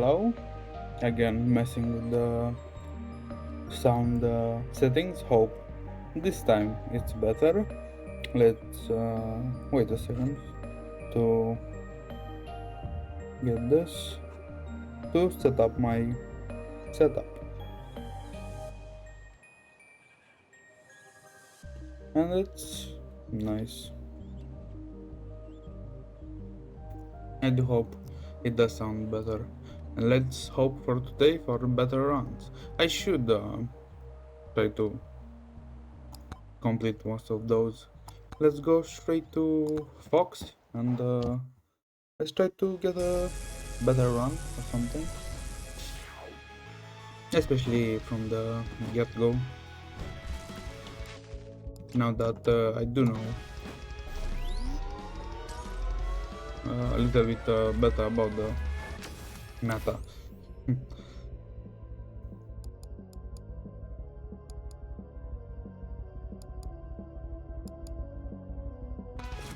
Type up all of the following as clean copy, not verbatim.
Hello, again messing with the sound settings. Hope this time it's better. Let's wait a second to get this to set up my setup, and it's nice. I do hope it does sound better. And let's hope for today for better runs. I should try to complete most of those. Let's go straight to Fox and let's try to get a better run or something. Especially from the get-go. Now that I do know a little bit better about the meta.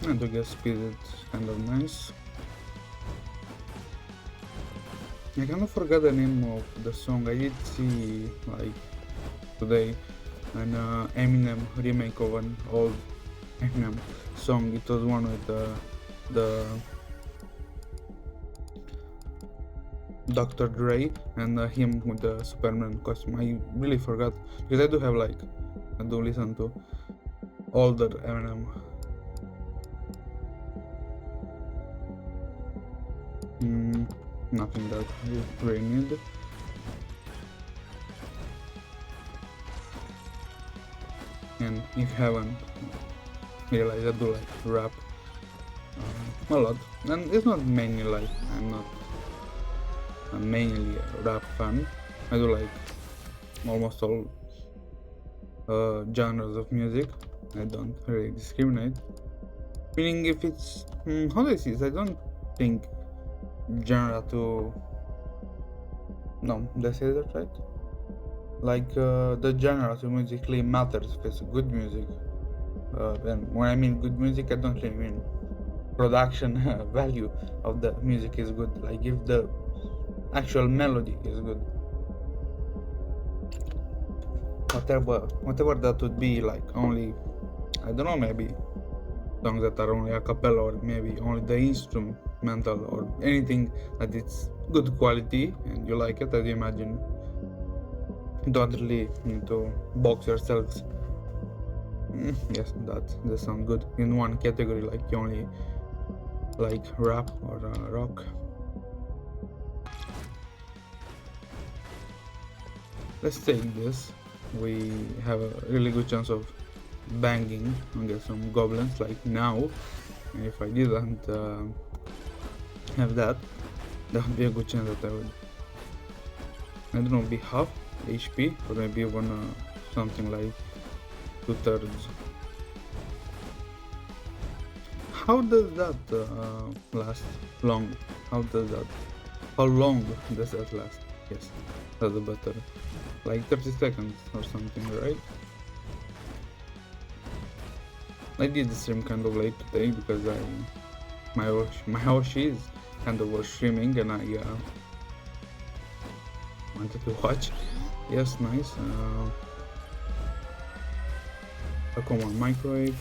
And to get speed it's kind of nice. I kind of forgot the name of the song. I did see like today an Eminem remake of an old Eminem song. It was one with the Dr. Dre and him with the Superman costume. I really forgot because I do listen to older Eminem. Nothing that I really need. And if you haven't realized, I do like rap a lot, and it's not mainly like I'm not mainly a rap fan. I do like almost all genres of music. I don't really discriminate. Meaning, if it's how do I see this? I don't think genre to no, did I say that right? Like the genre to musically matters if it's good music. And when I mean good music, I don't really mean production value of the music is good. Like if the actual melody is good, whatever that would be, like only, I don't know, maybe songs that are only a cappella, or maybe only the instrumental, or anything that it's good quality and you like it, as you imagine. You don't really need to box yourselves. Yes, that sounds good in one category, like you only like rap or rock. Let's take this. We have a really good chance of banging and get some goblins like now. And if I didn't have that would be a good chance that I would, I don't know, be half HP, or maybe even something like 2/3. How does that last long? How long does that last? Yes, that's better. Like 30 seconds or something, right? I did the stream kind of late today because my Hoshis kind of was streaming and I wanted to watch. Yes, nice. A common microwave.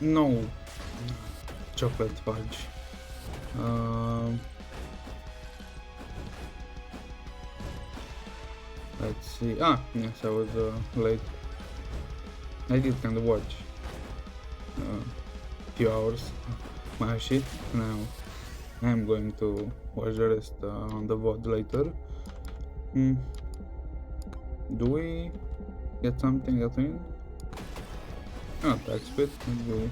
No, chocolate fudge. Let's see. Yes, I was late. I did kind of watch a few hours my shit. Now I'm going to watch the rest on the VOD later. Do we get something at the end? Attack speed. Maybe.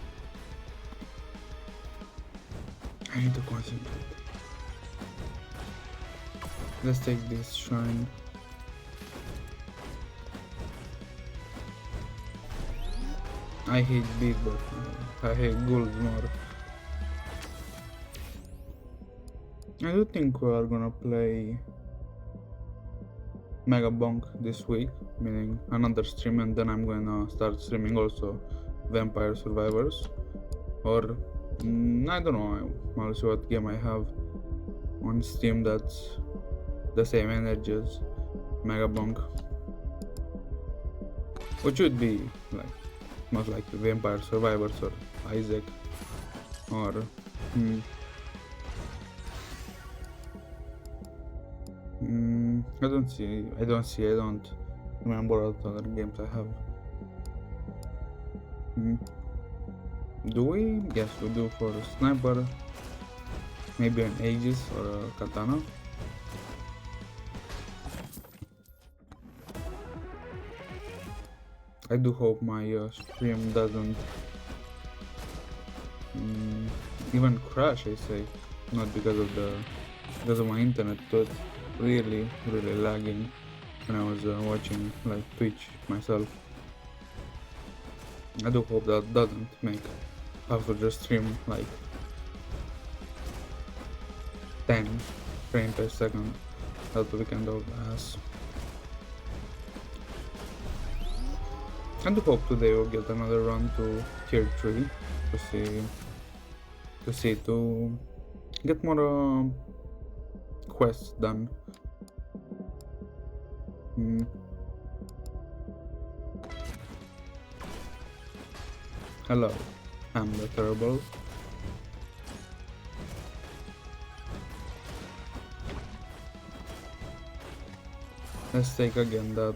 I need to concentrate. Let's take this shrine. I hate beat, but I hate ghouls more. I do think we are gonna play MEGABONK this week, meaning another stream, and then I'm gonna start streaming also Vampire Survivors. or I don't know. I'll see what game I have on Steam that's the same energy as Megabonk, which would be like most likely Vampire Survivors or Isaac or I don't remember what other games I have. Do we? Yes, we do for a sniper, maybe an Aegis or a katana. I do hope my stream doesn't even crash. I say, not because of my internet, but really lagging when I was watching like Twitch myself. I do hope that doesn't make after the stream like 10 frames per second. That would be kind of ass. I do hope today we'll get another run to tier 3 to get more quests done. Hello, I'm the Terrible. Let's take again that.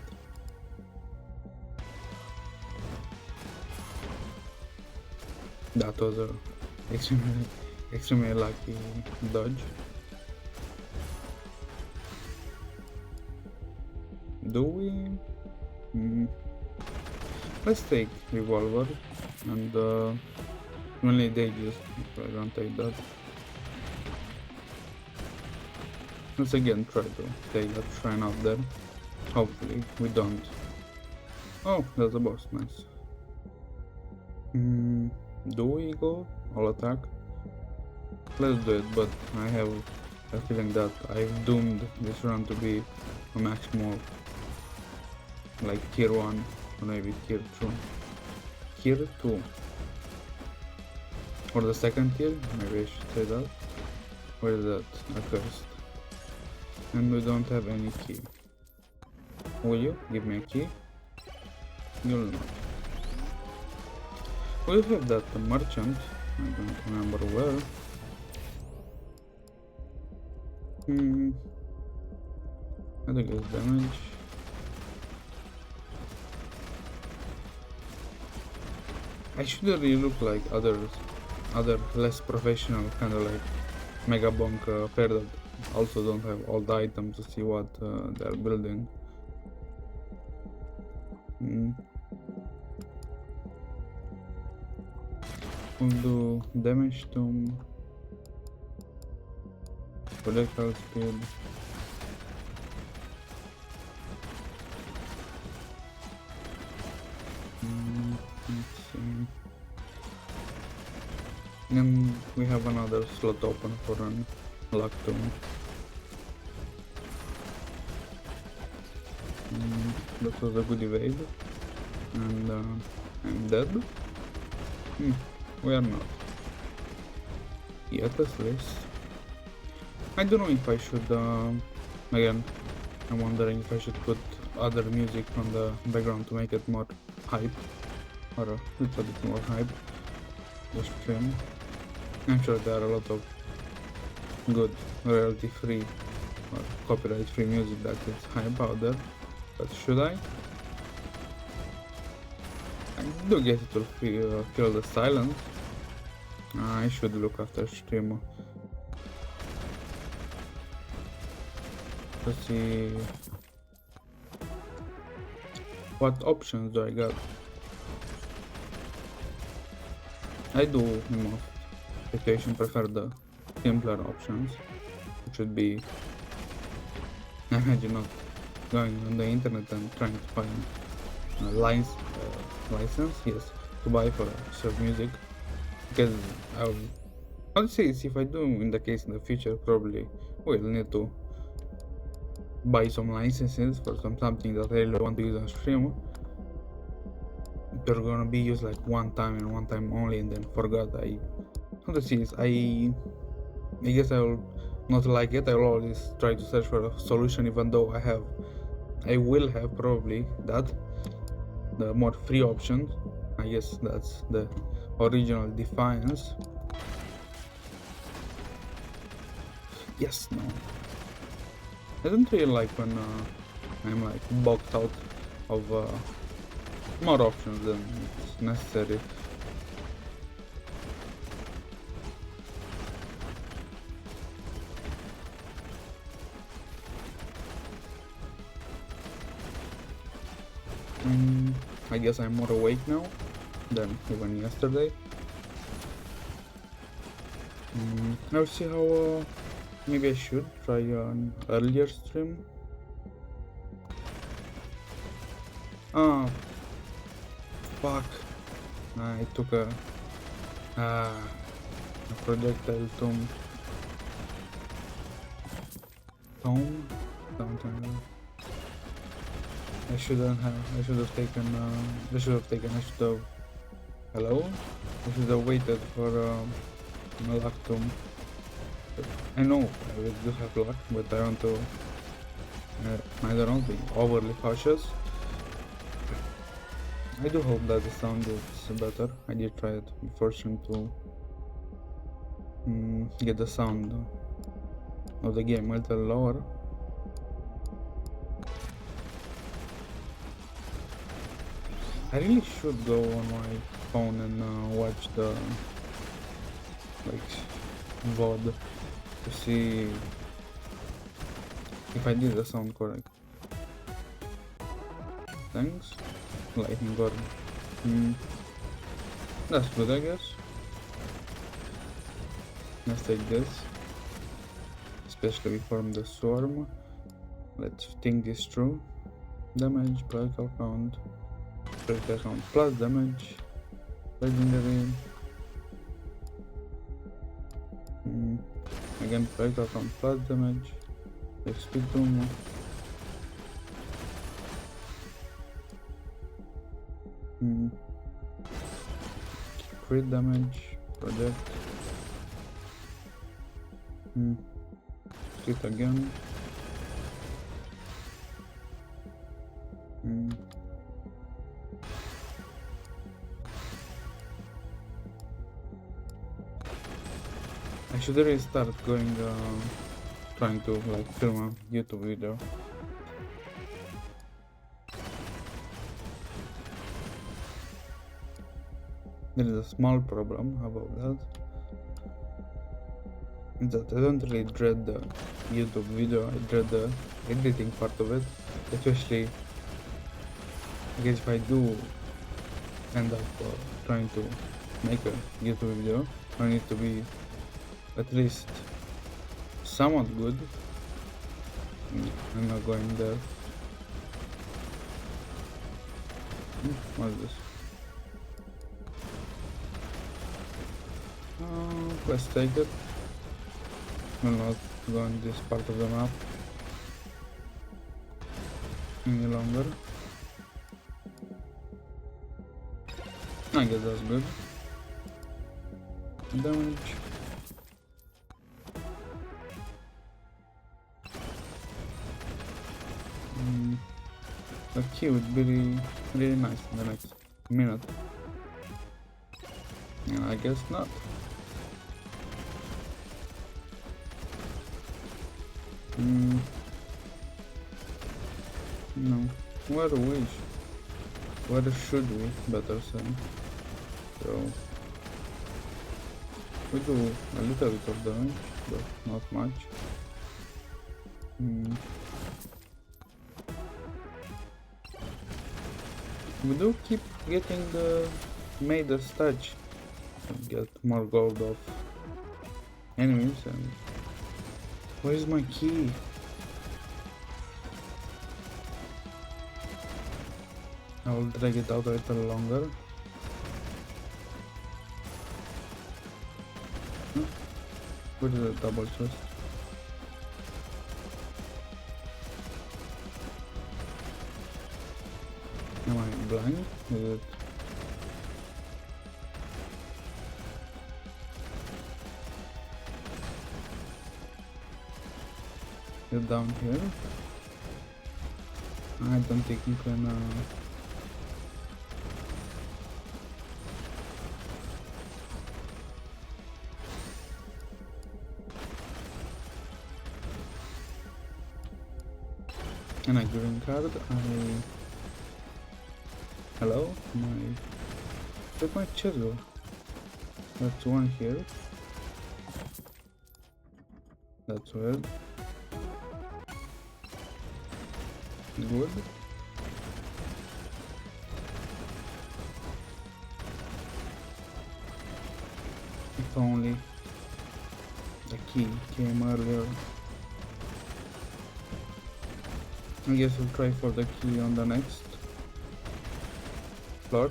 That was a extremely lucky dodge. Do we? Let's take revolver and only they just I don't take that. Let's again try to take that shrine out there. Hopefully we don't. Oh, that's a boss, nice. Do we go all attack? Let's do it, but I have a feeling that I've doomed this run to be a maximal like tier 1 or maybe tier 2. Tier 2. Or the second tier, maybe I should say that. Where is that? Accursed. And we don't have any key. Will you give me a key? You'll not. We have that merchant, I don't remember where. I think it's damage. I should really look like other less professional, kind of like Megabonk pair that also don't have all the items to see what they're building. We'll do damage to projectile speed. Let's see. And we have another slot open for an luck tomb. That was a good evade. And I'm dead. We are not. Yet at least. I don't know if I should, again, I'm wondering if I should put other music on the background to make it more hype. Or a little bit more hype. The stream. I'm sure there are a lot of good royalty free or copyright free music that is hype out there. But should I? I do guess it will kill the silence. I should look after stream to see what options do I got. I do in most situations prefer the simpler options, which would be, I imagine, not going on the internet and trying to find a license, yes, to buy for serve music, because I would say if I do in the case in the future, probably will need to buy some licenses for something that I really want to use on stream, they're gonna be used like one time and one time only and then forgot. How to see this? I guess I will not like it. I will always try to search for a solution, even though I will have probably the more free option. I guess that's the original Defiance. Yes, no. I don't really like when I'm like boxed out of more options than it's necessary. I guess I'm more awake now than even yesterday. I'll see how maybe I should try an earlier stream. Ah, fuck. I took a projectile tomb. Something. I should have taken. Hello? I should have waited for a luck tomb. I know I will do have luck, but I want to. I don't know, be overly cautious. I do hope that the sound is better. I did try it before stream to get the sound of the game a little lower. I really should go on my phone and watch the VOD to see if I did the sound correct. Thanks. Lightning cord. That's good, I guess. Let's take this. Especially we form the swarm. Let's think this through. Damage, particle count. Particle count plus damage. Legendary. Again, particle count plus damage. XP tomb. Crit damage, project. Crit again. I should really start going, trying to like film a YouTube video. There is a small problem about that. Is that I don't really dread the YouTube video, I dread the editing part of it. Especially, I guess if I do end up trying to make a YouTube video, I need to be at least somewhat good. I'm not going there. What is this? Let's take it. We'll not go on this part of the map any longer. I guess that's good. Damage. The key would be really nice in the next minute. And I guess not. No. Where should we better say? So we do a little bit of damage, but not much. We do keep getting the Midas touch and get more gold off enemies. And where is my key? I will drag it out a little longer. Where is the double chest? Am I blind? Is it get down here. I don't think you can and a green card. Hello? Where'd my chest go? That's one here. That's weird. Good. If only the key came earlier. I guess we'll try for the key on the next floor.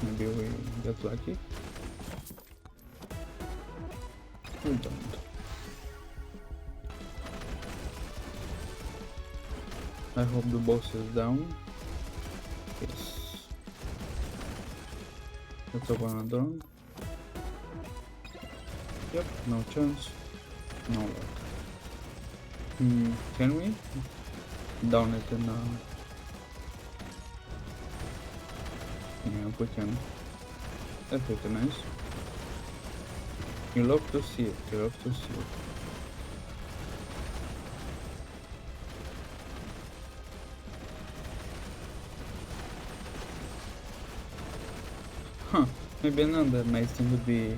Maybe we get lucky. We don't. I hope the boss is down. Yes. Let's open another one. Yep, no chance. No luck. Can we? Down it in yeah, we can. That's pretty nice. You love to see it, you love to see it. Huh, maybe another nice thing would be,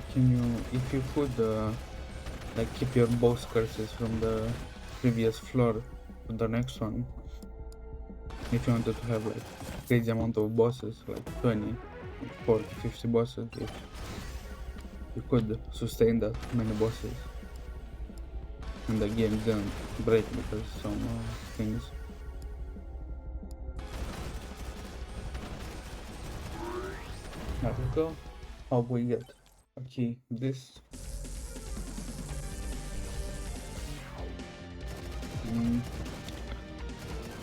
if you could like keep your boss curses from the previous floor to the next one. If you wanted to have like crazy amount of bosses, like 20, 40, 50 bosses, if you could sustain that many bosses and the game didn't break because some things. There we go. How we get a key? This.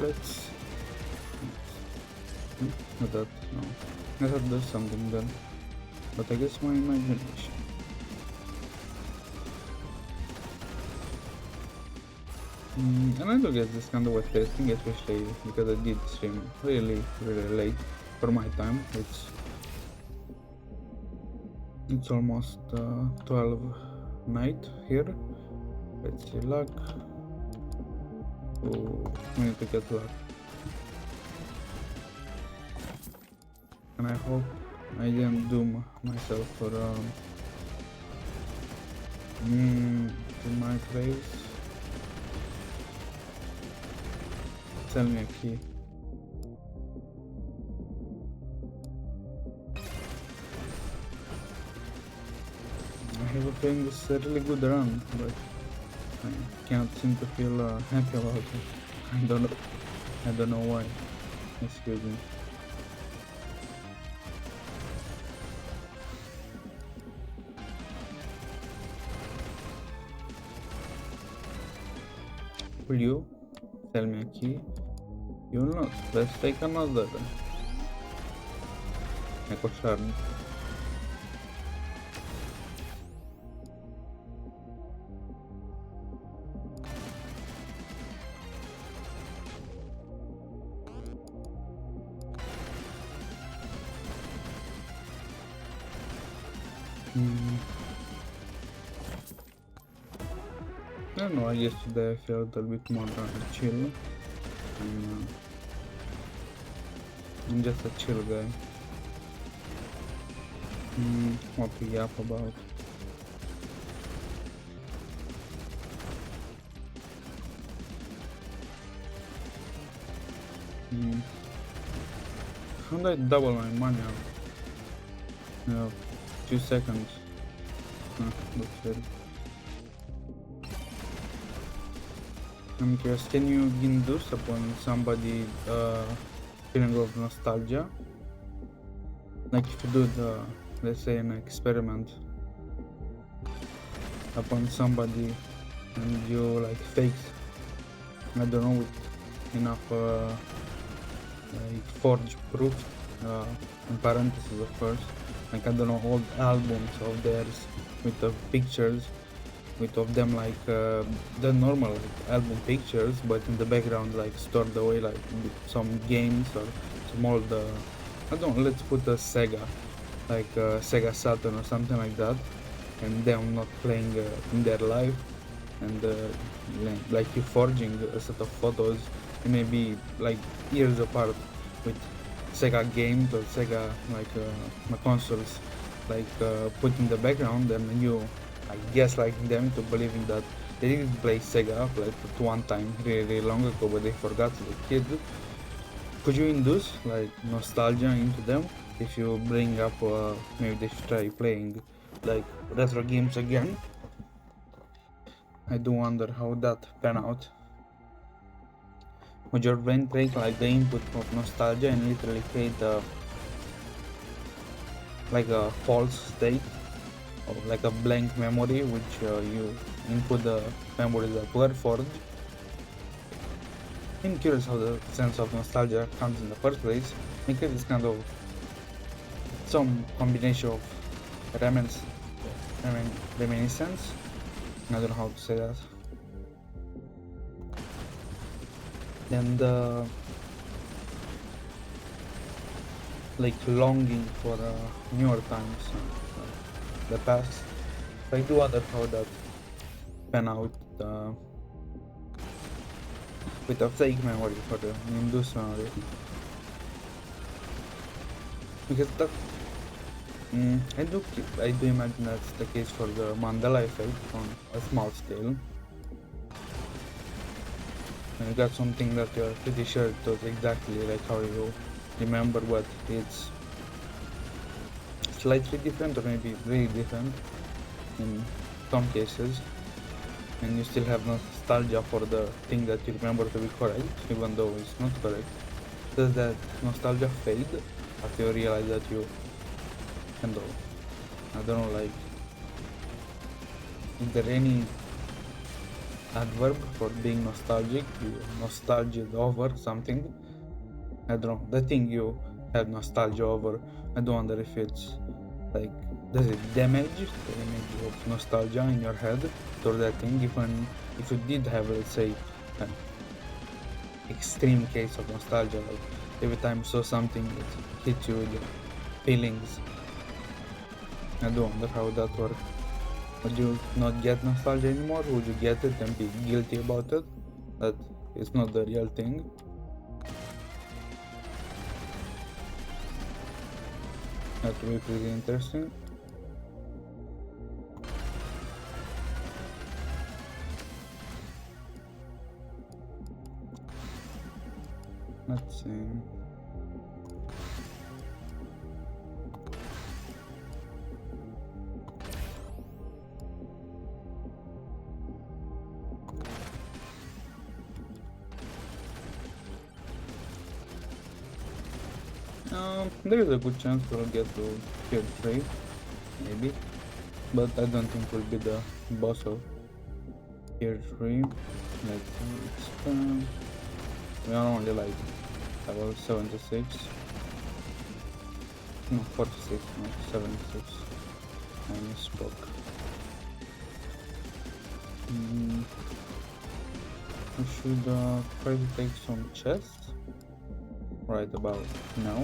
Let's. Not that, no. I thought there's something then, but I guess my imagination. And I do get this kind of wet testing, especially because I did stream really late for my time. It's almost 12 night here. Let's see, luck. Oh, we need to get luck. And I hope I didn't doom myself for to my place. Tell me a key. I have a feeling this is a really good run, but I can't seem to feel happy about it. I don't know why. Excuse me. Will you tell me a key? You will not. Let's take another Echo Shard. I don't know, yesterday I felt a bit more chill. I'm just a chill guy. What we yap about? How do I double my money out? 2 seconds. That's it. I'm curious, can you induce upon somebody feeling of nostalgia? Like if you do the, let's say, an experiment upon somebody and you like fake, I don't know, with enough like forged proof, in parentheses of course, like I don't know, old albums of theirs with the pictures, with of them like the normal like, album pictures, but in the background like stored away like some games or some old I don't know, let's put a Sega, like Sega Saturn or something like that, and them not playing in their life, and like you forging a set of photos, it may be like years apart with Sega games or Sega like consoles like put in the background, and you I guess like them to believing that they didn't play Sega like at one time really long ago, but they forgot as a kid. Could you induce like nostalgia into them if you bring up maybe they should try playing like retro games again? I do wonder how that pan out. Would your brain take like the input of nostalgia and literally create like a false state or like a blank memory which you input the memories that were forged? I'm curious how the sense of nostalgia comes in the first place, because it's kind of some combination of reminiscence, reminiscence. I don't know how to say that. And like longing for newer times, the past. I do wonder how that pan out with a fake memory for the induced memory, because that I do imagine that's the case for the Mandela effect on a small scale. And you got something that you're pretty sure it was exactly like how you remember, but it's slightly different or maybe really different in some cases, and you still have nostalgia for the thing that you remember to be correct, even though it's not correct. Does that nostalgia fade after you realize that you kind of, I don't know, like, is there any adverb for being nostalgic? You nostalgia over something. I don't know, the thing you have nostalgia over. I don't wonder if it's like, does it damage the image of nostalgia in your head toward that thing? Even if you did have, let's say, an extreme case of nostalgia, like every time you saw something that hit you with your feelings, I do wonder how that works. Would you not get nostalgia anymore? Would you get it and be guilty about it? That it's not the real thing? That would be pretty interesting. Let's see. There is a good chance we'll get to tier 3, maybe, but I don't think we'll be the boss of tier 3. Let's expand. We are only like level 76. No, 46, no, 76. I misspoke. We should try to take some chests right about now.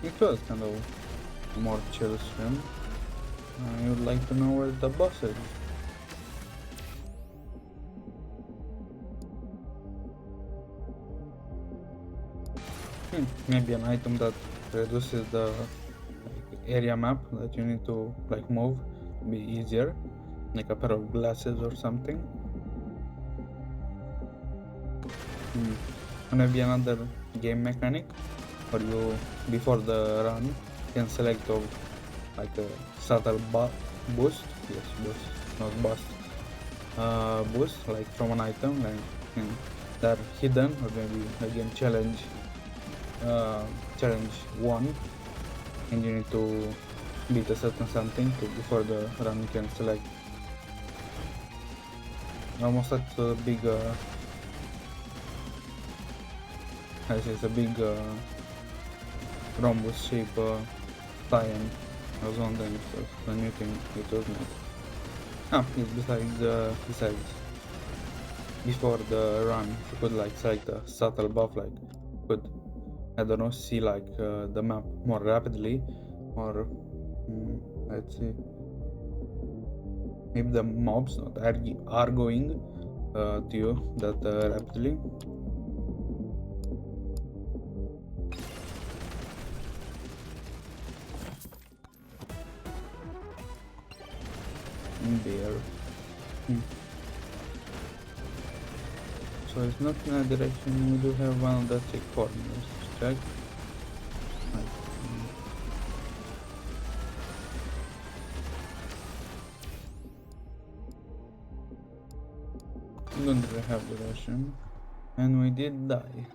It was kind of more chill stream. I would like to know where the boss is. Maybe an item that reduces the like, area map that you need to like move to be easier, like a pair of glasses or something. Maybe another game mechanic, or you before the run can select of like a subtle boost, yes, boost, not bust, boost like from an item, like that hidden, or maybe again challenge 1, and you need to beat a certain something to before the run you can select. Almost like a big it's a big rhombus shape tie-in I was wondering if it was the new thing it was made. Ah, yes, besides, before the run, you could like select the subtle buff, like you could, I don't know, see like the map more rapidly, or let's see, maybe the mobs not are going to you that rapidly. There. So it's not in that direction. We do have one of the 3 corners. Check. Like, we don't really have direction, and we did die.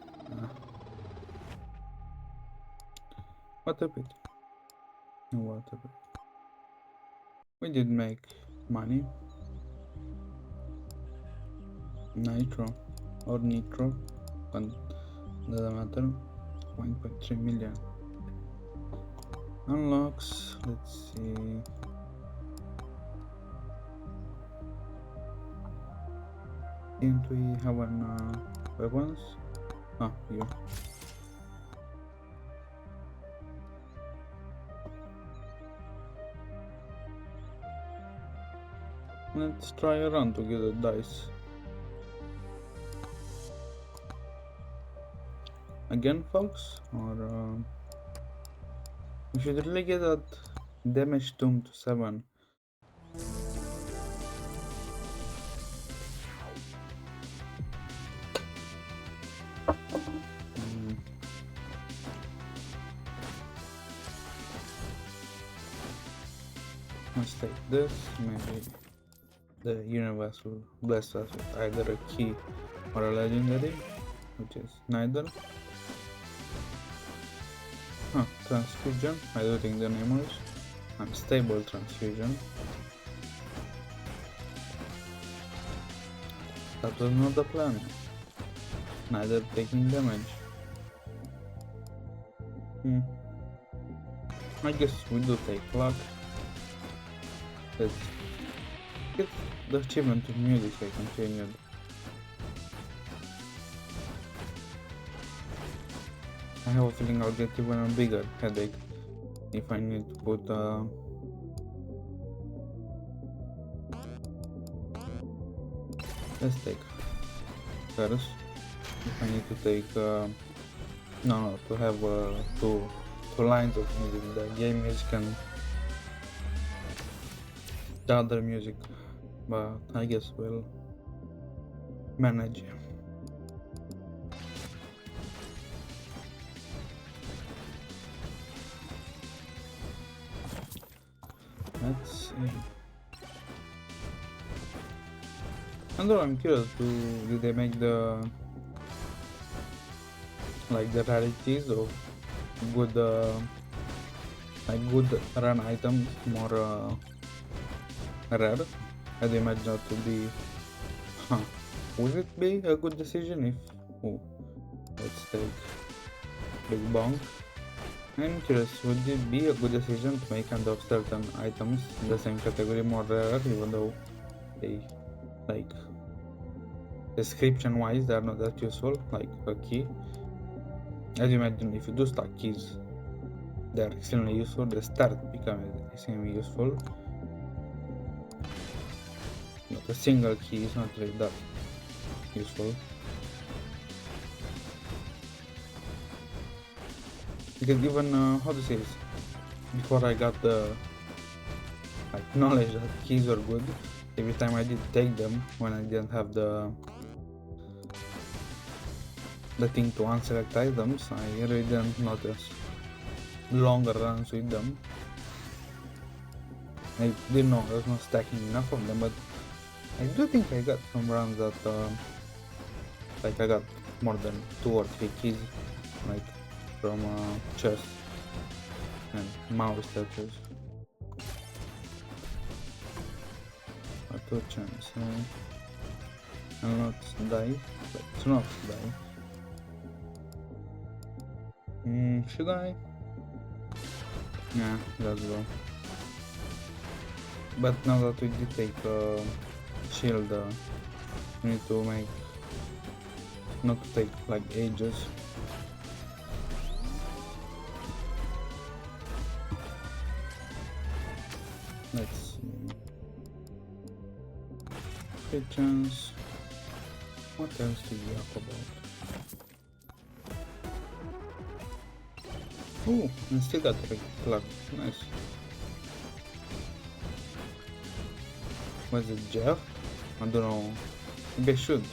What a pity. What a pity. We did make money. Nitro or Nitro, but doesn't matter. 1.3 million unlocks. Let's see. Didn't we have an weapons? Ah, here. Let's try a run to get a dice. Again, folks, or we should really get that damage tomb to 7. Let's take this, maybe the universal bless us with either a key or a legendary, which is neither. Transfusion, I do think the name was unstable transfusion. That was not the plan, neither taking damage. I guess we do take luck. Let's get the achievement of music I continued. I have a feeling I'll get even a bigger headache if I need to put let's take first. If I need to take no, to have two lines of music, the game music and the other music, but I guess we'll manage. Let's see. And though I'm curious, did they make the like the rarities of good like good run items more rare? I'd imagine that to be. Would it be a good decision if? Let's take Big Bonk. I'm curious, would it be a good decision to make kind of certain items in the same category more rare, even though they, like, description wise they are not that useful, like a key? As you imagine, if you do stack keys, they are extremely useful, they start becoming extremely useful. But a single key is not really that useful. Because even, how to say this, before I got the like knowledge that keys are good, every time I did take them when I didn't have the thing to unselect items, I really didn't notice longer runs with them. I didn't know I was not stacking enough of them, but I do think I got some runs that like I got more than 2 or 3 keys, like from chest and mouse touches. A 2 chance, and not die, let's not die. Should I? Yeah, let's go. But now that we did take shield, we need to make not to take like ages. Let's see. Kitchens. What else do we talk about? Oh, and still got a plug. Nice. Was it Jeff? I don't know. Maybe I should.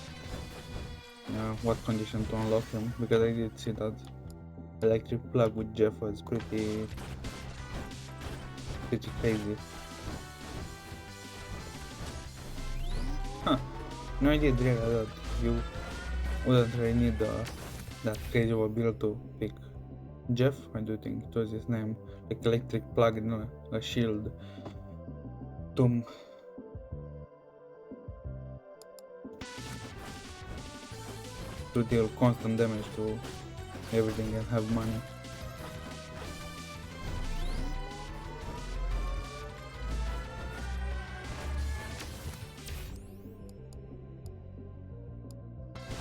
What condition to unlock him? Because I did see that electric plug with Jeff was pretty crazy. Huh. No idea that you wouldn't really need that crazy of a build to pick Jeff. I do think it was his name. Like electric plug in a shield. To deal constant damage to everything and have money.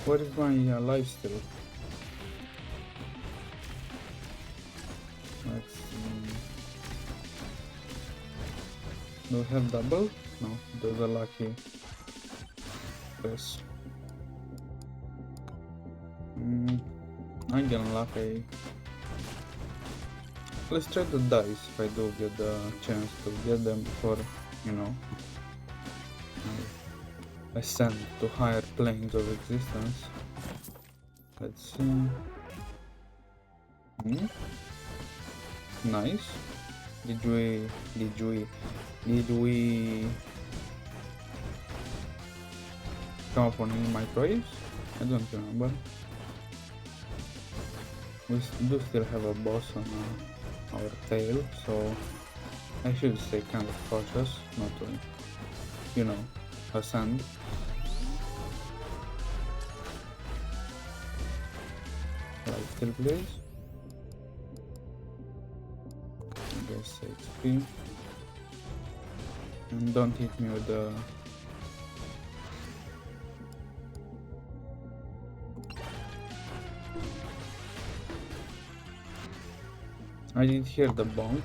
What is my life still? Let's see. Do we have double? No, those are lucky. Yes. I'm gonna luck a. Let's try the dice if I do get the chance to get them before, you know, I ascend to higher planes of existence. Let's see. Nice. Did we come upon any microwaves? I don't remember. We do still have a boss on our tail, so I should stay kind of cautious, not to, you know, ascend. Right, still please. I guess HP. And don't hit me with the I did hear the bonk.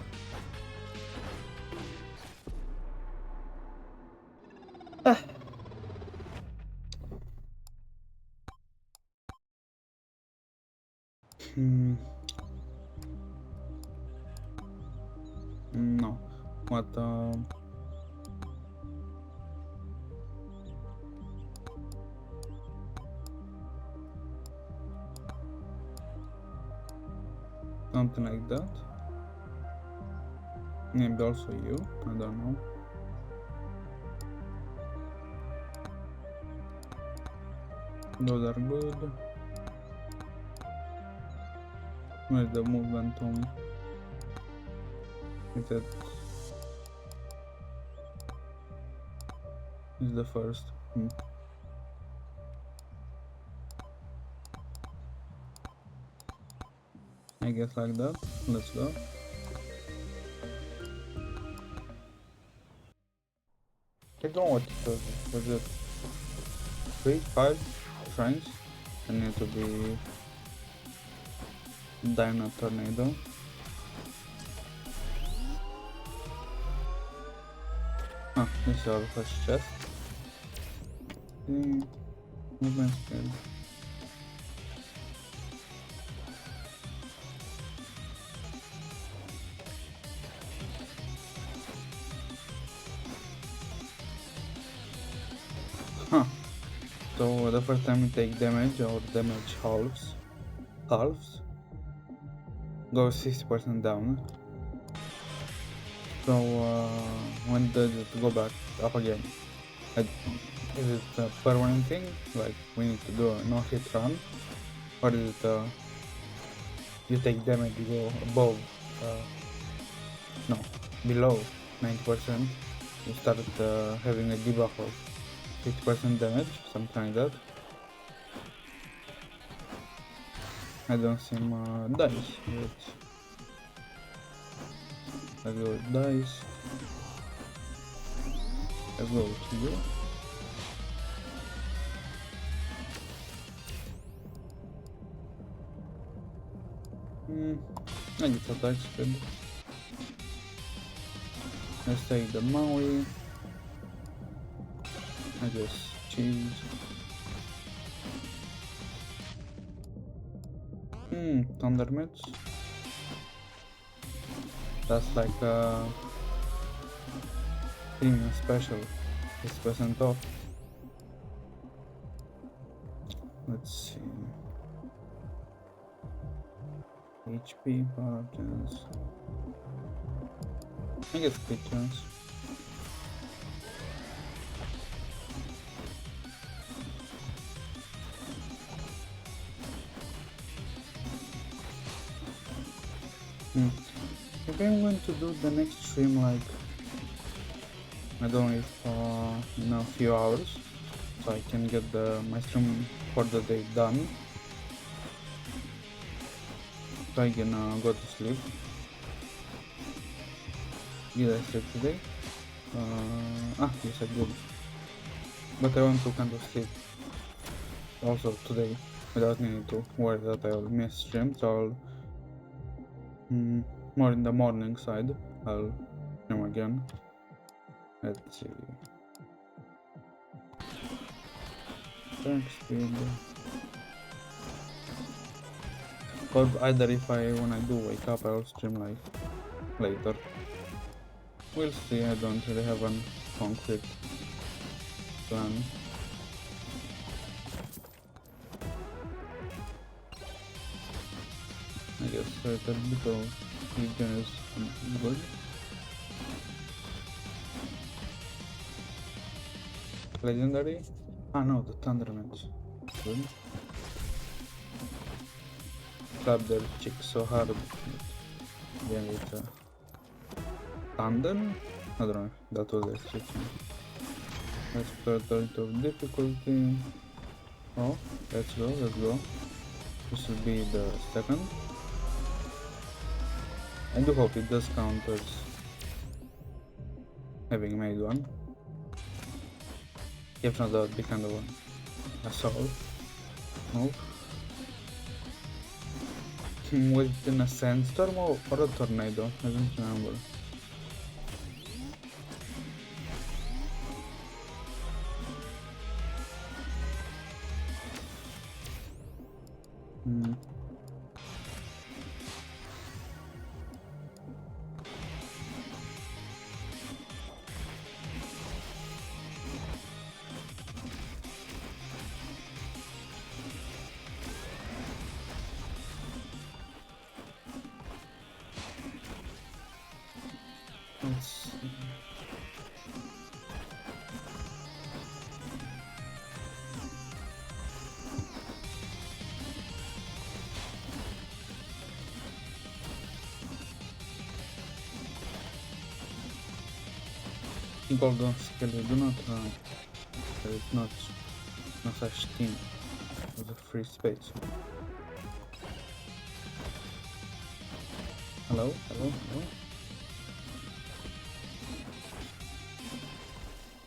No. What something like that. Maybe also you, I don't know. Those are good. Where's the movement on? Is that is the first? I guess like that. Let's go. I don't know what it was. Was it 3, 5 shrines? I need to be Dino Tornado. Ah, this is our first chest. The movement speed. Huh. So the first time we take damage, our damage halves. Goes 60% down. So when does it go back up again? Is it a permanent thing? Like we need to do a no hit run? Or is it you take damage, you go above, no, below 90%, you start having a debuff of 50% damage, something like that. I don't see my dice yet. I go with dice. Let's go to you. I get attack speed. Let's take the Maui. I guess cheese. Thunder Mitch. That's like a premium special. 6% off. Let's see. HP, power chance. I guess crit chance. If I'm going to do the next stream, like, I don't know if in a few hours, so I can get my stream for the day done, so I can go to sleep. Did I sleep today? Yes I did. But I want to kind of sleep also today without needing to worry that I'll miss streams. So I'll more in the morning side. I'll stream again. Let's see. Attack speed. Or either if when I do wake up, I'll stream like later. We'll see. I don't really have a concrete plan. I guess a little bit of region is good. Legendary? No, the Thundermans. Good. Clap their cheeks so hard. Then it's a Thunder? I don't know, that was the restriction. Let's put a little difficulty. Oh, let's go. This will be the second. I do hope it does count as having made one. If not, that would be kind of an assault. Nope. Was it in a sandstorm or a tornado? I don't remember. Let's see. Golden skill, we do not there is not no such thing as a free space. Hello?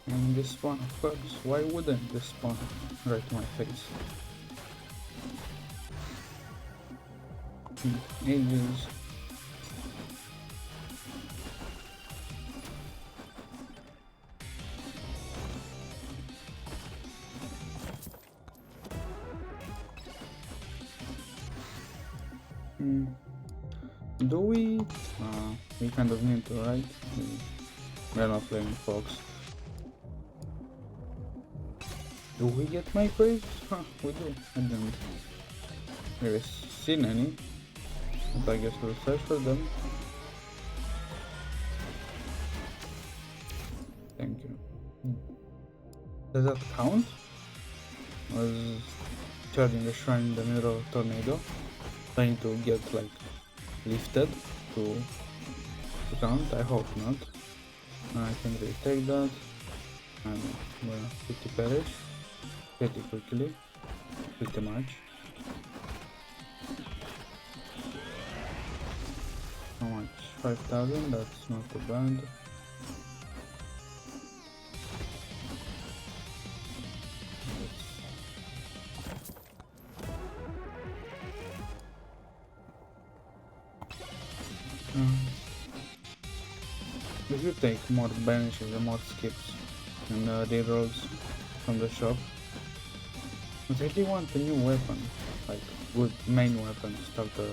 And this spawn, of course, why wouldn't this spawn right in my face? Ages. Do we? We kind of need to, right? We're not playing Fox. Do we get microwaves? We do. I didn't really seen any. But I guess we'll search for them. Thank you. Does that count? Was charging the shrine in the middle of tornado, trying to get like lifted to count. I hope not. I can retake that and well, pretty perish pretty quickly, pretty much. How much? 5,000, that's not too bad. If you take more banishes and more skips and rerolls from the shop, but I really want a new weapon, like good main weapon to start the.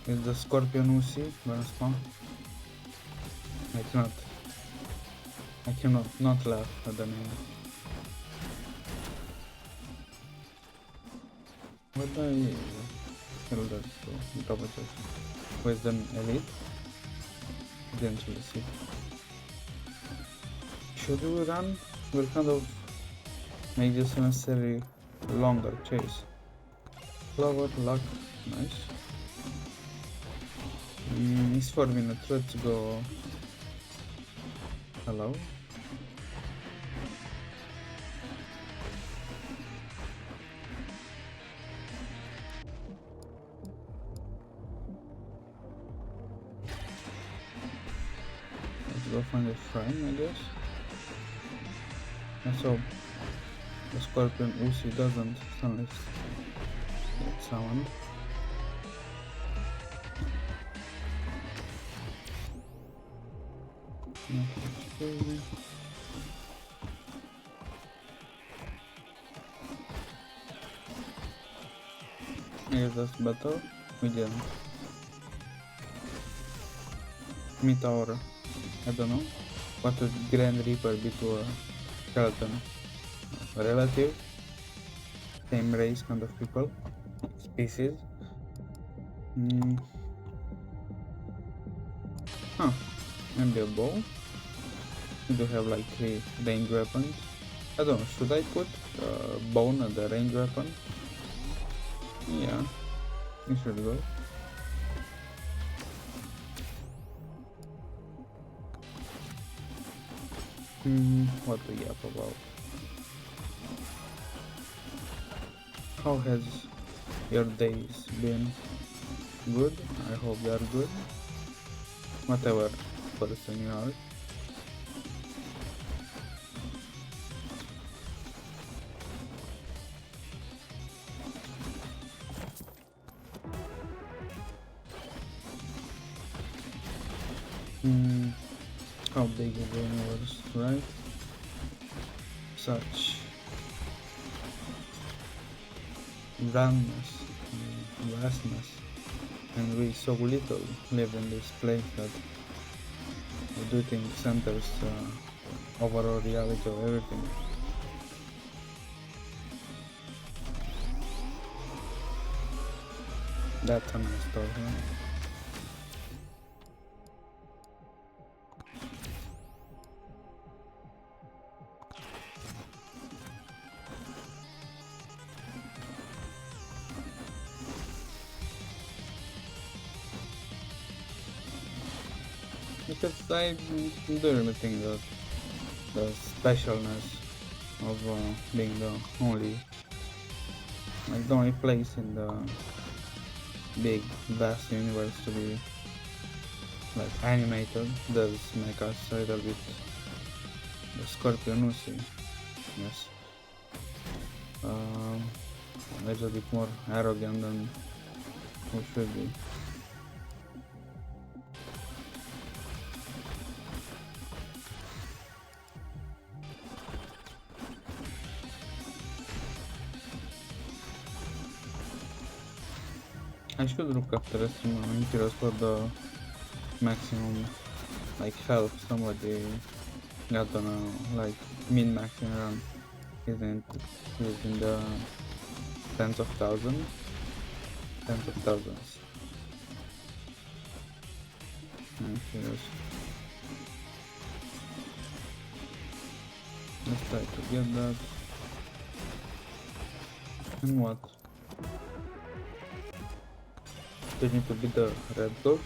Is the Scorpion Uzi gonna spawn? I cannot not laugh at the name. What the hell does double check? Wisdom Elite? Didn't really see. Should we run? We'll kind of make this necessary longer chase. Clover, luck, nice. It's 4 minutes, let's go. Hello? Let's go find a shrine, I guess. And so the Scorpion Uzi doesn't unless it's summoned. I guess that's better. We didn't. Meteor. I don't know. What would Grand Reaper be to a skeleton? A relative? Same race kind of people? Species? Huh. Maybe a bow? We do have like 3 range weapons. I don't know, should I put bone as the range weapon? Yeah, it should go. What to yap about? How has your days been? Good? I hope they are good. Whatever person you are. How big is the universe, right? Such grandness, vastness, and we so little live in this place that I do think centers overall reality of everything. That's a nice thought, huh? Because I do really think that the specialness of being the only place in the big vast universe to be like animated does make us a little bit the Scorpion Uzi, yes, a little bit more arrogant than we should be. I should look after the stream I'm curious for the maximum like help somebody got on a like min-maxing run isn't in the tens of thousands. I'm curious. Let's try to get that. And what? They need to be the red ghost.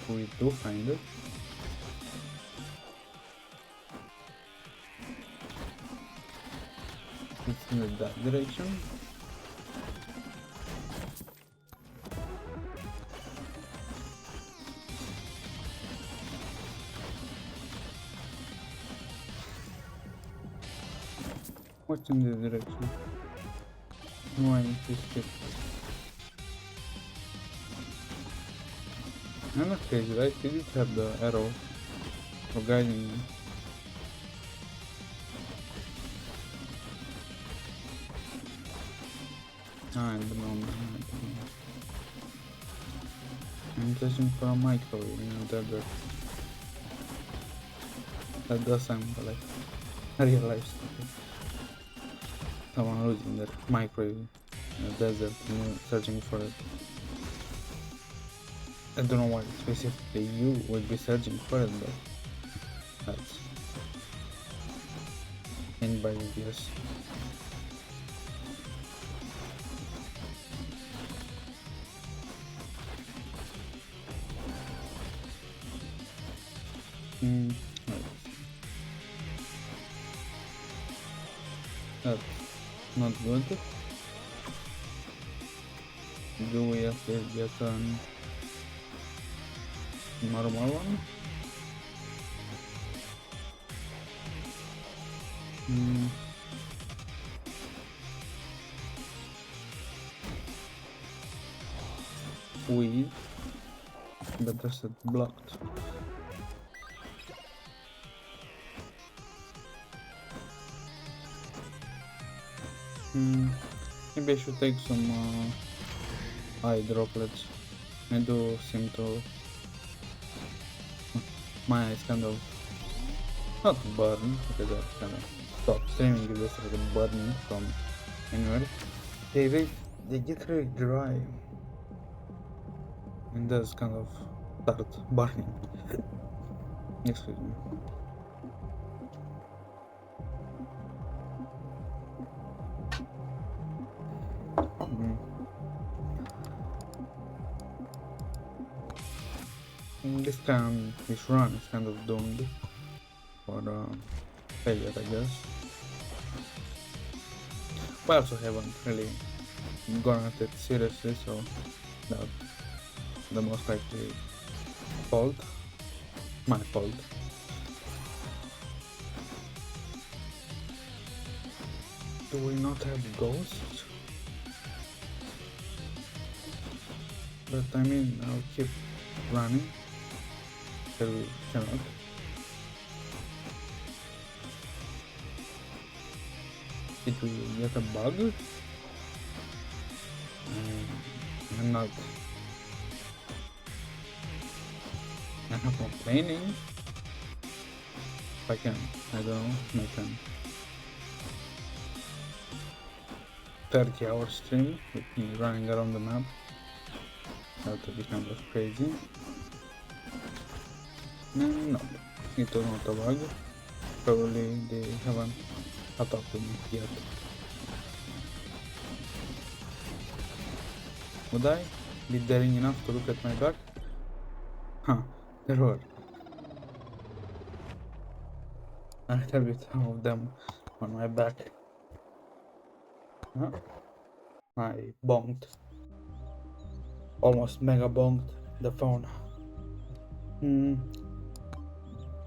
We do find it. It's in that direction. What's in this direction? No, I need to skip. I'm not crazy, right? He did have the arrow for guiding me. I don't know. I'm searching for a microwave in the desert. That does sound like a real life story. Someone losing their microwave in the desert and searching for it. I don't know why specifically you would be searching for it, but that's anybody guess. Right. That's not good. Do we have to get a normal one? Weed, but that's blocked. Maybe I should take some eye droplets. I do seem to. My eyes kind of not burn because I kind of stopped streaming if they started burning from anywhere. They get really dry and does kind of start burning. Excuse me. This run is kind of doomed for failure, I guess. We also haven't really gone at it seriously, so that's the most likely fault. My fault. Do we not have ghosts? But I mean, I'll keep running. Till we cannot. Did we get a bug? I'm not complaining. If I can, I don't know, I can. 30-hour stream with me running around the map. That would be kind of crazy. No, it was not a bug. Probably they haven't adopted me yet. Would I be daring enough to look at my back? Huh, there were a little bit of them on my back. Huh? I bonked. Almost mega bonked the phone.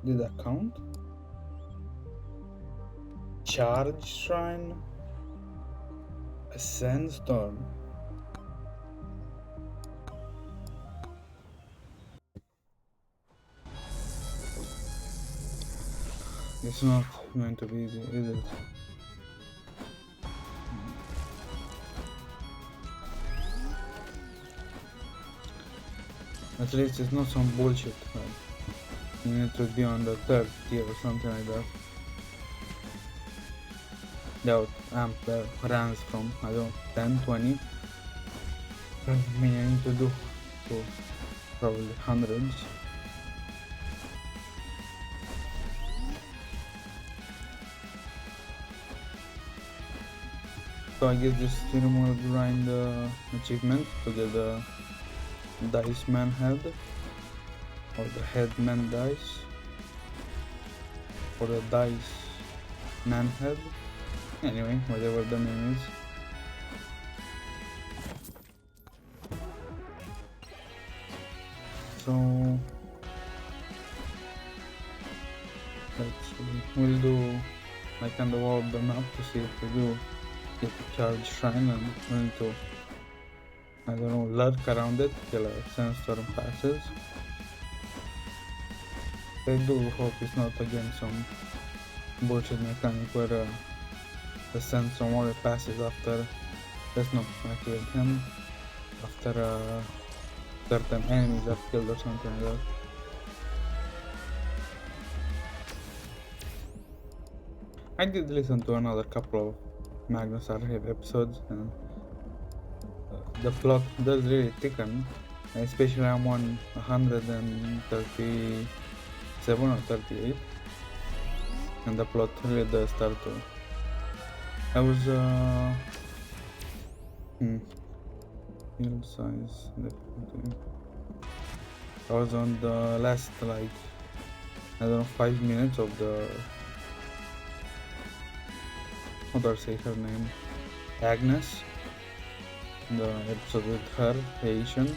Did that count? Charge shrine? A sandstorm? It's not going to be easy, is it? At least it's not some bullshit, right? You need to be on the 3rd tier or something like that. That would amp the runs from, I don't know, 10, 20. I mean, I need to do to probably hundreds. So I guess this still more grind achievement to get the dice man head, or the headman dice, or the dice man head. Anyway, whatever the name is. So let's see. We'll do like on the wall of the map to see if we do get a charge shrine, and we need to, I don't know, lurk around it till a sandstorm passes. I do hope it's not again some bullshit mechanic where the sandstorm only passes after, let's not activate him, after certain enemies are killed or something like that. I did listen to another couple of Magnus Archive episodes, and the plot does really thicken, especially I'm on 137 or 38, and the plot really does start to. I was field size definitely. I was on the last, like, I don't know, 5 minutes of the, how do I say her name, Agnes, the episode with her, Haitian,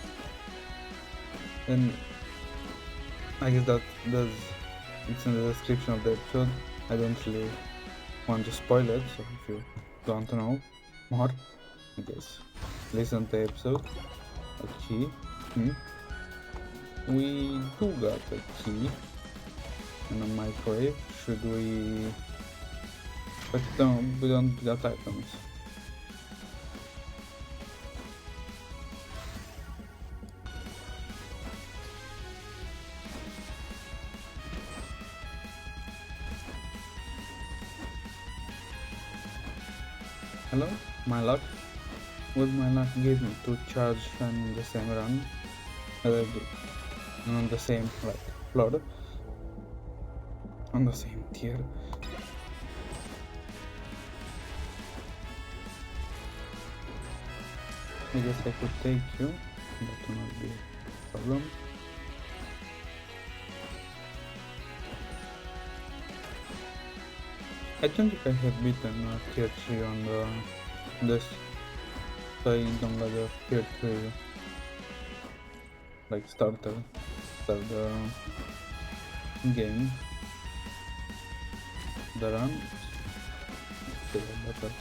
and I guess that does, it's in the description of the episode. I don't really want to spoil it, so if you don't know more, I guess listen to the episode. A key. We do got a key and a microwave. Should we? But we don't got items. Hello, my luck. Would my luck give me to charge in the same run as I do, and on the same, like, floor, on the same tier? I guess I could take you, that will not be a problem. I don't think I have beaten tier 3 on this, so I don't got the tier 3, like, start the game. The run, still better.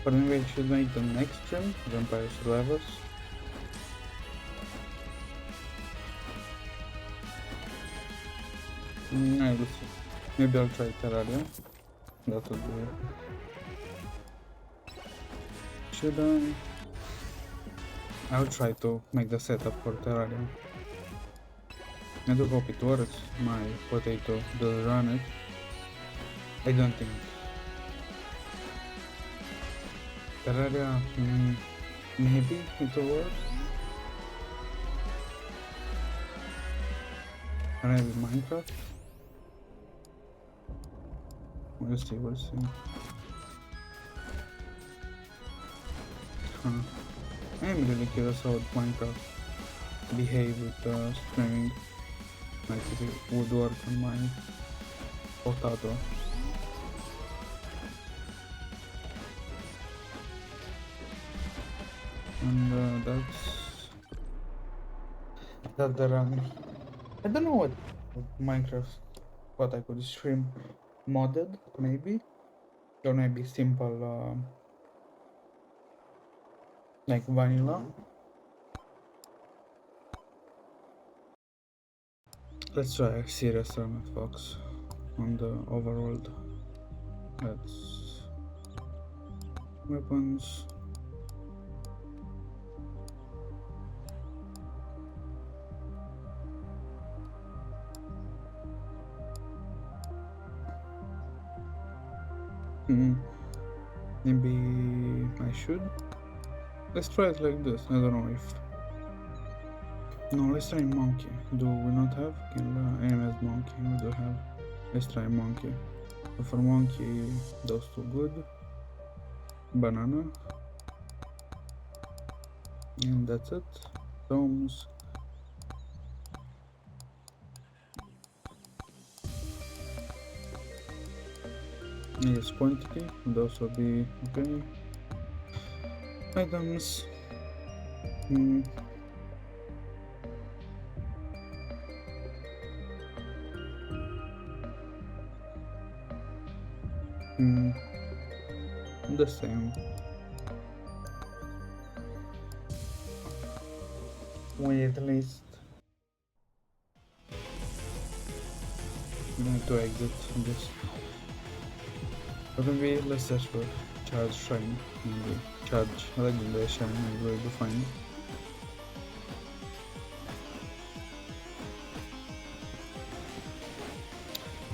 But maybe I should make the next stream Vampire Survivors. I will see. Maybe I'll try Terraria. That would be. Should I? I'll try to make the setup for Terraria. I do hope it works. My potato does run it. I don't think. Terraria, maybe it will work. Or maybe Minecraft. We'll see, we'll see. I'm really curious how Minecraft behave with streaming. Like if it would work on my potato. And that's the run. I don't know what Minecraft, what I could stream modded, maybe, or maybe simple, like vanilla. Let's try a serious run at Fox on the overworld. Let's weapons. Maybe I should. Let's try it like this. I don't know if. No, let's try monkey. Do we not have? Kill enemies monkey. We do have. Let's try monkey. So for monkey, those two good. Banana. And that's it. Tomes. Yes, quantity would also be okay. Items. Mm, mm, the same. Wait, at least we need to exit this. But maybe let's search for charge shrine. Maybe charge legendary shrine is where to find.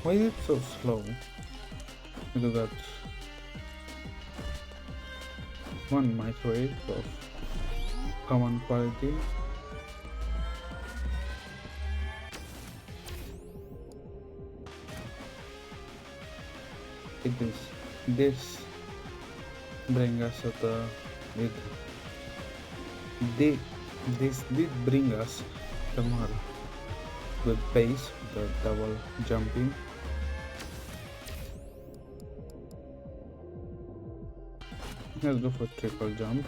Why is it so slow? We do got one microwave of common quality. It is this bring us at it did this did bring us the more good pace, the double jumping. Let's go for triple jump.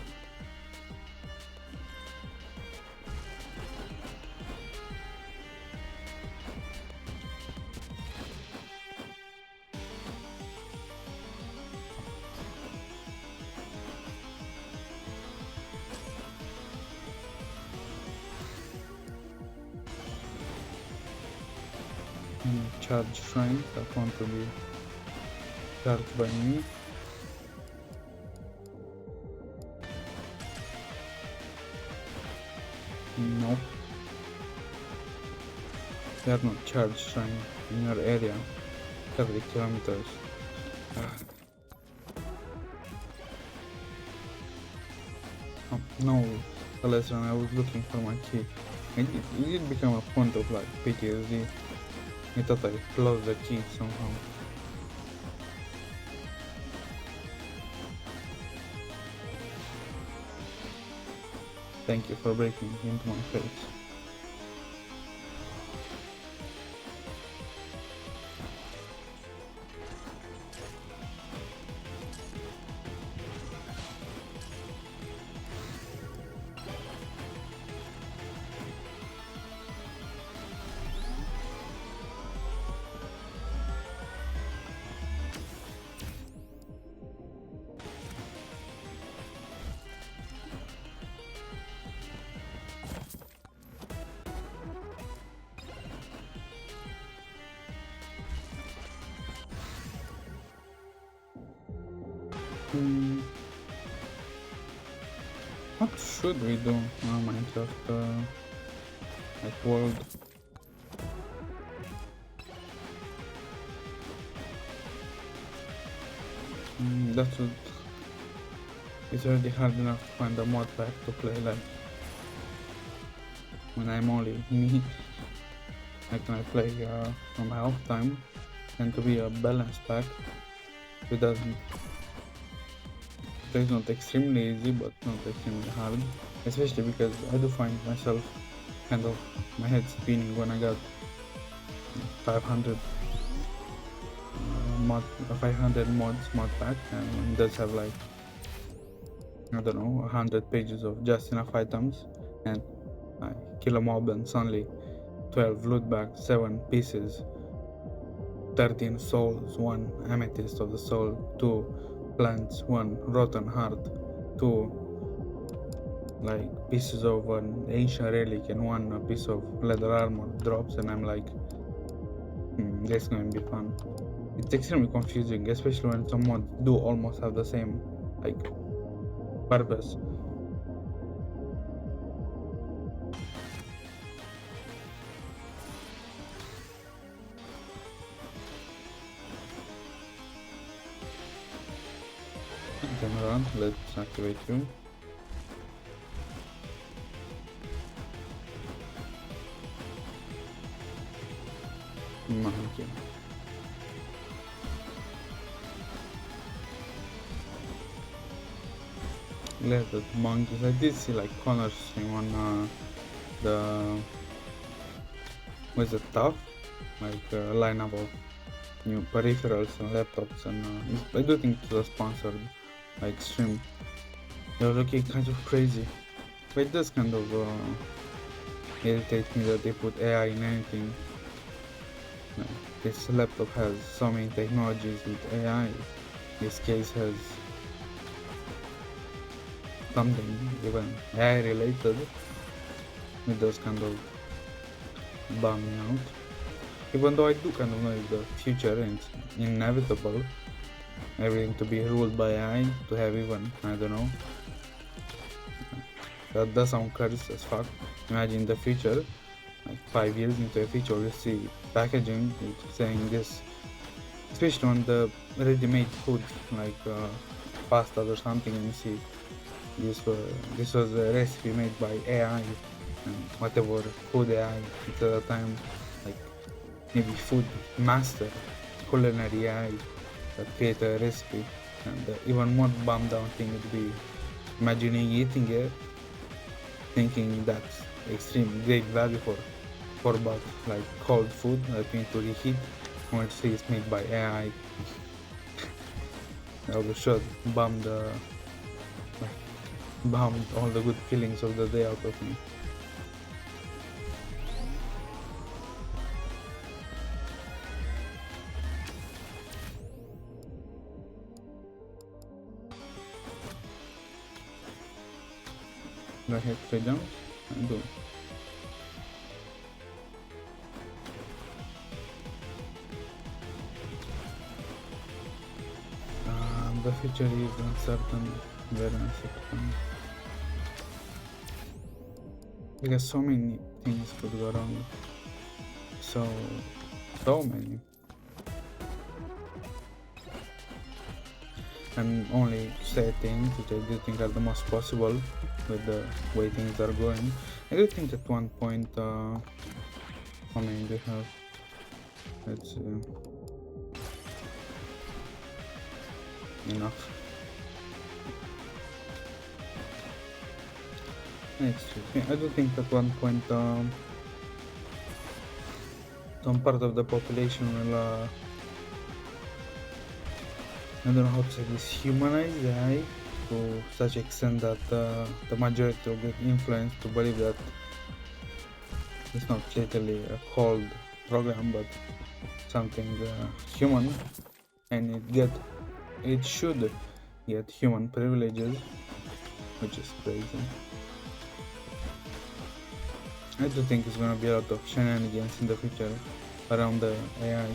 And charge shrine that want to be charged by me. Nope. They are not charged shrine in your area. 30 kilometers. Oh, no, last run I was looking for my key. It did become a point of like PTSD. I thought I lost the key somehow. Thank you for breaking into my face. What should we do on Minecraft like world? That would it's already hard enough to find a mod pack to play like when I'm only me. Like when I play on my off time, and to be a balanced pack. It doesn't. It's not extremely easy, but not extremely hard. Especially because I do find myself kind of my head spinning when I got 500 500 mods mod pack, and it does have like I don't know 100 pages of just enough items, and I kill a mob and suddenly 12 loot bags, 7 pieces, 13 souls, 1 amethyst of the soul, 2 plants, 1 rotten heart, 2 like pieces of an ancient relic, and 1 piece of leather armor drops, and I'm like, this is going to be fun. It's extremely confusing, especially when some mods do almost have the same like purpose. Turn around, let's activate you. Monkey. related to monkeys. I did see like Connor's stream on the was it tough, like a lineup of new peripherals and laptops, and I do think it was sponsored like stream. They're looking kind of crazy, but it does kind of irritate me that they put AI in anything. Like, this laptop has so many technologies with AI. This case has something even AI related. It does kind of bum me out. Even though I do kind of know it's the future and it's inevitable, everything to be ruled by AI, to have even, I don't know. That does sound cursed as fuck. Imagine the future, like 5 years into the future, you see packaging saying this, especially on the ready-made food, like pasta or something, and you see this was a recipe made by AI, and whatever food AI at the time, like maybe food master, culinary AI that create a recipe. And even more bummed down thing would be imagining eating it, thinking that's extreme great value for $4, like cold food that you need to reheat when it's made by AI. That would should bum all the good feelings of the day out of me. Do I have 3 jumps? I do. The future is uncertain, very uncertain. Because so many things could go wrong. So many. And only say things which I do think are the most possible with the way things are going. I do think at one point, how many do we have? Let's enough. Next, I do think at one point some part of the population will I don't know how to say this, humanize the AI to such extent that the majority will get influenced to believe that it's not literally a cold program but something human, and it should get human privileges, which is crazy. I do think it's gonna be a lot of shenanigans in the future around the AI,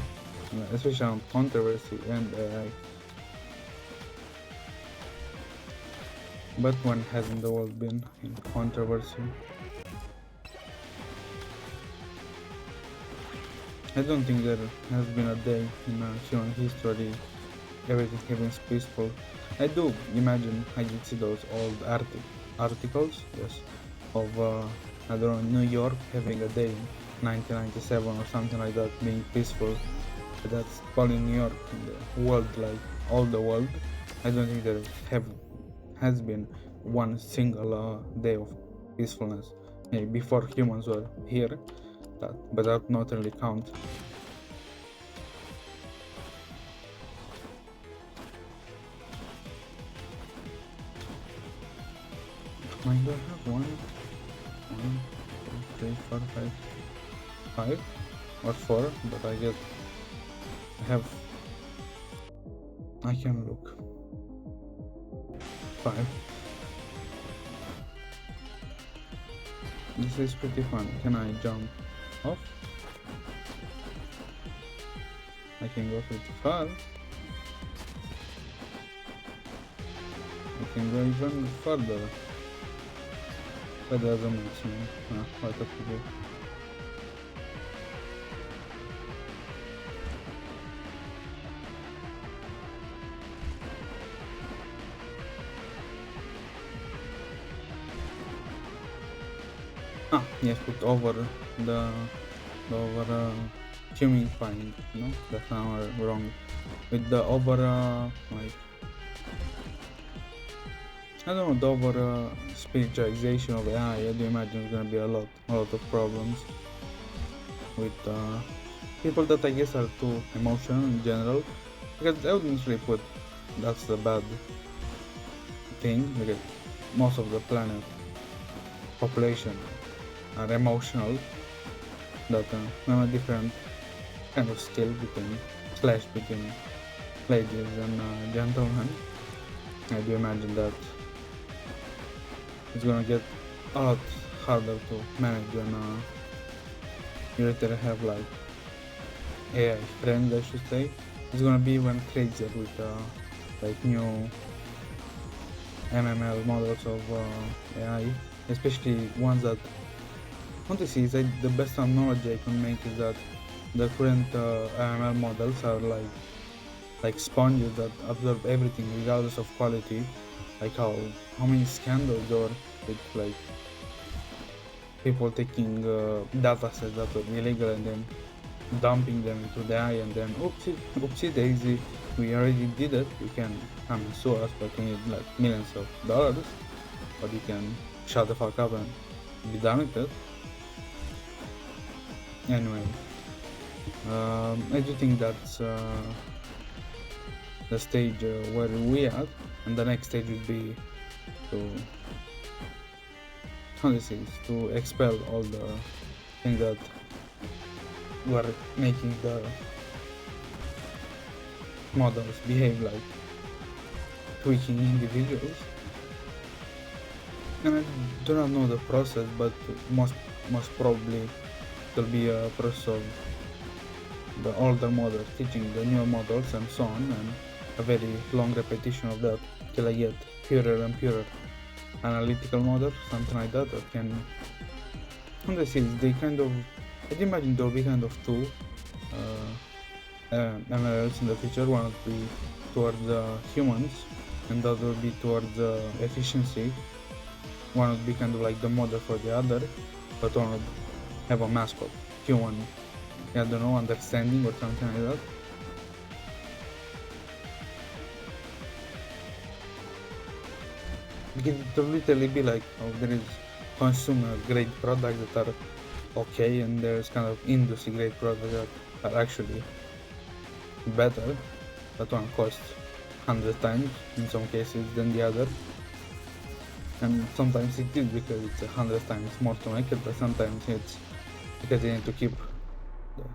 especially around controversy and AI. But when hasn't the world been in controversy? I don't think there has been a day in human history everything has been peaceful. I do imagine I did see those old articles, yes, of I don't know, New York having a day in 1997 or something like that being peaceful. But that's probably New York in the world, like all the world. I don't think there has been one single day of peacefulness. Maybe before humans were here, but that not really count. I do have 1, 2, 3, 4, 5 or 4, but I can look 5. This is pretty fun. Can I jump off? I can go pretty far. I can go even further. But that doesn't make sense. What have to do? Yes, put over the tuning point, no? That's not wrong. With the over like I don't know, the over spiritualization of AI. I do imagine it's gonna be a lot of problems with people that I guess are too emotional in general. Because I wouldn't really put that's the bad thing. Because most of the planet population are emotional. That have a different kind of skill between between ladies and gentlemen. I do imagine that it's gonna get a lot harder to manage when you later have like AI friends, I should say. It's gonna be even crazier with like new MML models of AI, especially ones that honestly is like the best analogy I can make is that the current MML models are like sponges that absorb everything regardless of quality. Like how many scandals or with like people taking data sets that were illegal and then dumping them into the AI and then oopsie daisy, we already did it. You can come and sue us, but we need like millions of dollars. But you can shut the fuck up and be done with it. Anyway, I do think that's the stage where we are, and the next stage would be to to expel all the things that were making the models behave like tweaking individuals. And I do not know the process, but most probably there'll be a process of the older models teaching the newer models and so on, and a very long repetition of that till I get purer and purer analytical models, something like that can. On the series, they kind of. I'd imagine there'll be kind of two MLLs in the future. One would be towards humans, and the other would be towards efficiency. One would be kind of like the model for the other, but one would have a mascot, human, I don't know, understanding or something like that. Because it will literally be like, oh, there is consumer grade products that are okay, and there's kind of industry grade products that are actually better. That one costs 100 times in some cases than the other. And sometimes it is because it's 100 times more to make it, but sometimes it's because they need to keep the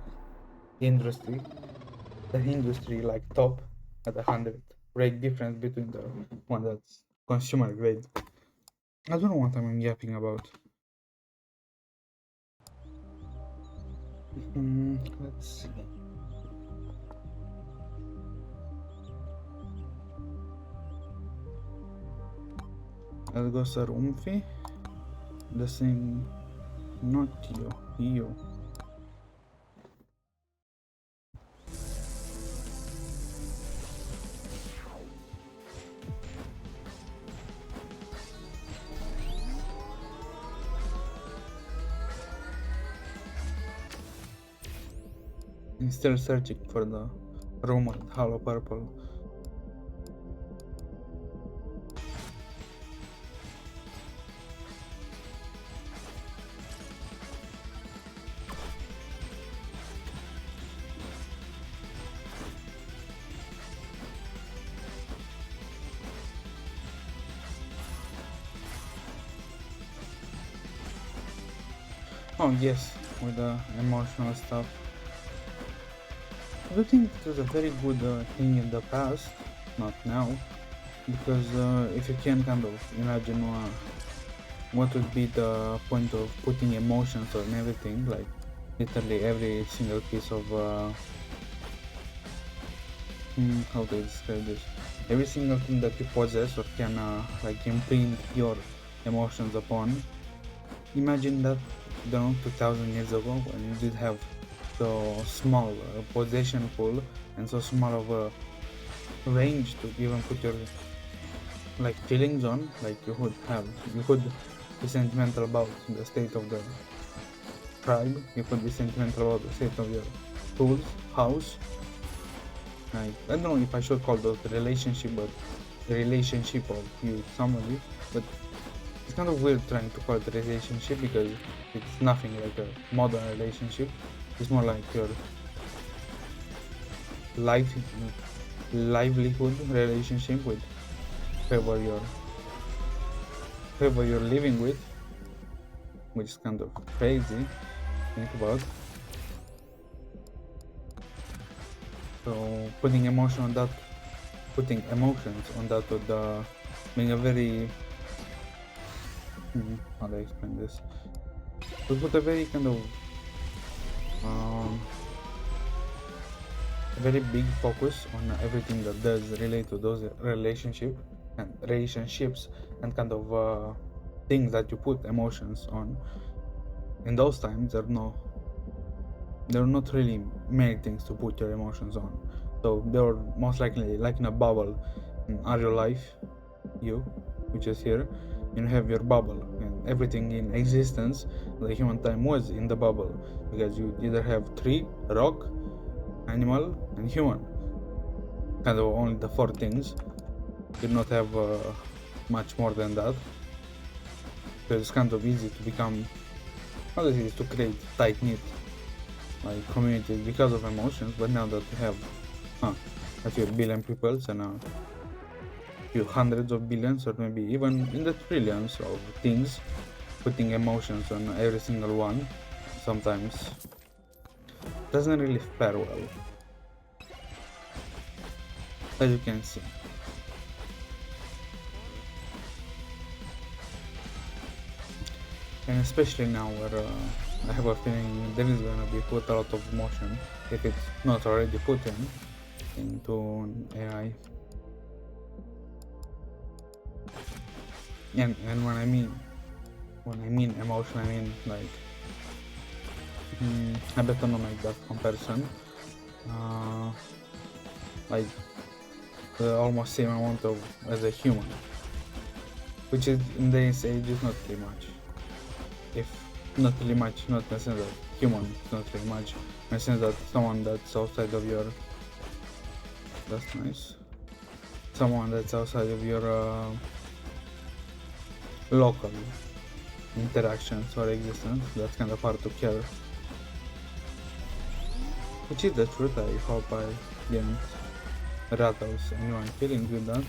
industry like top at 100 rate difference between the one that's consumer grade. I don't know what I'm yapping about. Let's see. Algo sarumfi. The same. Not you. I'm still searching for the rumored hollow purple. Oh yes, with the emotional stuff. I do think it was a very good thing in the past, not now, because if you can kind of imagine what would be the point of putting emotions on everything, like literally every single piece of how to describe this, every single thing that you possess or can like imprint your emotions upon. Imagine that, I don't know, 2000 years ago when you did have so small possession pool and so small of a range to even put your like feelings on. Like you could be sentimental about the state of the tribe, you could be sentimental about the state of your tools, house. Like, I don't know if I should call those relationship, but relationship of you with somebody, but it's kind of weird trying to call it a relationship because it's nothing like a modern relationship. It's more like your life livelihood relationship with whoever you're living with, which is kind of crazy to think about. So putting emotions on that would being a very how do I explain this? Would put a very kind of um, a very big focus on everything that does relate to those relationships and kind of things that you put emotions on. In those times, there are not really many things to put your emotions on. So they're most likely like in a bubble. Are your life, which is here, you have your bubble, and everything in existence, the human time was in the bubble, because you either have tree, rock, animal, and human. Kind of only the four things. You do not have much more than that. So it's kind of easy to become, to create tight-knit like communities because of emotions. But now that you have a few billion people and a few hundreds of billions, or maybe even in the trillions of things, putting emotions on every single one sometimes doesn't really fare well, as you can see. And especially now where I have a feeling there is gonna be put a lot of emotion, if it's not already put into an AI. And when I mean emotion, I mean like I better not make that comparison. Like the almost same amount of as a human, which is in this age is not really much. If not really much, not in the sense that human is not really much, in the sense that someone that's outside of your that's nice. Someone that's outside of your local interactions or existence, that's kind of hard to care. Which is the truth. I hope I didn't rattles anyone feeling with that.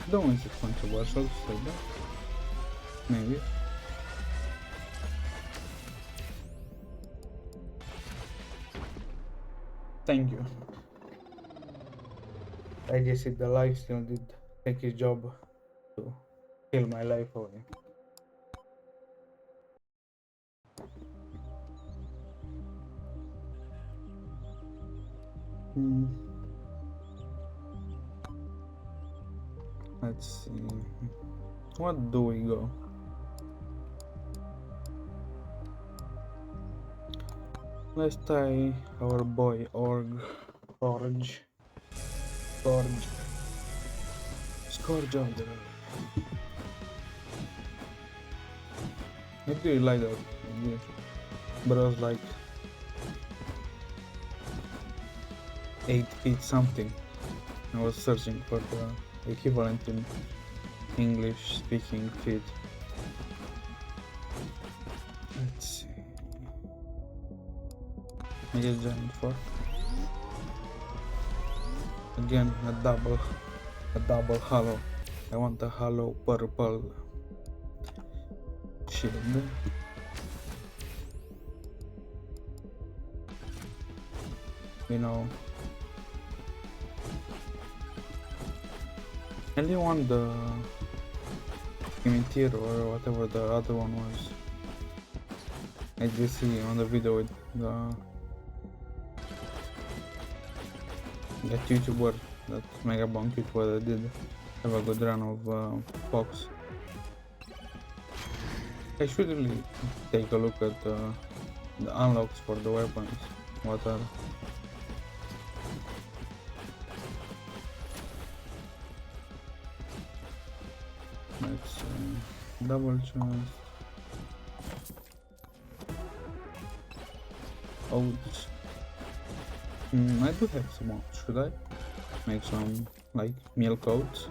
I don't know if it's controversial to say that. Maybe. Thank you. I guess if the life still did take his job to kill my life away. Let's see. What do we go? Let's tie our boy Scourge on the I really like that, but I was like 8 feet something. I was searching for the equivalent in English speaking feet. Let's see. I just joined for again a double hollow. I want a hollow purple shield. You know, I only want the Imitier or whatever the other one was. I did see on the video with that YouTuber, that MEGABONK YouTuber that did have a good run of Fox. I should really take a look at the unlocks for the weapons. What are Double chest. Ouch. I do have some oats. Should I make some like milk oats?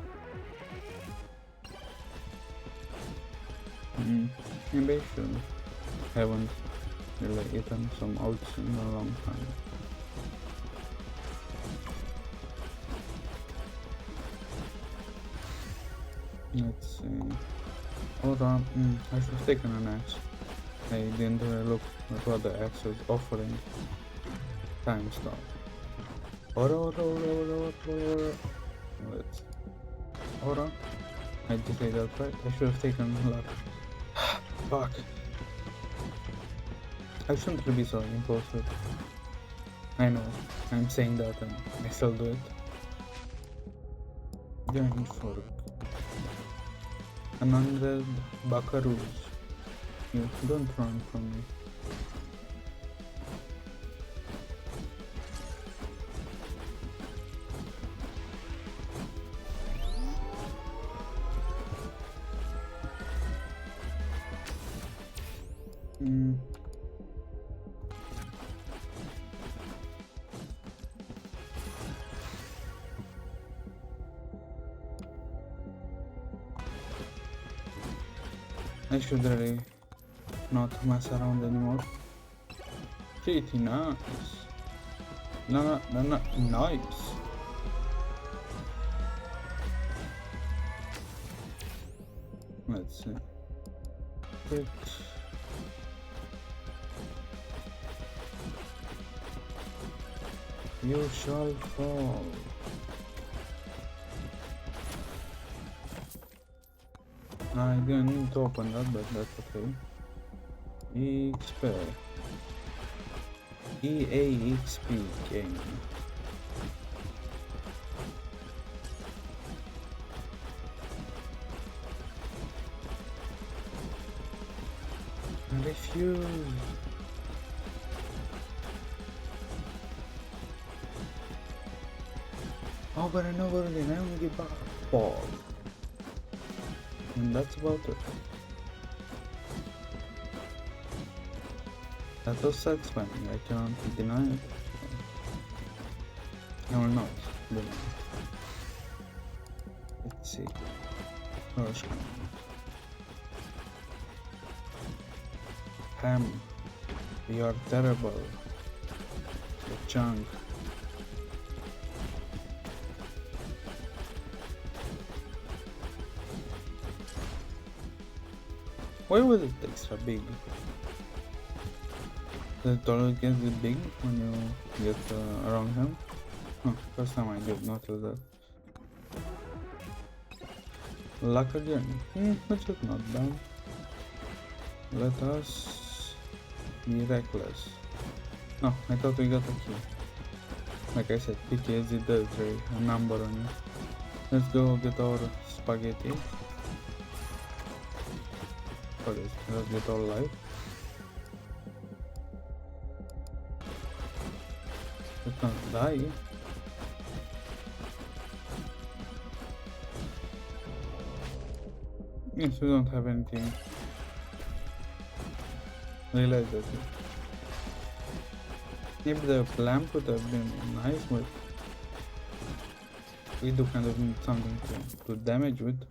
Maybe I should. Haven't really eaten some oats in a long time. Let's see. Hold on. I should have taken an axe. I didn't look at what the axe was offering. Time stop. Let's. Hold on. I just say that right. I should have taken a lot. Fuck. I shouldn't be so impulsive. I know. I'm saying that and I still do it. Giant fork. 100 buckaroos. You don't run from me. I should really not mess around anymore. Pretty nice. No, nice. Let's see. Good. You shall fall. I didn't need to open that, but that's okay. XP. EAXP game. I refuse. Over and over again, I only give back ball. And that's about it. That was satisfying, I cannot deny it. I will not deny it. Let's see. First one. Ham, you are terrible. The chunk. Why was it extra big? Does it always get big when you get around him? Huh, first time I did notice that. Luck again. Which is not bad. Let us be reckless. No, I thought we got a key. Like I said, PTSD does carry a number on you. Let's go get our spaghetti. Let's get our life. Let's not die. Yes, we don't have anything. Realize that. Maybe the lamp would have been nice, but we do kind of need something to damage with.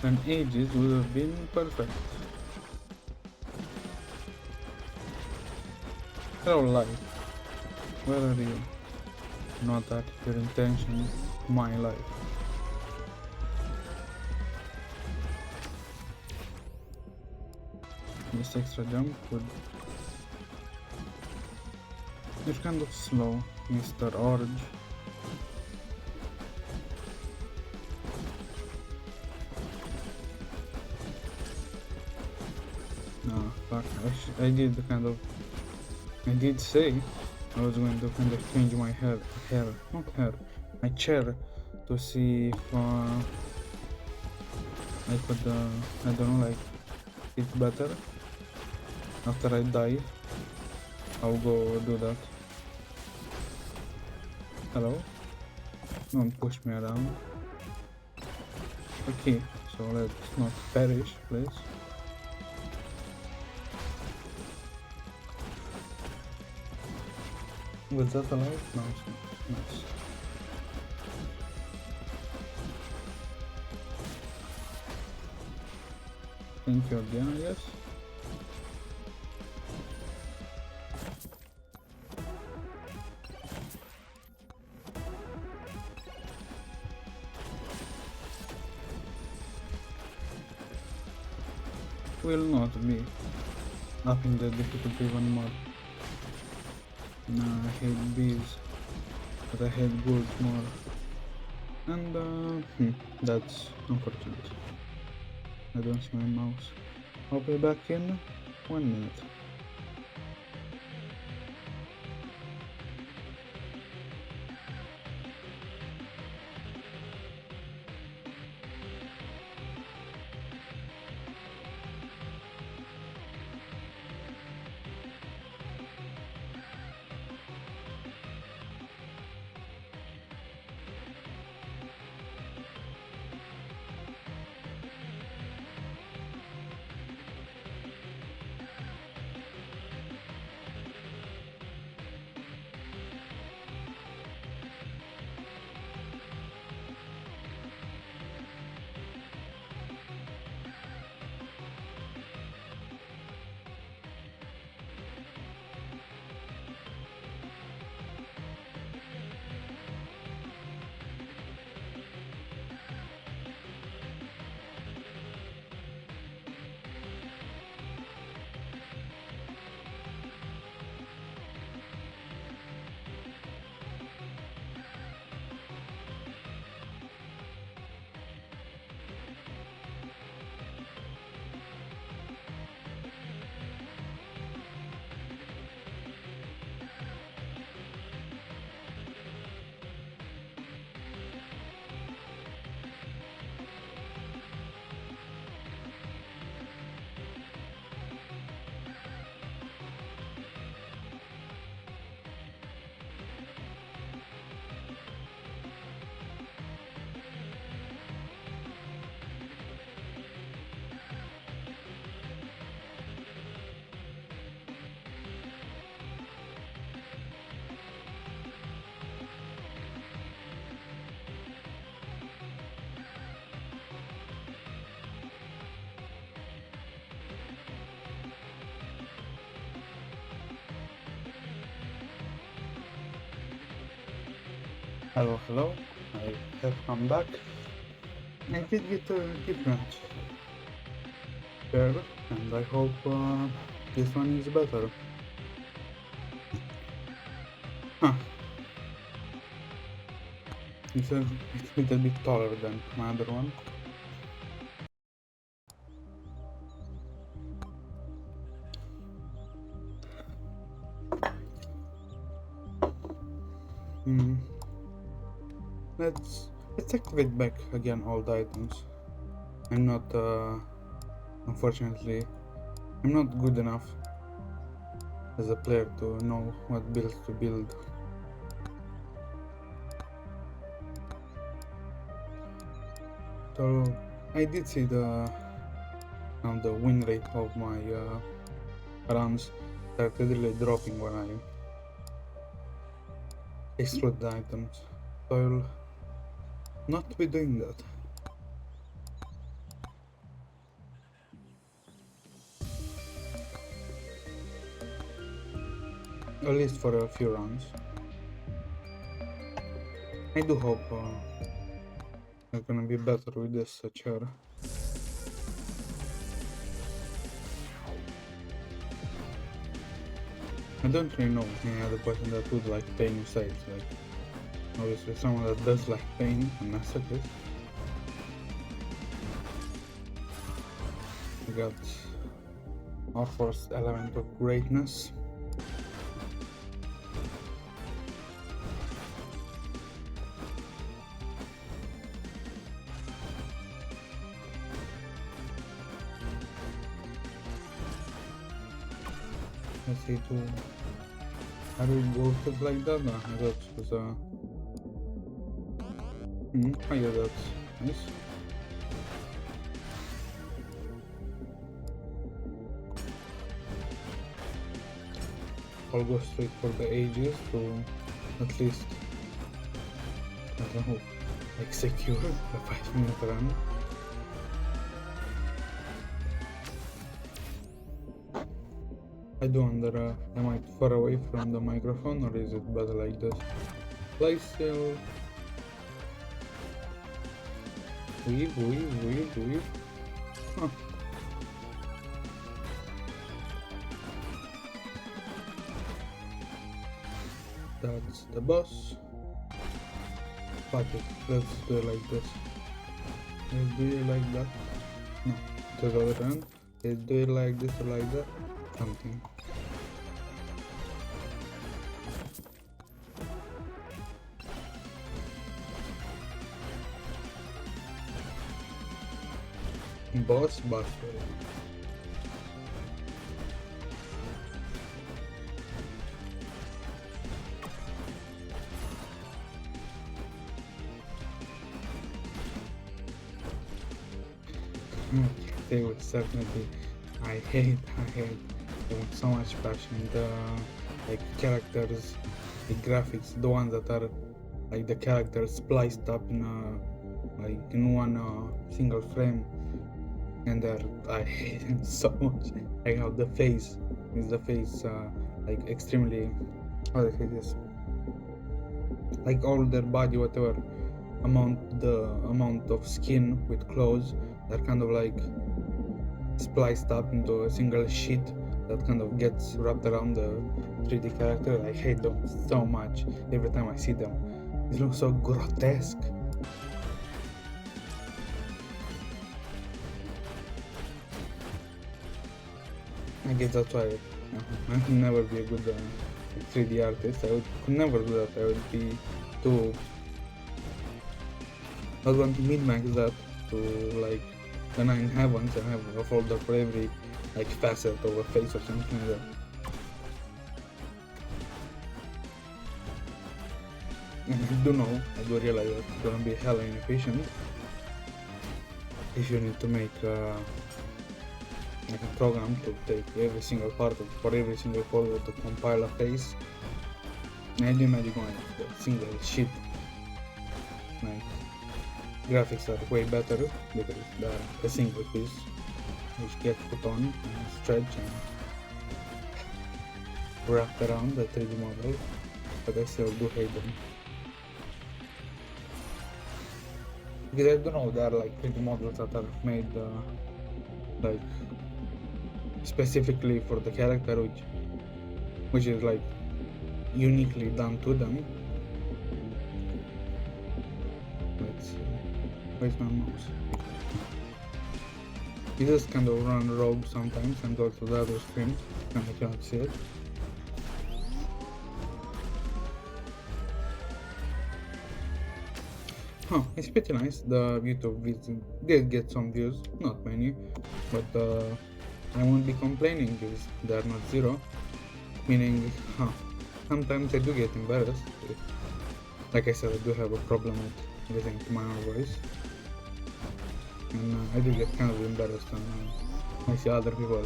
And ages would have been perfect. Hello life, where are you? Not that your intention, my life. This extra jump would... It's kind of slow, Mr. Orange. No, fuck, I did I did say I was going to kind of change my my chair to see if I could, I don't know, like, it's better. After I die, I'll go do that. Hello? Don't push me around. Okay, so let's not perish, please. Was that alive? No, it's not. Nice. Thank you again, I guess. Will not be upping the difficulty even more. Nah, I hate bees, but I hate ghouls more. And that's unfortunate. I don't see my mouse. I'll be back in 1 minute. Hello, hello. I have come back. I did get a different pair, and I hope this one is better. Huh. It's a little bit taller than my other one. Hmm. Let's activate back again all the items. I'm not unfortunately I'm not good enough as a player to know what builds to build. So I did see the win rate of my runs started really dropping when I extrude the items. So I'll not be doing that. At least for a few rounds. I do hope I'm gonna be better with this chair. I don't really know any other person that would like pain sites, like obviously someone that does like pain and massacres. We got our first element of greatness. let's say to how do we go stuff like that? No, I thought it was I got that. Nice. I'll go straight for the ages to at least, I don't know, like secure the 5-minute run. I do wonder, am I far away from the microphone or is it better like this? Play still. Weave. Huh. That's the boss. Fuck it, let's do it like this. Let's do it like that. No, to the other end. Let's do it like this or like that. Something. Boss buster. They would certainly. I hate with so much passion the like characters, the graphics, the ones that are like the characters spliced up in one single frame, and I hate it so much. Like how the face like extremely, how do I say this? Like all their body, whatever the amount of skin with clothes, they're kind of like spliced up into a single sheet that kind of gets wrapped around the 3D character. I hate them so much every time I see them. It looks so grotesque. I guess that's why I could never be a good 3D artist. Could never do that. I would be too. I would want to min-max that to like the 9 heavens and have a folder for every like facet of a face or something like that. And I do realize that it's gonna be hella inefficient if you need to make like a program to take every single part for every single folder to compile a face. And imagine going a single sheet. Like graphics are way better because they're a single piece which gets put on and stretched and wrapped around the 3D model, but I still do hate them. Because I don't know, there are like 3D models that are made like specifically for the character, which is like uniquely done to them. Let's see. Where's my mouse? You just kind of run rogue sometimes and go to the other screen and I cannot see it. Huh, it's pretty nice. The YouTube videos did get some views, not many, but I won't be complaining because they are not zero. Meaning, sometimes I do get embarrassed. Like I said, I do have a problem with listening to my own voice. And I do get kind of embarrassed when I see other people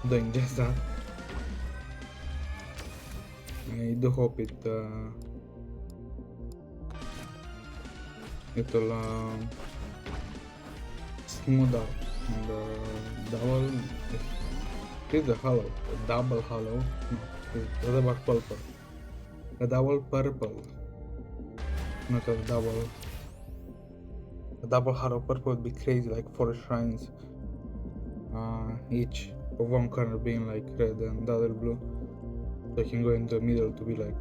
doing just that. I do hope it'll smooth out and double is the hollow, a double hollow, no, it's a double purple, not a double hollow purple would be crazy, like 4 shrines, each of one corner being like red and the other blue, so you can go in the middle to be like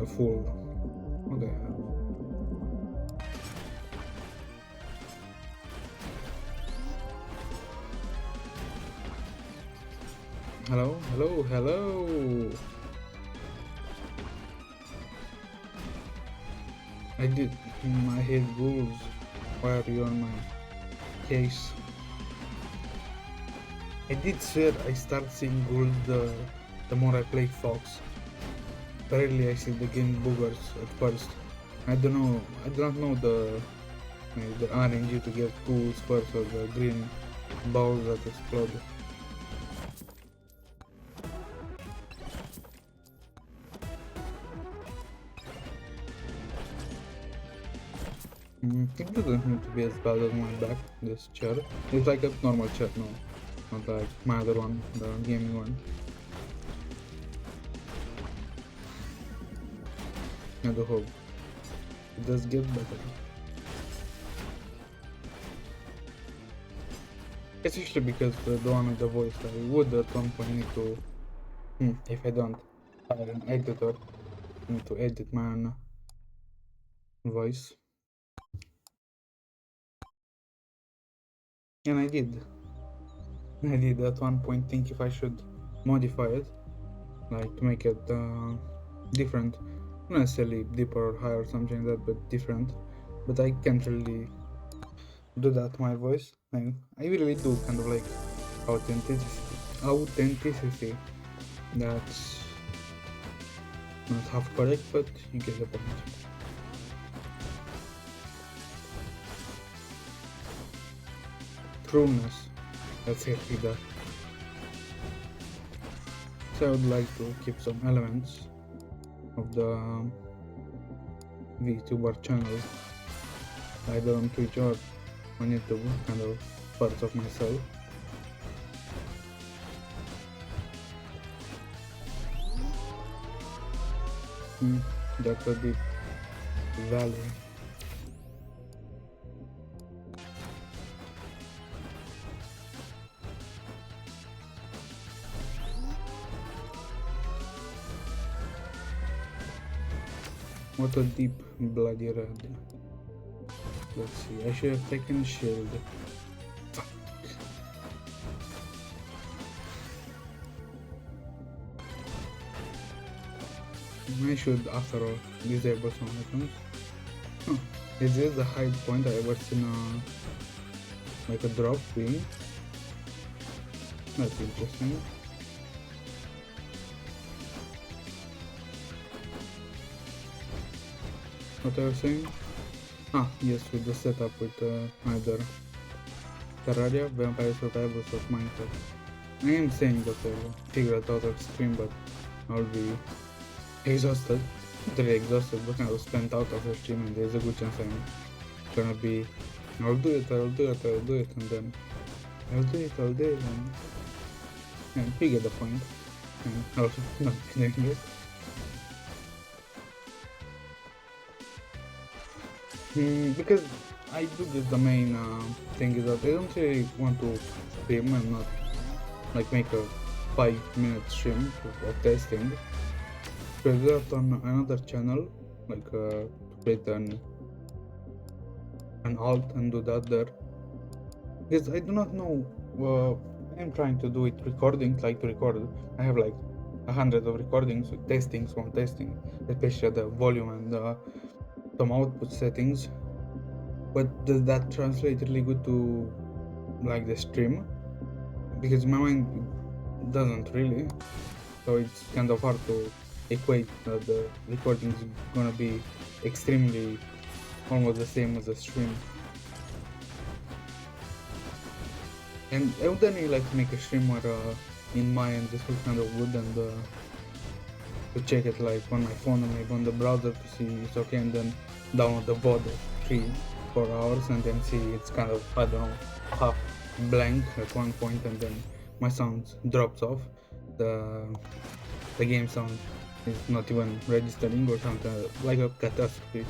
a full, what the hell. Hello. I hate rules. Why are you on my case? I did swear I start seeing gold the more I play Fox. Rarely I see the game boogers at first. I don't know. I do not know the RNG to get ghouls first or the green balls that explode. It doesn't need to be as bad as my back, this chair. It's like a normal chair, no. Not like my other one, the gaming one. I do hope it does get better. Especially because the one with the voice, I would at one point need to, if I don't hire an editor, I need to edit my own voice. And I did. I did at one point think if I should modify it, like to make it different, not necessarily deeper or higher or something like that, but different. But I can't really do that to my voice. I really do kind of like authenticity. Authenticity. That's not half correct, but you get the point. Trueness. Let's say it like that. So I would like to keep some elements of the VTuber channel either on Twitch or on YouTube, kind of parts of myself. That's a deep valley. What a deep bloody red. Let's see, I should have taken shield. Fuck. I should, after all, disable some items. Huh. Is this the high point I ever seen like a drop being? That's interesting. What I was saying? Yes, with the setup with either Terraria, Vampire Survivors or Minecraft. I am saying that I'll figure it out off stream, but I'll be exhausted. Really exhausted, but I'll spend out of the stream and there's a good chance I'm gonna be I'll do it, and then I'll do it, and you get the point. And also not doing it. Because I do get the main thing is that I don't really want to stream and not like make a 5-minute stream of testing. Because that on another channel, like to create an alt and do that there. Because I do not know. I'm trying to do it recording, like to record. I have like 100 of recordings with testings from testing, especially the volume and some output settings. But does that translate really good to like the stream? Because my mind doesn't really, so it's kind of hard to equate that the recording is gonna be extremely almost the same as the stream. And I would really like to make a stream where in my end this was kind of good and to check it like on my phone and maybe on the browser to see it's okay, and then download the VOD 3-4 hours and then see it's kind of, I don't know, half blank at one point and then my sound drops off. The game sound is not even registering or something, like a catastrophe.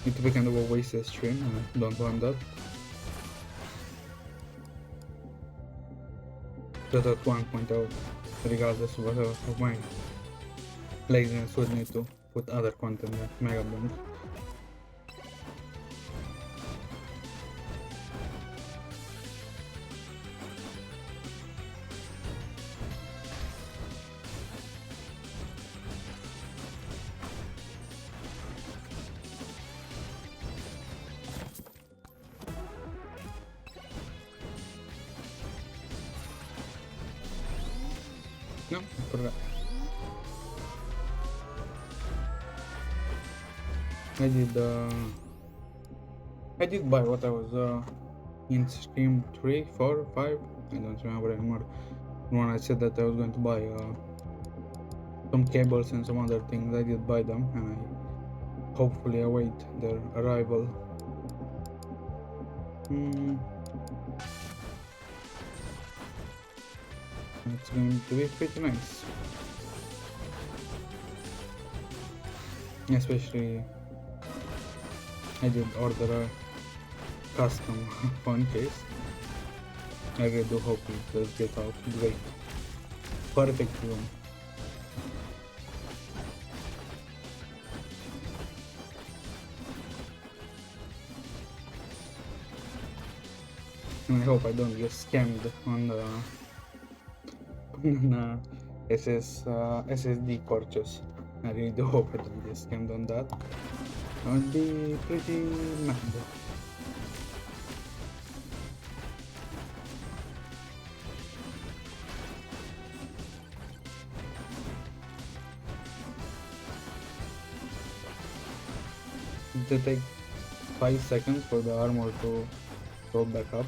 It would be kind of a wasted stream and I don't want that. But at one point out, regardless of my laziness, would need to put other content like MEGABONK. No, I forgot. I did I did buy what I was in stream 3, 4, 5. I don't remember anymore. When I said that I was going to buy some cables and some other things, I did buy them, and I hopefully await their arrival. It's going to be pretty nice, especially I did order a custom phone case. I really do hope it does get out great. Perfect room. And I hope I don't get scammed on the SSD purchase. I really do hope I don't get scammed on that. I would be pretty mad. It take 5 seconds for the armor to go back up.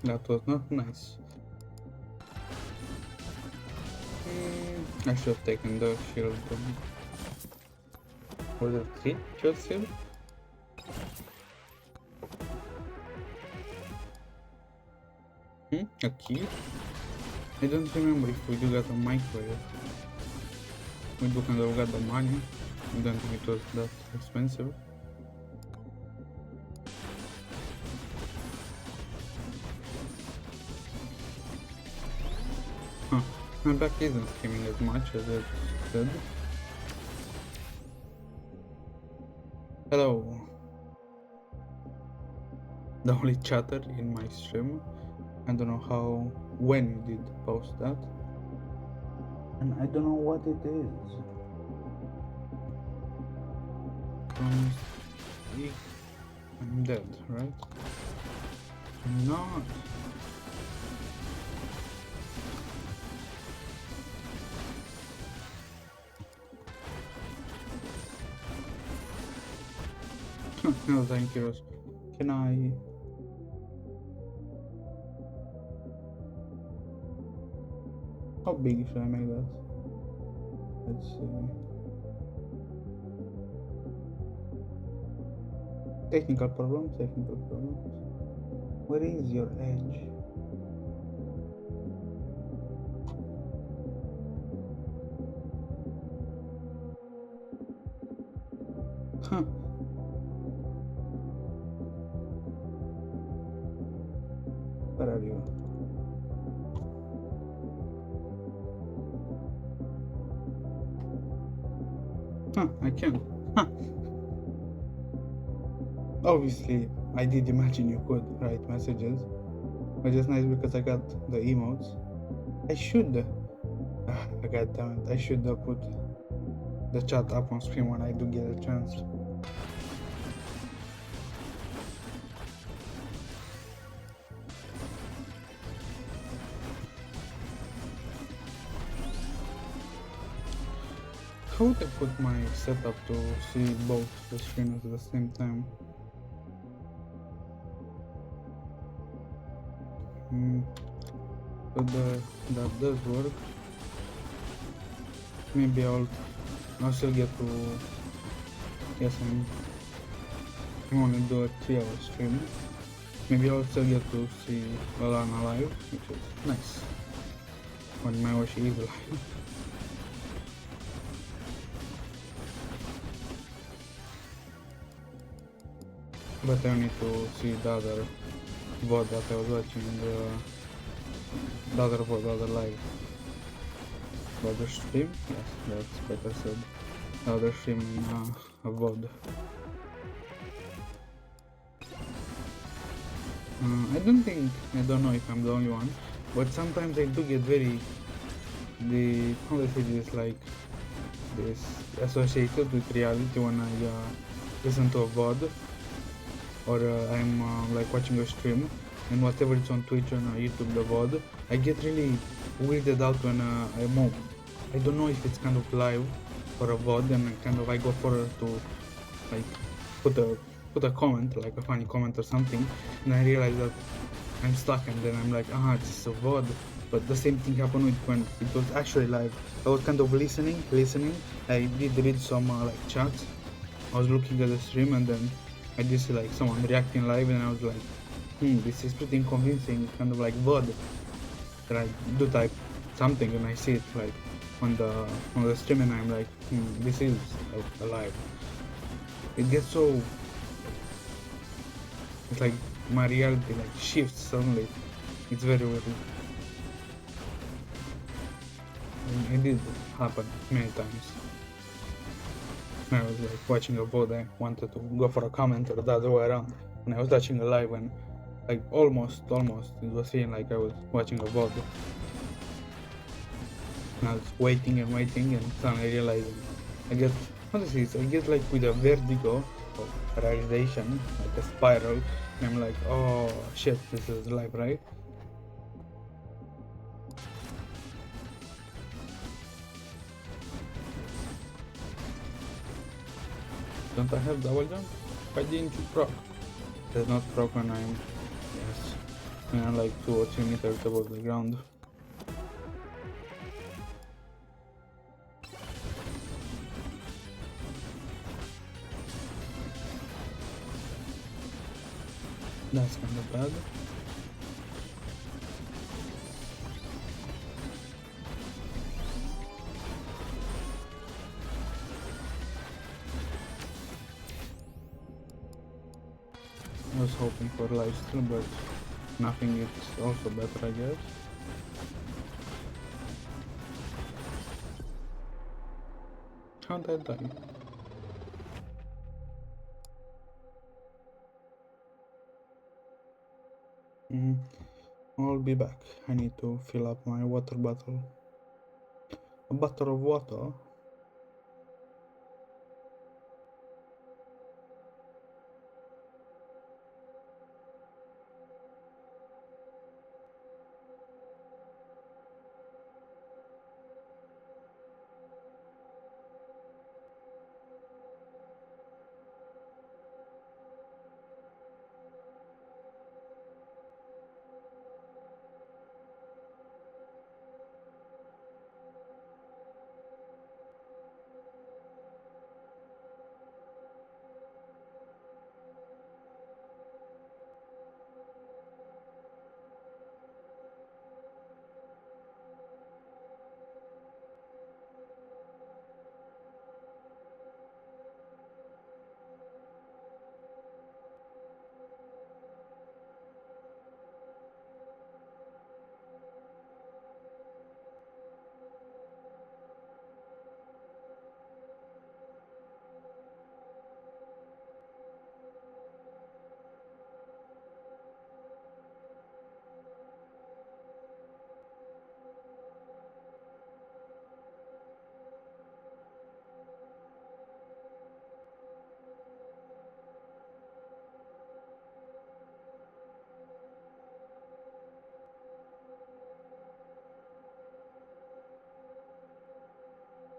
That was not nice. I should have taken the shield. Was it 3 shield shield? A key? I don't remember if we do got a microwave. We do kind of got the money. I don't think it was that expensive. Huh. My back isn't screaming as much as it should. Hello. The only chatter in my stream. I don't know when you did post that. And I don't know what it is. I'm dead, right? I'm not. No, thank you. Can I? How big should I make that? Let's see. Technical problems. Where is your edge? Huh. Where are you? Huh, I can. Huh. Obviously, I did imagine you could write messages. But it's nice because I got the emotes. I should. God damn it. I should put the chat up on screen when I do get a chance. How would I put my setup to see both the screens at the same time? So that does work. Maybe I'll still get to. Yes, I'm gonna do a 3-hour stream. Maybe I'll still get to see Alana live, which is nice. When my wish is live. But I need to see the other VOD that I was watching, the other VOD, the other live. The other stream? Yes, that's better said. The other stream in a VOD. I don't know if I'm the only one, but sometimes I do get very, the how do I say this, like this associated with reality when I listen to a VOD, or I'm like watching a stream, and whatever it's on Twitch and YouTube, the VOD, I get really weirded out when I don't know if it's kind of live or a VOD, and I go for to like put a comment, like a funny comment or something, and I realize that I'm stuck, and then I'm like, this is a VOD. But the same thing happened with when it was actually live. I was kind of listening. I did read some like chats. I was looking at the stream, and then I did see like someone reacting live, and I was like, this is pretty convincing, kind of like VOD. Then I do type something, and I see it like on the stream, and I'm like, this is alive. It gets so, it's like my reality like shifts suddenly. It's very weird. It did happen many times. I was like watching a VOD, I wanted to go for a comment or the other way around, and I was watching a live, and like almost it was feeling like I was watching a VOD. And I was waiting, and suddenly realizing I get, honestly, I get like with a vertigo of realization, like a spiral, and I'm like, oh shit, this is live, right? Don't I have double jump? Why didn't you proc? Does not proc when I'm, yes, when I'm like 2 or 3 meters above the ground. That's kind of bad. I was hoping for lifesteal, but nothing is also better, I guess. How did I die? I'll be back. I need to fill up my water bottle. A bottle of water?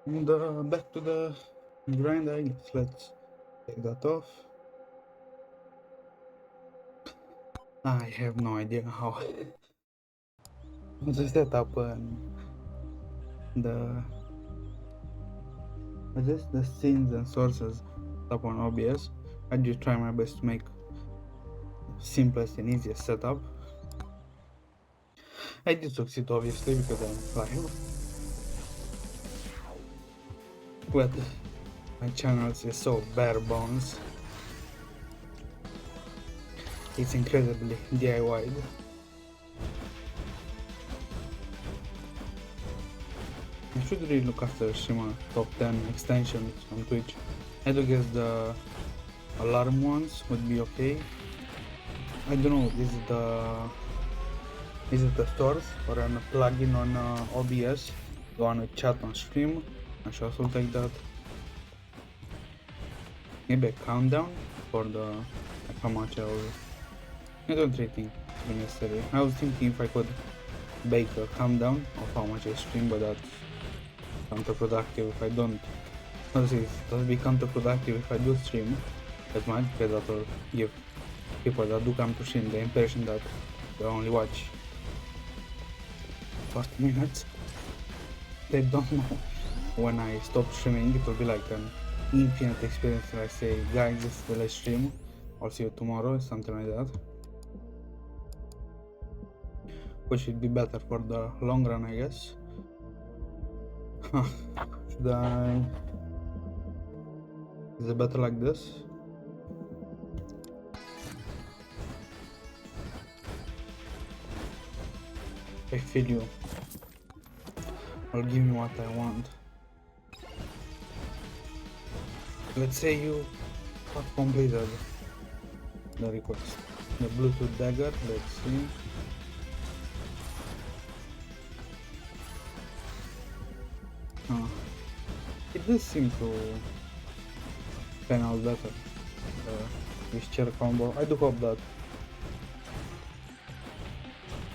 And back to the grind, I guess. Let's take that off. I have no idea how to set up the the scenes and sources up on OBS. I just try my best to make simplest and easiest setup. I did succeed, obviously, because I'm live. But my channel is so bare bones. It's incredibly DIY'd. I should really look after Shima top 10 extensions on Twitch. I do guess the alarm ones would be okay. I don't know, is the Is it a source or a plugin on OBS? You want to chat on stream? I should also take that. Maybe a countdown for the like how much I don't really think it's necessary. I was thinking if I could bake a countdown of how much I stream, but that's counterproductive if I don't. Honestly, it'll be counterproductive if I do stream that much, because that will give people that do come to stream the impression that they only watch 40 minutes. They don't know when I stop streaming, it will be like an infinite experience where I say, guys, this is the last stream, I'll see you tomorrow, something like that. Which would be better for the long run, I guess. Should I... Is it better like this? I feel you. I'll give you what I want. Let's say you have completed the request. The Bluetooth dagger, let's see. It does seem to pan out better. This chair combo. I do hope that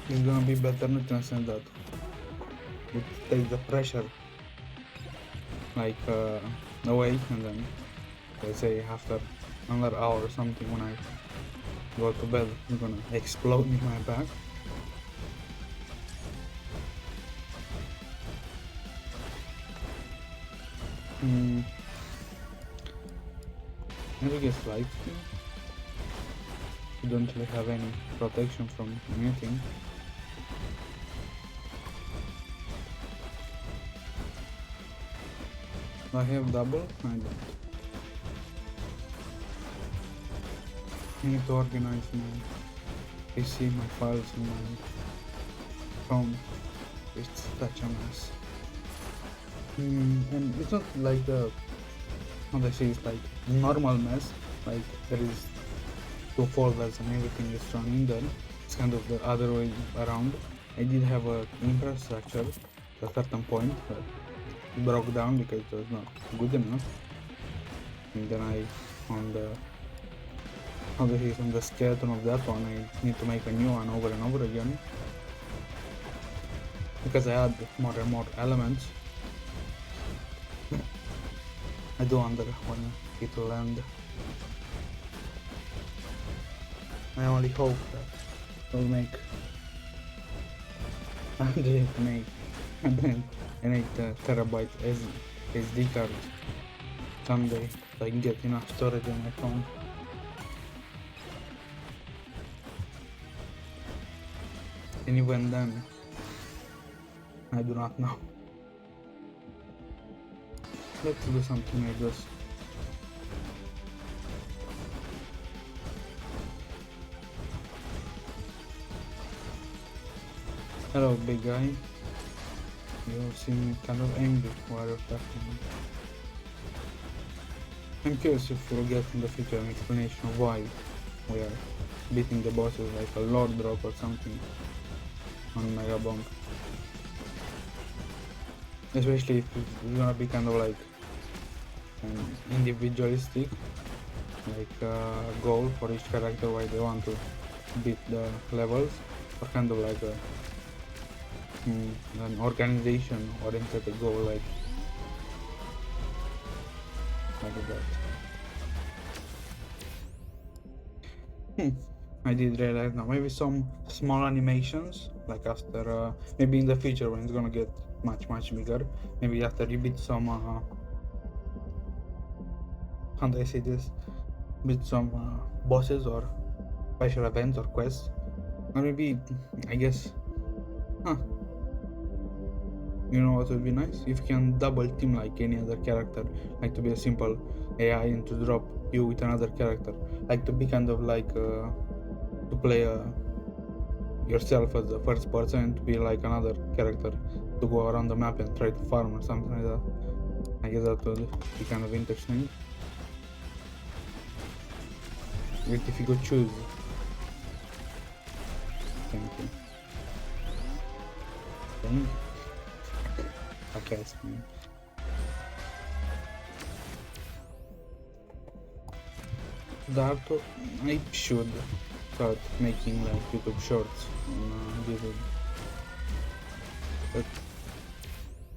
it's gonna be better, not in sense that it takes the pressure like away, and then let's say after another hour or something when I go to bed it's gonna explode in my back. I guess light skin. You don't really have any protection from anything. I have double? I don't. I need to organize my PC, my files, and my phone. It's such a mess. And it's not like the, how do I say, it's like normal mess, like there is two folders and everything is thrown in there. It's kind of the other way around. I did have a infrastructure at a certain point, but it broke down because it was not good enough. And then on the, how do I say, on the skeleton of that one, I need to make a new one over and over again. Because I add more and more elements. I do wonder when it will end. I only hope that it will make 8 terabyte SD card someday, so I can get enough storage on my phone. And even then, I do not know. Let's do something like this. Hello, big guy. You seem kind of angry while you're talking. I'm curious if we'll get in the future an explanation of why we are beating the bosses like a lord drop or something on MEGABONK. Especially if it's gonna be kind of like an individualistic like goal for each character, why they want to beat the levels, or kind of like an organization oriented goal like that. I did realize now, maybe some small animations, like after, maybe in the future when it's gonna get much bigger, maybe after you beat some, how do I say this, beat some bosses or special events or quests, or maybe, I guess, you know what would be nice? If you can double team like any other character, like to be a simple AI and to drop you with another character, like to be kind of like to play yourself as the first person and to be like another character to go around the map and try to farm or something like that. I guess that would be kind of interesting. But if you could choose. Thank you. thing. I guess, man. Darto, I should start making like YouTube shorts on YouTube, but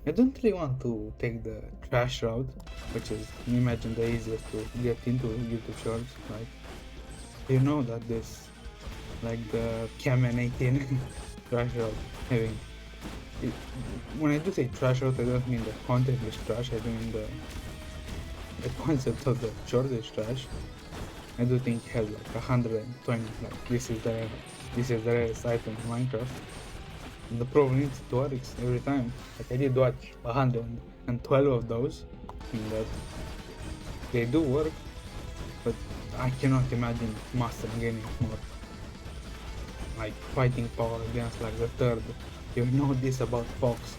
I don't really want to take the trash route, which is, imagine, the easiest to get into YouTube shorts. Like, you know that this, like the Cameron 18 trash route, having it, when I do say trash route, I don't mean the content is trash. I do mean the concept of the short is trash. I do think it has like 120, like this is the rarest item in Minecraft. The problem is it works every time. Like I did watch 112 of those, and that they do work, but I cannot imagine mastering any more. Like fighting power against like the third. You know this about Fox,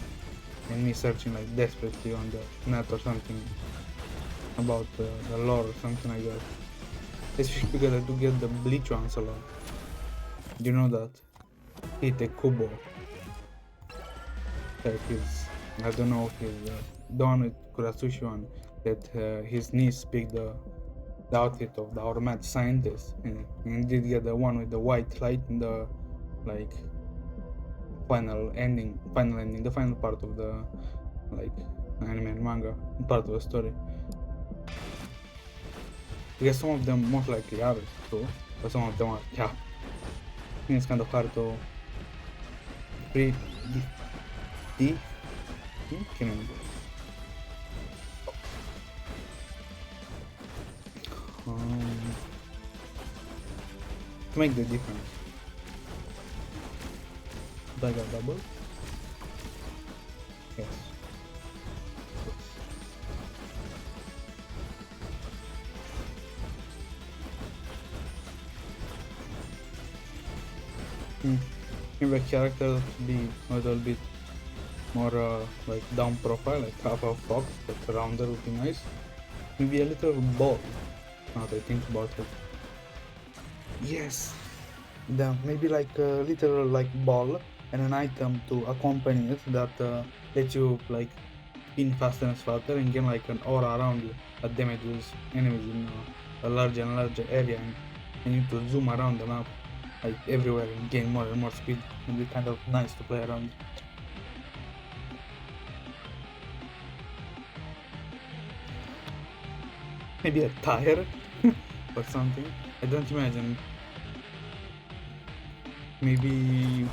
and me searching like desperately on the net or something about the lore or something like that. Especially because I do get the bleach ones a lot. You know that Hite Kubo, that is, I don't know if he's the one with Kurasushi one, that his niece picked the outfit of our mad scientist, and did get the one with the white light in the like final ending, the final part of the like anime and manga part of the story. Because some of them most likely are true, but some of them are, yeah. I think it's kind of hard to pre to make the difference. Dagger double? Yes. Maybe a character to be a little bit more like down profile, like half a fox, but rounder would be nice. Maybe a little ball, now that I think about it. Yes! Maybe like a little like ball and an item to accompany it that lets you like spin faster and faster and gain like an aura around you that damages enemies in a larger and larger area, and you need to zoom around the map like everywhere and gain more and more speed, and it's kind of nice to play around. Maybe a tire or something. I don't imagine. Maybe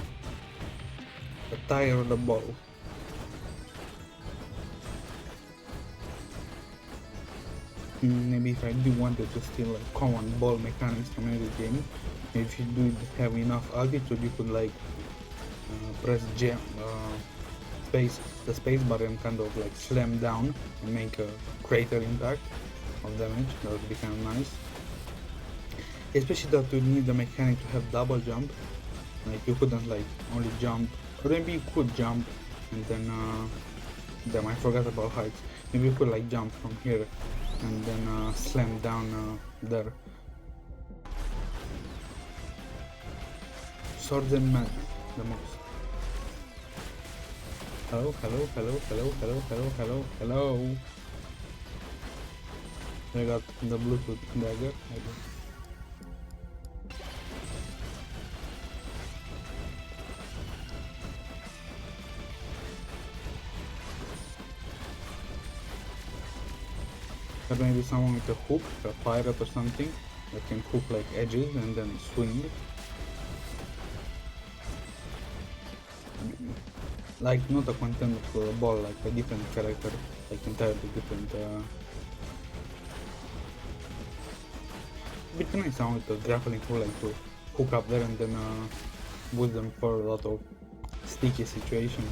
a tire or a ball. Maybe if I do wanted to steal like common ball mechanics from every game, maybe if you do have enough altitude, you could like press the space bar and kind of like slam down and make a greater impact of damage. That would be kind of nice. Especially that you need the mechanic to have double jump. Like you couldn't like only jump, or maybe you could jump and then damn, I forgot about heights. Maybe you could like jump from here and then slam down there. Swords and magic, the most. Hello, hello, hello, hello, hello, hello, hello, hello. I got the Bluetooth dagger. Or maybe someone with a hook, a pirate or something, that can hook like edges and then swing. Like not a contender for a ball, like a different character, like entirely different. It'd be nice someone with a grappling hook, like to hook up there and then boost them for a lot of sticky situations.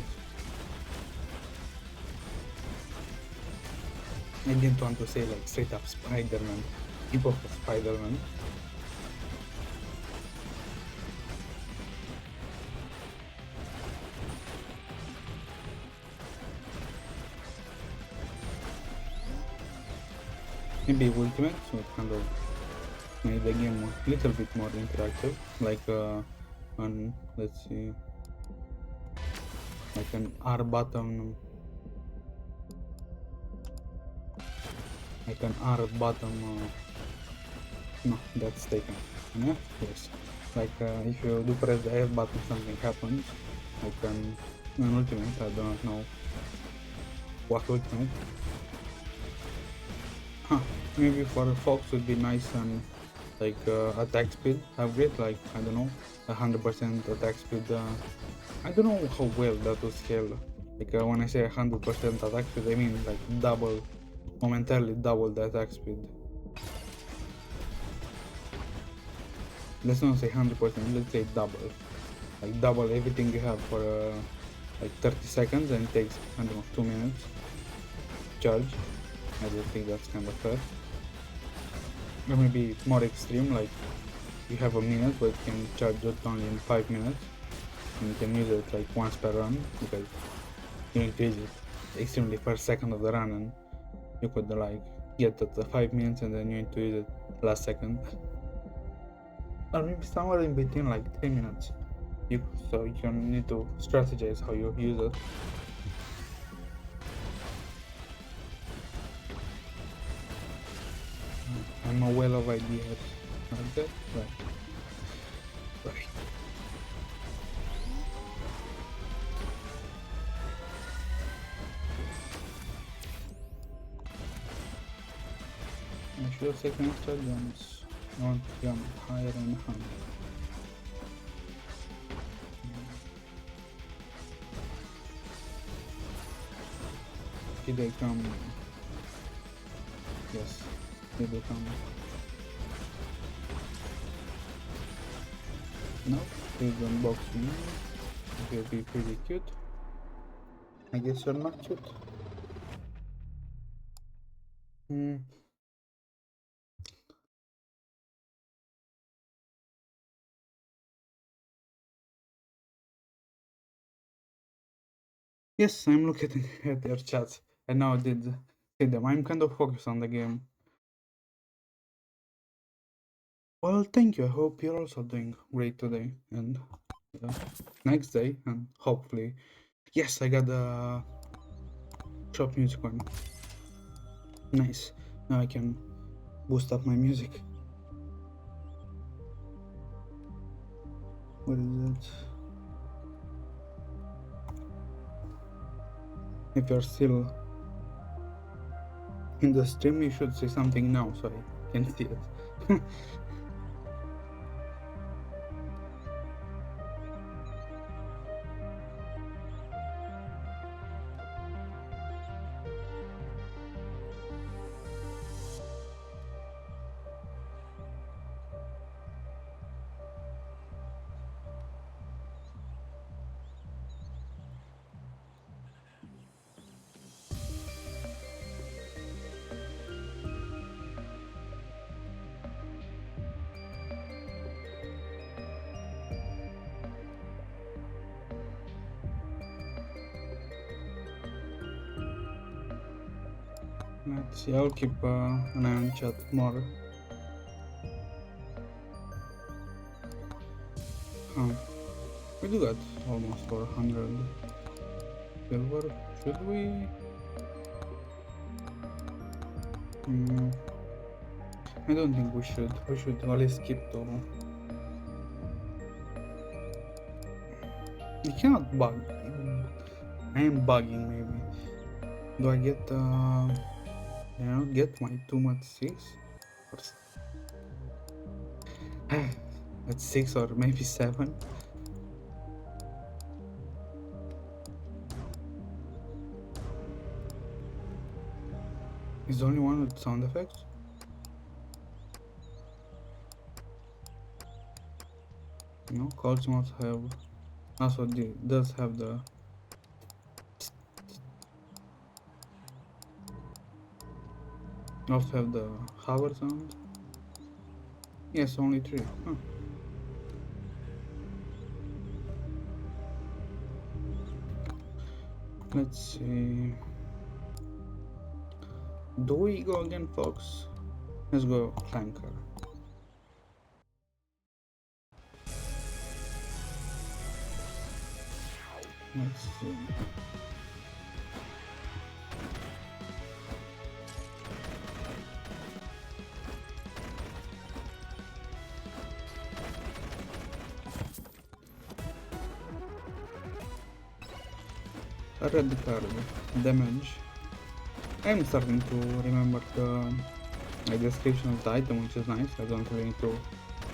I didn't want to say like straight up Spider-Man, people for Spider-Man. Maybe Ultimate, so it kind of made the game a little bit more interactive, like on, let's see, like an R button, like an R button. No, that's taken. Yeah, yes. Like if you do press the F button, something happens. Like an ultimate. I do not know what ultimate. Huh. Maybe for Fox would be nice and like attack speed upgrade. Like I don't know, 100% attack speed. I don't know how well that would scale. Like when I say 100% attack speed, I mean like double, momentarily double the attack speed. Let's not say 100%, let's say double. Like double everything you have for like 30 seconds and it takes, I don't know, 2 minutes charge. I don't think that's kind of fair. Or maybe more extreme, like you have a minute but you can charge it only in 5 minutes. And you can use it like once per run because you increase it extremely per second of the run and you could like get at the 5 minutes and then you need to use it last second. Or maybe somewhere in between like 3 minutes. So you need to strategize how you use it. I'm aware of ideas like that, right? Right. I should have taken extra jumps. I want to jump higher and higher. Here they come. Yes, here they come. No, please don't box me. It will be pretty cute. I guess you're not cute. Hmm. Yes, I'm looking at their chats. I now did see them. I'm kind of focused on the game. Well, thank you. I hope you're also doing great today and next day, and hopefully, yes, I got the shop music one. Nice. Now I can boost up my music. What is that? If you're still in the stream, you should say something now so I can see it. Let's see, I'll keep an eye on chat more. Huh. We do got almost 400 silver. Should we? I don't think we should. We should only skip to. You cannot bug. I am bugging maybe. Do I get I don't get my 2 much 6? That's 6 or maybe 7. Is the only one with sound effects? No, calls must have. Also, does have the. Also have the hover sound. Yes, only 3. Huh. Let's see. Do we go again, Fox? Let's go flanker. Let's see. A red card, damage. I'm starting to remember the description of the item, which is nice. I don't really need to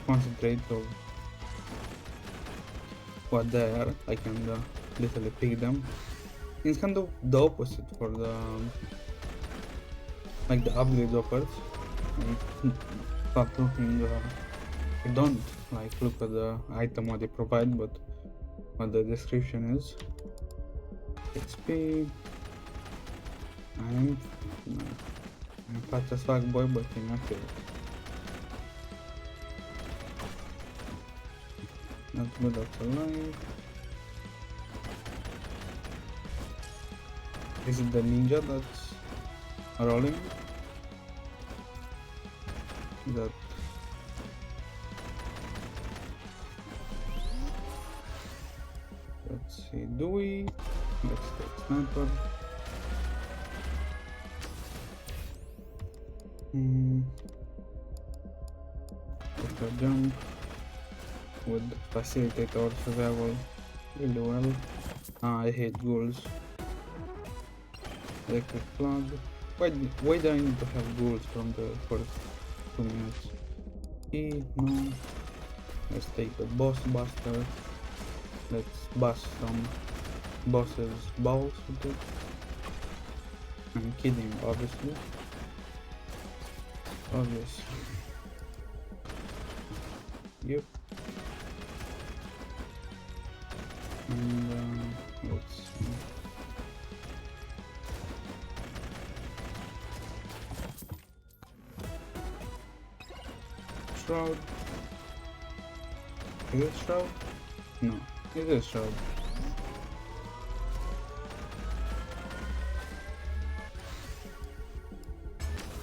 concentrate on what they are. I can literally pick them. It's kind of the opposite for the like the upgrade offers. I start looking. I don't like look at the item what they provide, but what the description is. XP. I'm fast as fuck boy, but inaccurate. Not good at alive. Is it the ninja that's rolling? That let's see, do we? Let's take sniper. Extra jump would facilitate our survival really well. I hate ghouls. Electric plug. Why do I need to have ghouls from the first 2 minutes? No. Let's take the boss buster. Let's bust some bosses' balls with it. I'm kidding, obviously. Obviously. Yep. And let's see. Shroud. Is it shroud? No, it is shroud.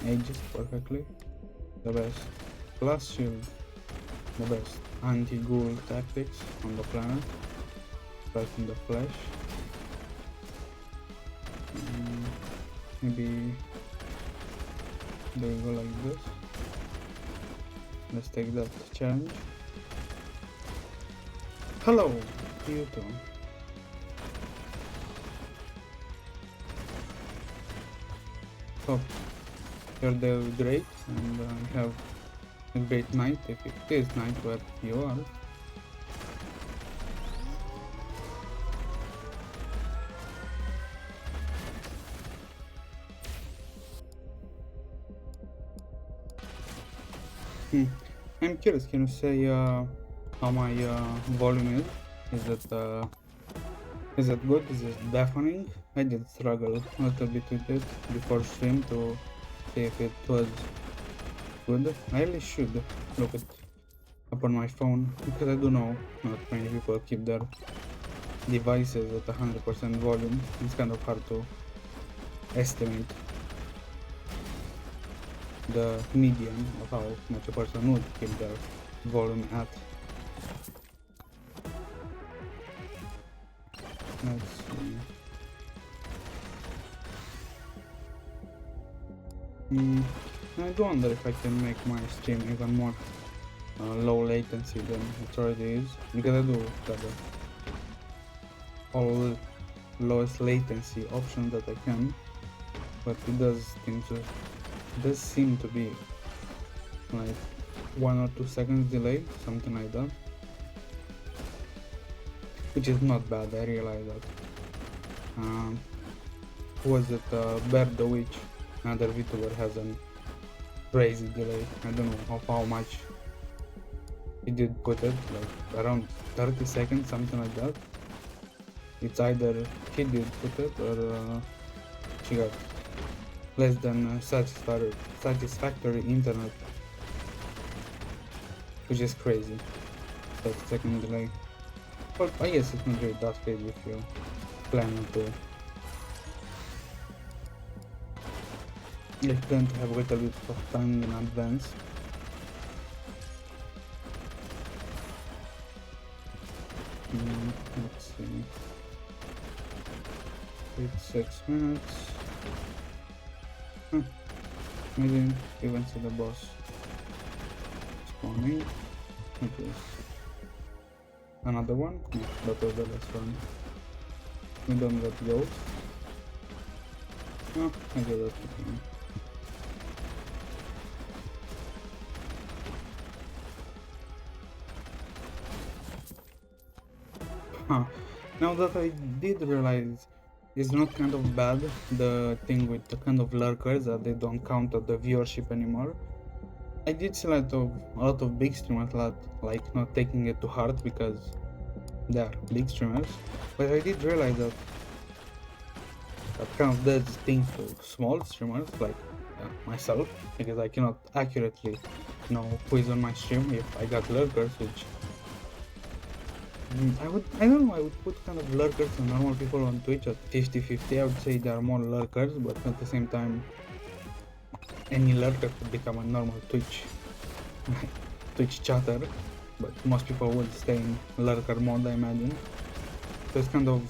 Ages perfectly. The best. Plus shield. The best anti-ghoul tactics on the planet. Right in the flesh. Maybe they go like this. Let's take that challenge. Hello, you too. Hope you're doing great and have a great night if it is night where you are. I'm curious, can you say how my volume is? Is it good? Is it deafening? I did struggle a little bit with it before stream to see if it was good. I really should look it up on my phone because I do know not many people keep their devices at 100% volume. It's kind of hard to estimate the median of how much a person would keep their volume at. Let's see. I do wonder if I can make my stream even more low latency than it already is, because I do have all lowest latency options that I can, but it does seem to be like 1 or 2 seconds delay, something like that, which is not bad. I realize that. Was it Bear the Witch, another VTuber, has a crazy delay. I don't know how much he did put it, like around 30 seconds, something like that. It's either he did put it or she got less than satisfactory internet, which is crazy. 30 second delay. But I guess it's not really that crazy if you plan to have a little bit of time in advance. Let's see. It's 6 minutes. Huh. I didn't even see the boss spawning. It is another one. Yeah, that was the last one. We don't get gold. No, I get that again. Huh. Now that I did realize it's not kind of bad, the thing with the kind of lurkers that they don't count at the viewership anymore. I did see a lot of big streamers like not taking it to heart because they are big streamers, but I did realize that kind of does things to small streamers like myself, because I cannot accurately know who is on my stream if I got lurkers, which I don't know, I would put kind of lurkers and normal people on Twitch at 50-50. I would say there are more lurkers, but at the same time, any lurker could become a normal Twitch chatter, but most people would stay in lurker mode, I imagine. So it's kind of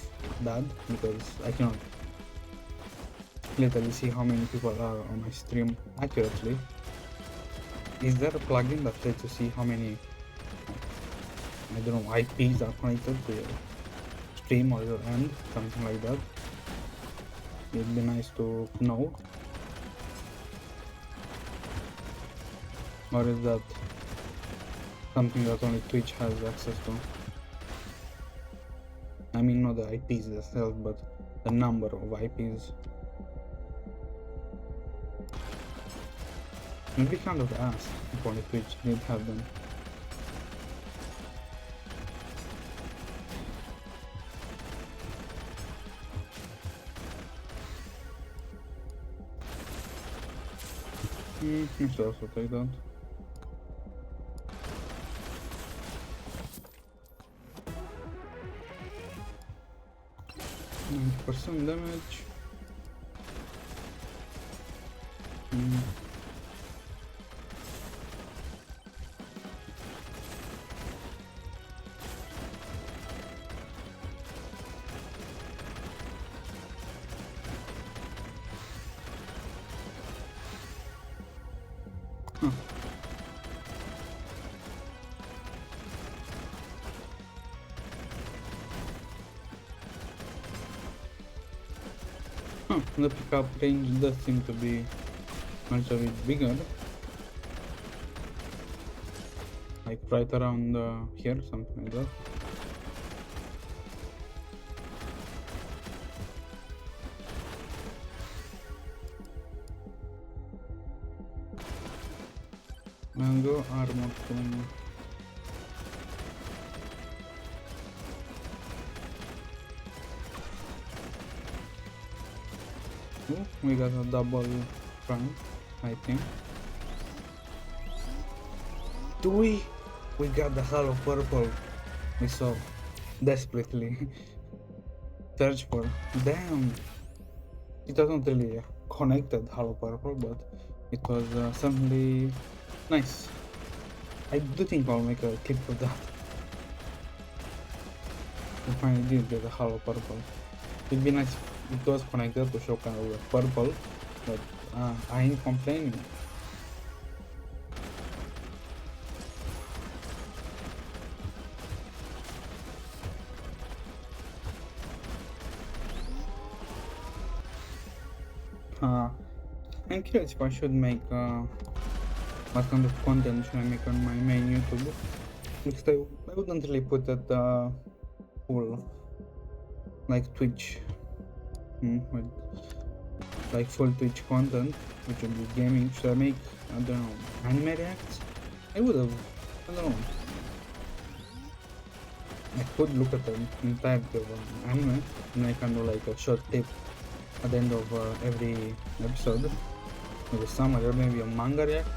bad because I cannot literally see how many people are on my stream accurately. Is there a plugin that lets you see how many, I don't know, IPs are connected to your stream or your end, something like that? It'd be nice to know. Or is that something that only Twitch has access to? I mean, not the IPs themselves, but the number of IPs. It'd be kind of ass if only Twitch did have them. Let's also take that. %, damage. The pickup range does seem to be a little bit bigger, like right around here, something like that. Mango armor from we got a double front, I think. Do we? We got the hollow purple we so desperately search for. Damn! It wasn't really a connected hollow purple, but it was certainly nice. I do think I'll make a clip of that. We finally did get a hollow purple. It'd be nice if it was connected to show kind of a purple, but I ain't complaining. I'm curious if I should make what kind of content should I make on my main YouTube, because I wouldn't really put it full like Twitch, with like full Twitch content, which would be gaming. Should I make, I don't know, anime reacts? I would have, I don't know. I could look at the entirety of an anime and I can do like a short tip at the end of every episode with a summary, or maybe a manga react.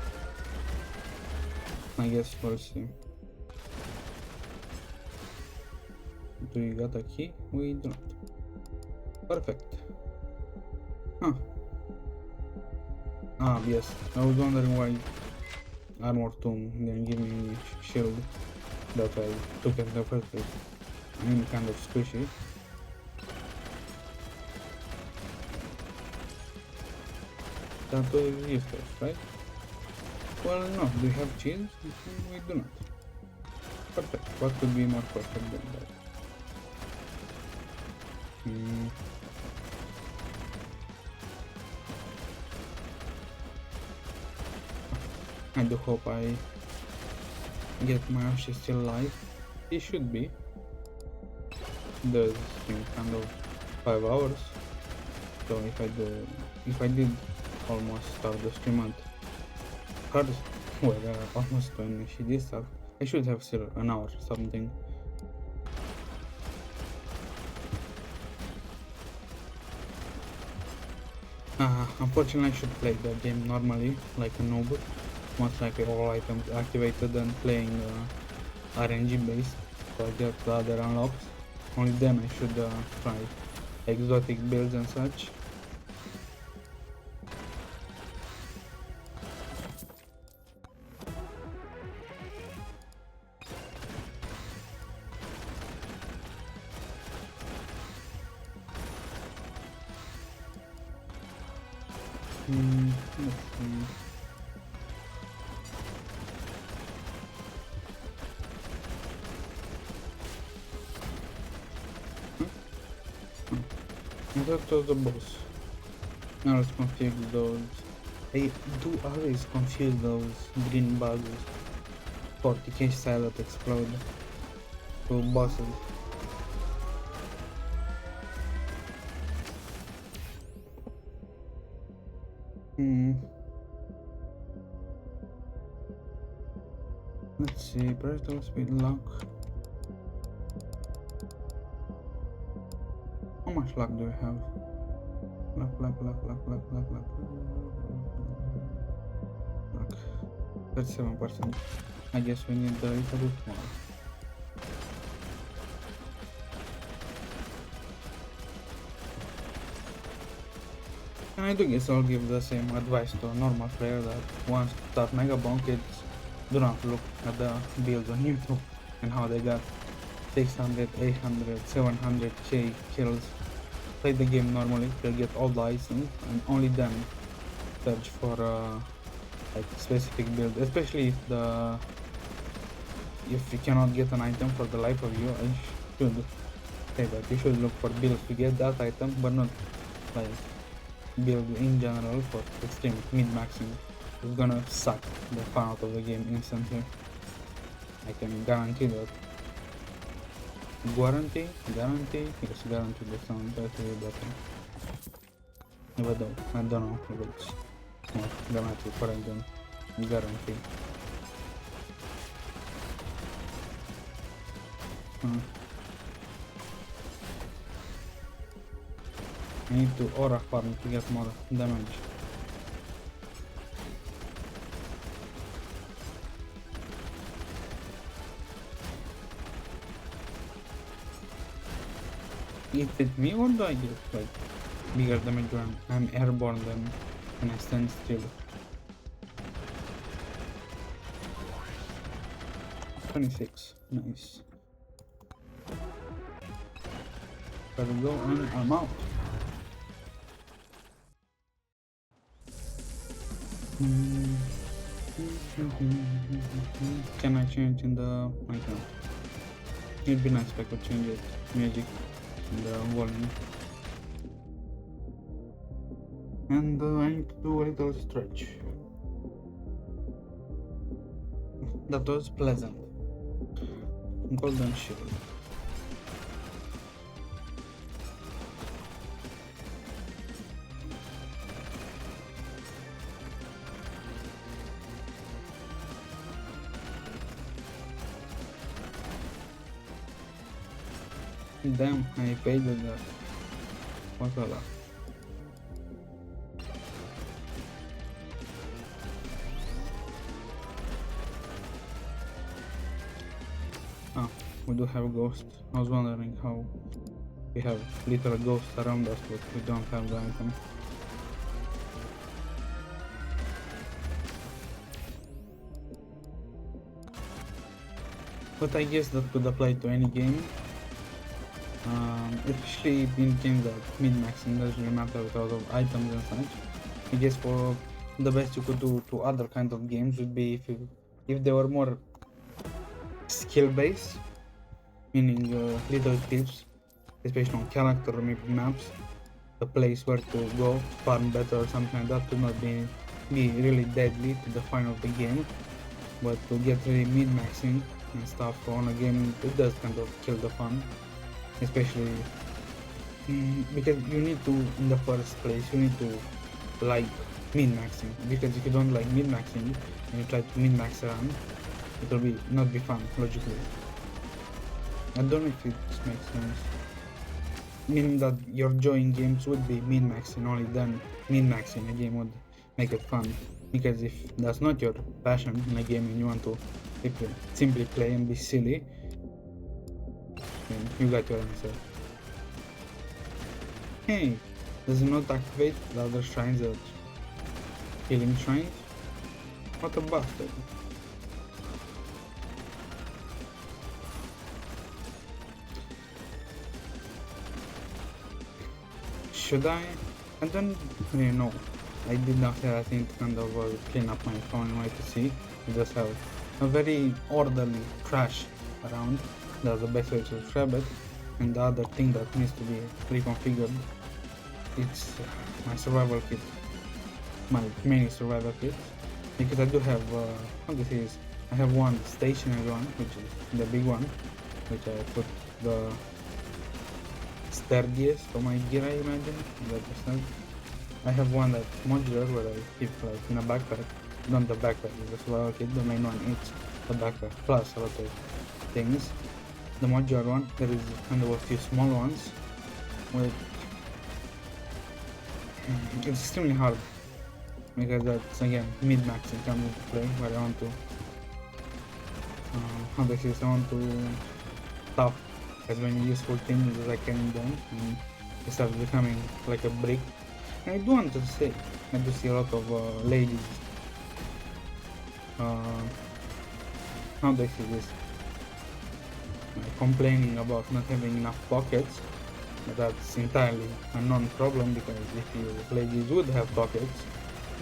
I guess we'll see. Do you got a key? We do not. Perfect. Yes. I was wondering why Armor Tomb didn't give me any shield that I took in the first place. I'm kind of squishy. That was useless, right? Well, no. Do we have cheese? We do not. Perfect. What could be more perfect than that? Hmm. I do hope I get my Yoshi still alive. He should be. Does in kind of 5 hours. So if I did almost start the stream at hard, well, almost when she did stuff, I should have still an hour something. Unfortunately, I should play the game normally, like a noob. Most likely all items activated and playing RNG based, so I get the other unlocks. Only then I should try exotic builds and such. Let's see. I thought it was the boss. Now let's confuse those. I do always confuse those green bugs 40k style that explode to bosses. Let's see, Bristol speed luck. How much luck do we have? Luck. 37%. I guess we need a little bit more. And I do guess I'll give the same advice to a normal player that wants to start MEGABONK. It's do not look at the builds on YouTube and how they got 600, 800, 700k kills. Play the game normally, you'll get all the items and only then search for like specific build, especially if you cannot get an item for the life of you. I should say that you should look for builds to get that item, but not like build in general for extreme mid-maxing. It's gonna suck the fun out of the game instantly. I can guarantee that. Guarantee? Yes, guarantee the sound better better. Even though I don't know if it's more dramatic, but I don't guarantee. I need to aura farm to get more damage. It hit me, or do I get like bigger damage when I'm airborne than when I stand still? 26, nice. Gotta go and I'm out. Can I change in the icon? It'd be nice if I could change it. Music and the volume. And I need to do a little stretch. That was pleasant. Golden shield. Damn, I paid with that. What's that? Ah, we do have a ghost. I was wondering how we have literal ghosts around us, but we don't have the item. But I guess that could apply to any game. Especially in games that min-maxing doesn't really matter with a lot of items and such. I guess for the best you could do to other kind of games would be if they were more skill based, meaning little tips, especially on character or maybe maps, a place where to go, farm better or something like that, to not be really deadly to the fun of the game, but to get really min-maxing and stuff on a game, it does kind of kill the fun, especially because you need to, in the first place, you need to like min-maxing, because if you don't like min-maxing and you try to min-max around, it will not be fun, logically. I don't know if it makes sense. Meaning that your joy in games would be min-maxing, only then min-maxing a game would make it fun. Because if that's not your passion in a game and you want to simply play and be silly, then you got your answer. Hey, does it not activate the other shrines at healing shrines? What a bastard. Should I? I don't really know. I did not have, I think, kind of clean up my phone and my PC. I just have a very orderly trash around. That's the best way to describe it. And the other thing that needs to be reconfigured, it's my survival kit, my mini survival kit. Because I do have, how this is, I have one stationary one, which is the big one, which I put the sturdiest for my gear, I imagine. I have one that's modular where I keep like in a backpack, not the backpack, the survival kit, the main one is the backpack plus a lot of things. The modular one, there is kind of a few small ones with it's extremely hard because that's again mid-maxing comes into play where I want to I want to stop as many useful things as I can done and it starts becoming like a brick. And I do want to say, I do see a lot of ladies how do I say this, complaining about not having enough pockets, but that's entirely a non-problem because if you ladies would have pockets,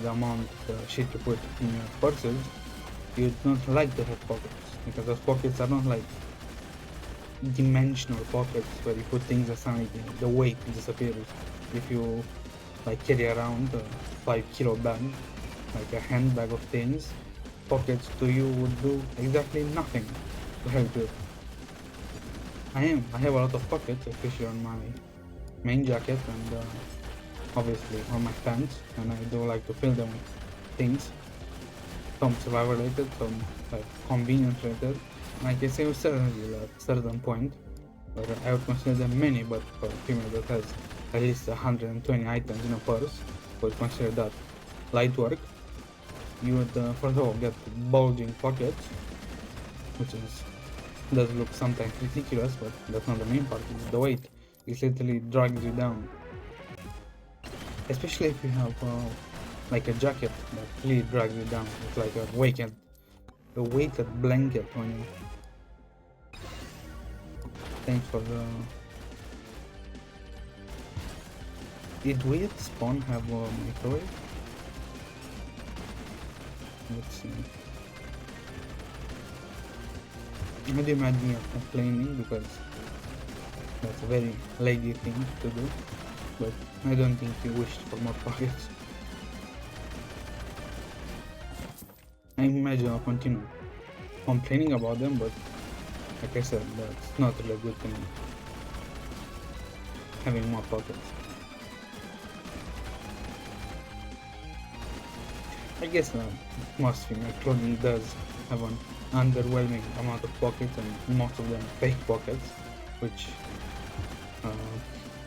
the amount of shit you put in your purses, you'd not like to have pockets because those pockets are not like dimensional pockets where you put things and suddenly the weight disappears. If you like carry around a 5 kilo bag, like a handbag of things, pockets to you would do exactly nothing to help you. I have a lot of pockets, especially on my main jacket and obviously on my pants, and I do like to fill them with things, some survival related, some like convenience related. I can say certainly at a certain point, but I would consider them many, but for a female that has at least 120 items in a purse, would consider that light work. You would first of all get bulging pockets, which does look sometimes ridiculous, but that's not the main part, it's the weight. It literally drags you down. Especially if you have like a jacket that really drags you down. It's like a weighted blanket on you. Thanks for the... Did we at spawn have a microwave? Let's see. I do imagine you're complaining because that's a very lady thing to do, but I don't think you wished for more pockets. I imagine I'll continue complaining about them, but like I said, that's not really a good thing, having more pockets. I guess most female clothing does have an underwhelming amount of pockets, and most of them fake pockets, which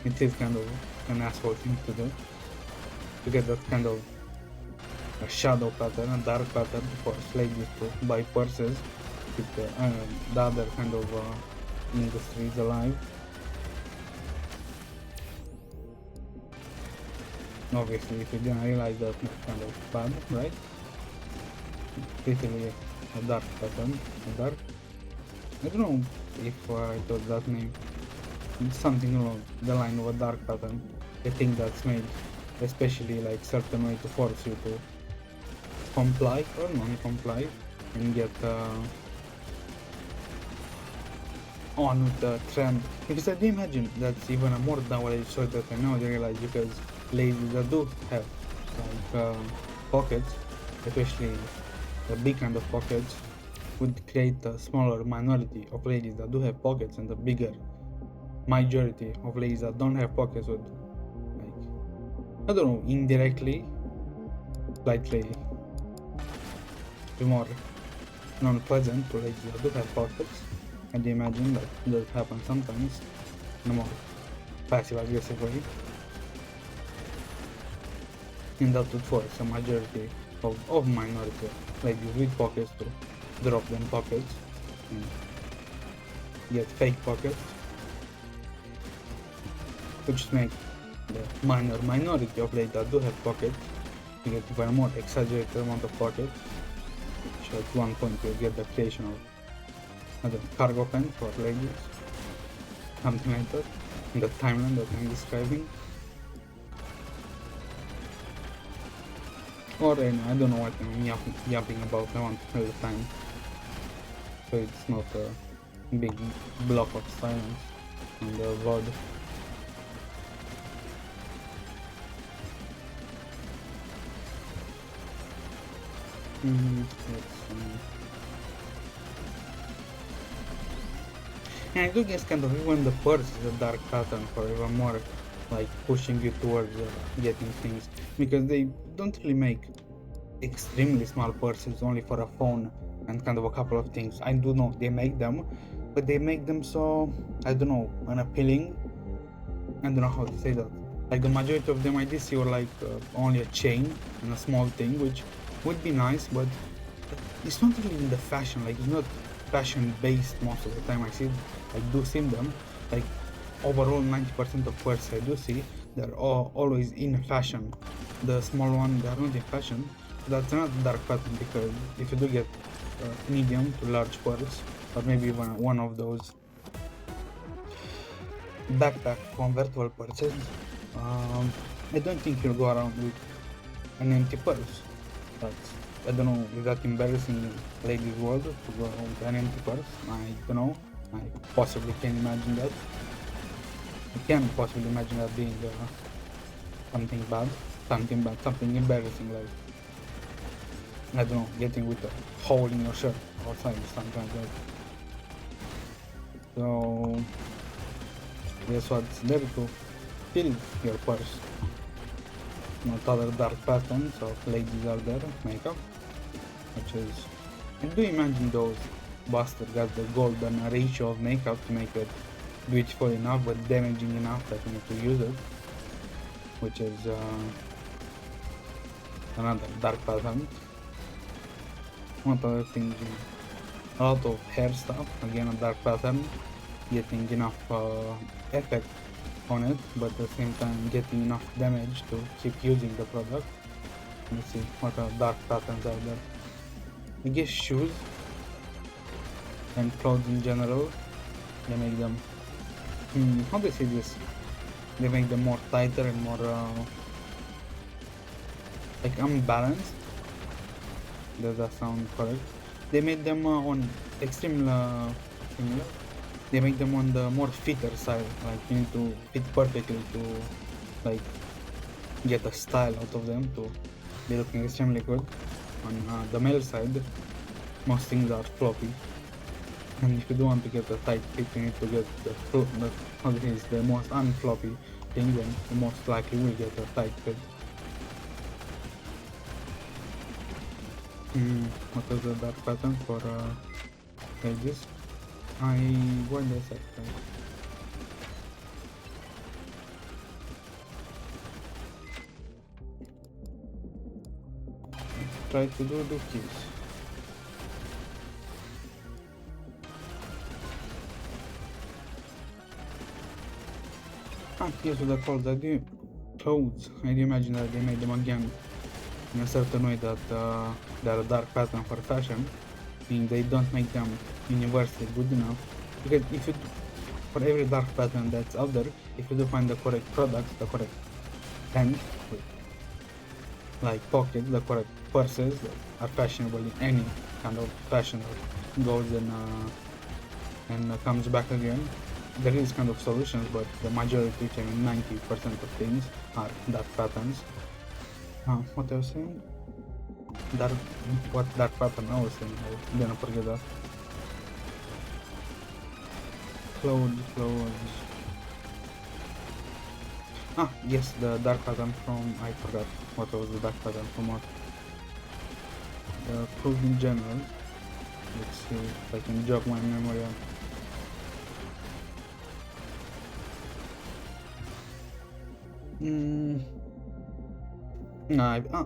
it is kind of an asshole thing to do, to get that kind of a shadow pattern, a dark pattern for ladies to buy purses with the other kind of industries alive. Obviously, if you didn't realize that, it's kind of bad, right? Literally a dark pattern, I don't know if I thought that name. It's something along the line of a dark pattern. I think that's made especially like certain way to force you to comply or non-comply and get on with the trend. Because I do imagine that's even a more double-edged sword that I now realize, because ladies that do have like pockets, especially the big kind of pockets, would create a smaller minority of ladies that do have pockets, and the bigger majority of ladies that don't have pockets would, like, I don't know, indirectly, slightly be more non-pleasant to ladies that do have pockets. And imagine that does happen sometimes in a more passive-aggressive way, and that would force a majority of minority ladies with pockets to drop them pockets and get fake pockets, which make the minority of ladies that do have pockets to get even more exaggerated amount of pockets, which at one point will get the creation of cargo pants for ladies, something like that, in the timeline that I'm describing. Or I don't know what I'm yapping about, I want to fill the time, so it's not a big block of silence on the VOD. And I do guess kind of even the purse is a dark pattern for even more like pushing you towards getting things, because they don't really make extremely small purses only for a phone and kind of a couple of things. I do know they make them, but they make them so, I don't know, unappealing. I don't know how to say that. Like the majority of them I did see were like only a chain and a small thing, which would be nice, but it's not really in the fashion, like it's not fashion based most of the time. I do see them, like overall 90% of purses I do see, they're always in fashion. The small one, they are not in fashion. That's not dark pattern, because if you do get medium to large purse, or maybe even one of those backpack convertible purses, I don't think you'll go around with an empty purse. That's, I don't know, is that embarrassing in ladies' world to go around with an empty purse? I don't know. I possibly can imagine that. I can possibly imagine that being something bad, something embarrassing, like, I don't know, getting with a hole in your shirt or something like that. So guess what's there to fill your purse? Not other dark patterns of ladies out there, makeup, which is, I do imagine those bastards got the golden ratio of makeup to make it beautiful enough but damaging enough that you need to use it, which is another dark pattern. What other things? A lot of hair stuff, again a dark pattern, getting enough effect on it, but at the same time getting enough damage to keep using the product. Let's see what are dark patterns are there. I guess shoes and clothes in general, they make them, how do I say this? They make them more tighter and more like unbalanced. Does that sound correct? They made them on extreme similar. They make them on the more fitter side, like you need to fit perfectly to like get a style out of them to be looking extremely good. On the male side, most things are floppy, and if you do want to get a tight fit, you need to get the most unfloppy thing, then you most likely will get a tight fit. What was the dark pattern for pages? What did I say? Try to do the keys. Here's what I call the clothes. I do imagine that they made them again in a certain way that they are a dark pattern for fashion, meaning they don't make them universally good enough. Because if you, for every dark pattern that's out there, if you do find the correct products, the correct pants with like pockets, the correct purses that are fashionable in any kind of fashion that goes and comes back again. There is kind of solutions, but the majority, I mean 90% of things are dark patterns. What I was saying? Dark, what dark pattern I was saying, I'm gonna forget that. Clothes. Yes, the dark pattern from, I forgot what was the dark pattern from what. The clothes in general. Let's see if I can jog my memory on.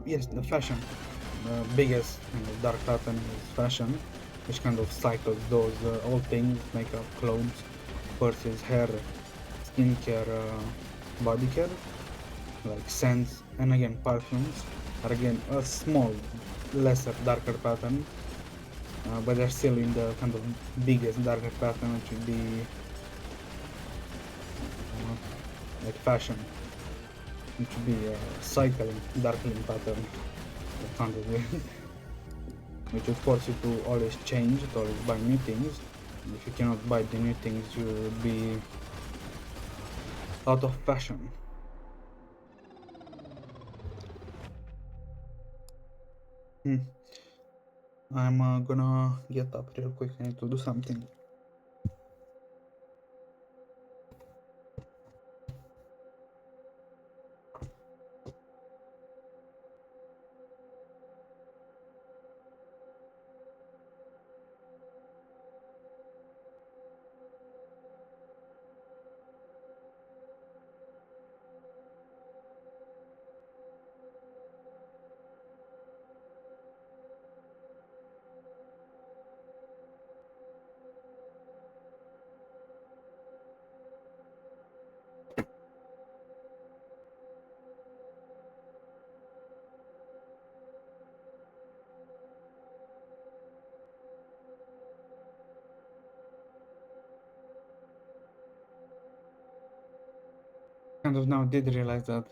Yes, the fashion. The biggest dark pattern is fashion, which kind of cycles those old things, makeup, clothes, purses, hair, skincare, body care, like scents, and again perfumes are again a small, lesser, darker pattern, but they're still in the kind of biggest darker pattern, which would be like fashion, which would be a cycling, darkening pattern. That sounded weird. Which would force you to always change, to always buy new things. If you cannot buy the new things, you will be out of fashion. I'm gonna get up real quick. I need to do something. Kind of now did realize that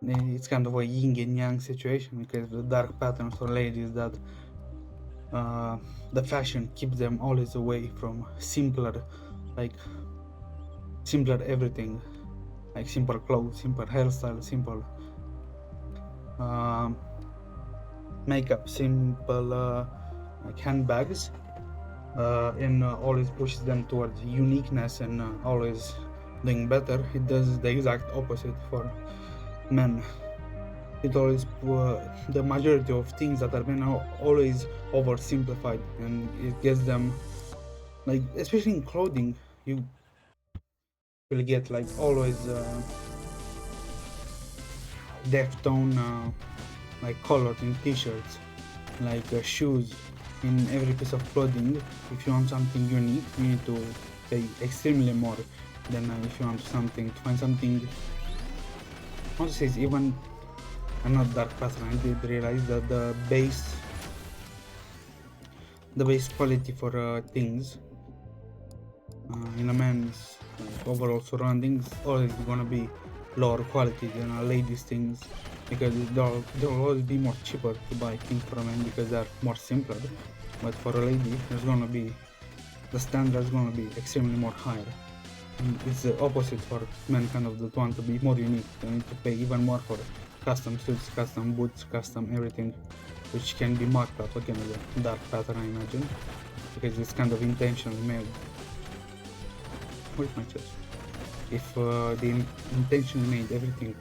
it's kind of a yin and yang situation, because the dark patterns for ladies that the fashion keeps them always away from simpler everything, like simple clothes, simple hairstyle, simple makeup, simple like handbags, and always pushes them towards uniqueness and always doing better. It does the exact opposite for men. It always the majority of things that are men are always oversimplified, and it gets them, like especially in clothing, you will get like always depth tone like colors in t-shirts, like shoes, in every piece of clothing. If you want something unique, you need to pay extremely more than if you want something to find something. How to say it's even not dark pattern. I did realize that the base quality for things in a man's overall surroundings always gonna be lower quality than a lady's things, because they'll always be more cheaper to buy things from men because they're more simpler. But for a lady, there's gonna be the standard is gonna be extremely more higher. And it's the opposite for men, kind of that want to be more unique. They need to pay even more for custom suits, custom boots, custom everything, which can be marked up again with a dark pattern, I imagine, because it's kind of intentionally made. Where's my chest? If they intentionally made everything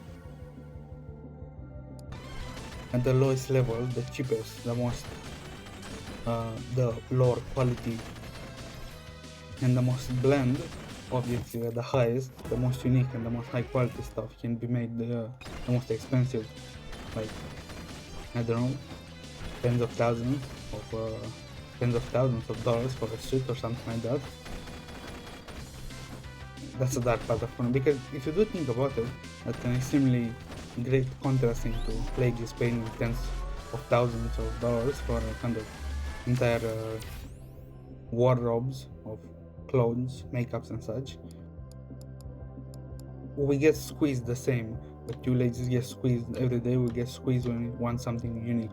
at the lowest level, the cheapest, the most, the lower quality, and the most bland, obviously the highest, the most unique and the most high quality stuff can be made the most expensive, like, I don't know, tens of thousands of dollars for a suit or something like that. That's a dark pattern for me, because if you do think about it, that's an extremely great contrast into ladies paying tens of thousands of dollars for a kind of entire wardrobes of clothes, makeups and such. We get squeezed the same but you ladies get squeezed every day. We get squeezed when we want something unique.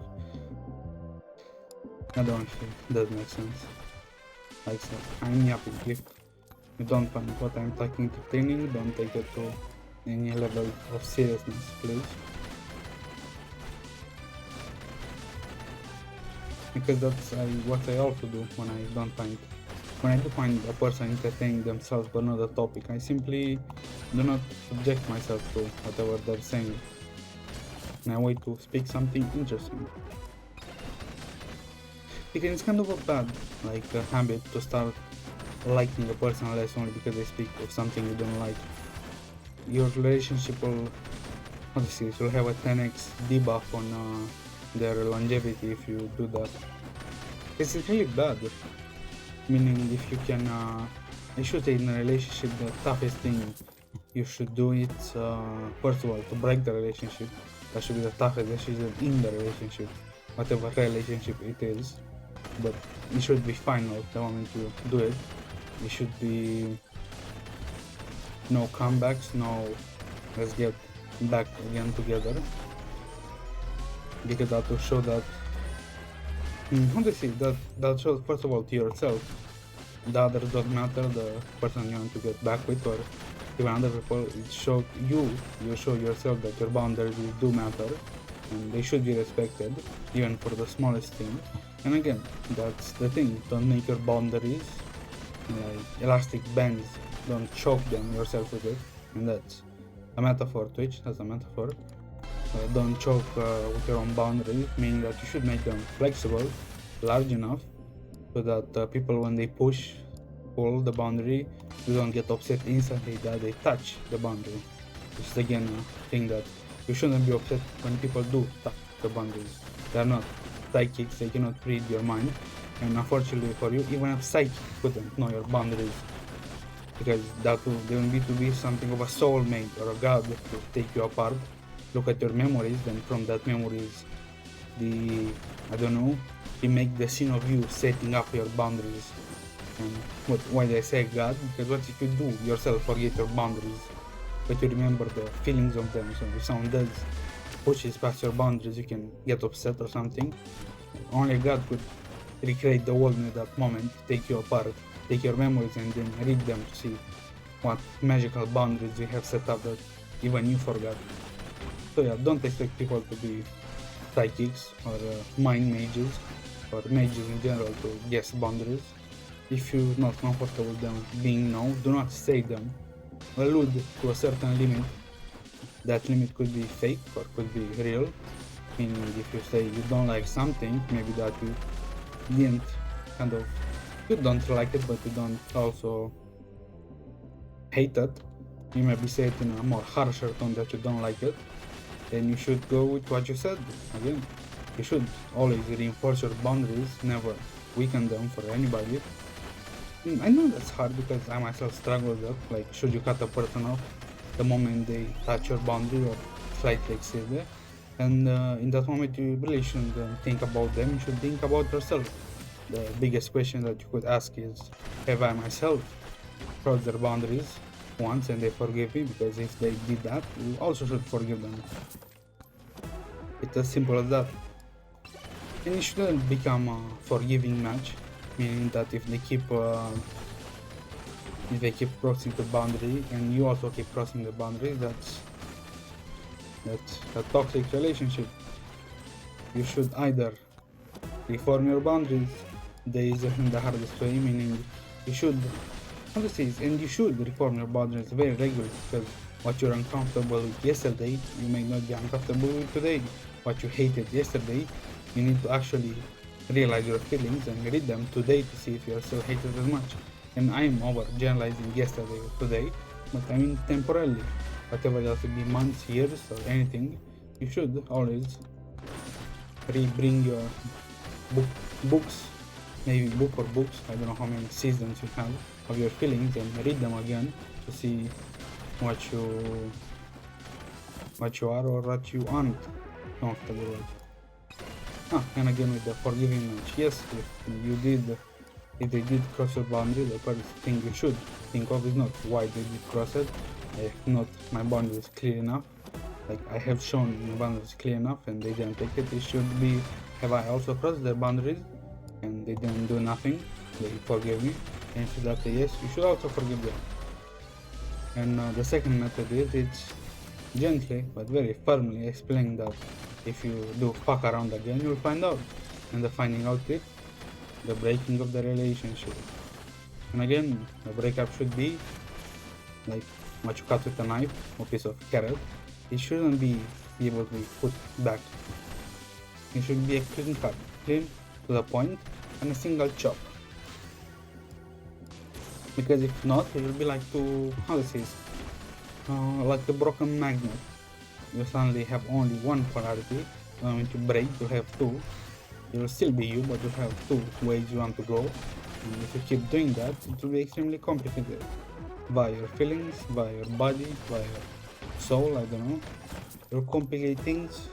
I don't think that makes sense. Like I said, I'm happy if you don't find what I'm talking entertaining, don't take it to any level of seriousness, please. Because that's what I also do when I don't find. When I do find a person entertaining themselves but not a topic, I simply do not subject myself to whatever they're saying. And I wait to speak something interesting. Because it's kind of a bad habit to start liking a person less only because they speak of something you don't like. Your relationship will, will have a 10x debuff on their longevity if you do that. It's really bad. Meaning, if you can, I should say, in a relationship, the toughest thing you should do it first of all to break the relationship. That should be the toughest decision in the relationship, whatever relationship it is. But it should be final the moment you do it. It should be no comebacks, no let's get back again together, because that will show that how do you see that shows first of all to yourself the others don't matter, the person you want to get back with, or even other people. It shows you show yourself that your boundaries do matter and they should be respected even for the smallest thing. And again, that's the thing, don't make your boundaries like elastic bands, don't choke them yourself with it. And that's a metaphor, Twitch, that's a metaphor. Don't choke with your own boundaries, meaning that you should make them flexible, large enough, so that people, when they pull the boundary, you don't get upset instantly that they touch the boundary. Which is again a thing that you shouldn't be upset when people do touch the boundaries. They are not psychics, they cannot read your mind, and unfortunately for you, even a psychic couldn't know your boundaries, because they will need to be something of a soulmate or a god to take you apart, look at your memories, then from that memories, he make the scene of you setting up your boundaries. And why do I say God? Because what if you do yourself forget your boundaries, but you remember the feelings of them? So if someone does pushes past your boundaries, you can get upset or something. Only God could recreate the world in that moment, take you apart, take your memories and then read them to see what magical boundaries you have set up that even you forgot. So yeah, don't expect people to be psychics or mind mages or mages in general to guess boundaries. If you're not comfortable with them being known, do not say them. Allude to a certain limit. That limit could be fake or could be real. Meaning, if you say you don't like something, maybe that you didn't you don't like it, but you don't also hate it. You maybe say it in a more harsher tone that you don't like it. Then you should go with what you said. Again, you should always reinforce your boundaries, never weaken them for anybody. I know that's hard because I myself struggle with that. Like, should you cut a person off the moment they touch your boundary or slightly exceed it? And in that moment, you really shouldn't think about them. You should think about yourself. The biggest question that you could ask is, have I myself crossed their boundaries once and they forgive me? Because if they did that, you also should forgive them. It's as simple as that. And it shouldn't become a forgiving match, meaning that if they keep crossing the boundary and you also keep crossing the boundary, that's a toxic relationship. You should either reform your boundaries, the easiest and the hardest way, meaning you should reform your boundaries very regularly, because what you're uncomfortable with yesterday, you may not be uncomfortable with today. What you hated yesterday, you need to actually realize your feelings and read them today to see if you are still hated as much. And I am over generalizing yesterday or today, but I mean temporarily. Whatever that will be months, years, or anything, you should always bring your books, maybe book or books, I don't know how many seasons you have of your feelings, and read them again to see what you are or what you aren't comfortable with. And again with the forgiving match, yes, if they did cross your boundary, the first thing you should think of is not why they did cross it, if not my boundary is clear enough, like I have shown my boundaries clear enough and they didn't take it. It should be, have I also crossed their boundaries and they didn't do nothing, they forgive me, and should I say yes, you should also forgive them. And the second method is it's gently but very firmly explain that if you do fuck around again, you'll find out. And the finding out is the breaking of the relationship. And again, the breakup should be like what you cut with a knife or piece of carrot. It shouldn't be able to be put back. It should be a clean cut, clean to the point, and a single chop. Because if not, it will be like how to say this, like a broken magnet. You suddenly have only one polarity. When you break, you have two. It will still be you, but you have two ways you want to go. And if you keep doing that, it will be extremely complicated. By your feelings, by your body, by your soul, I don't know. You'll complicate things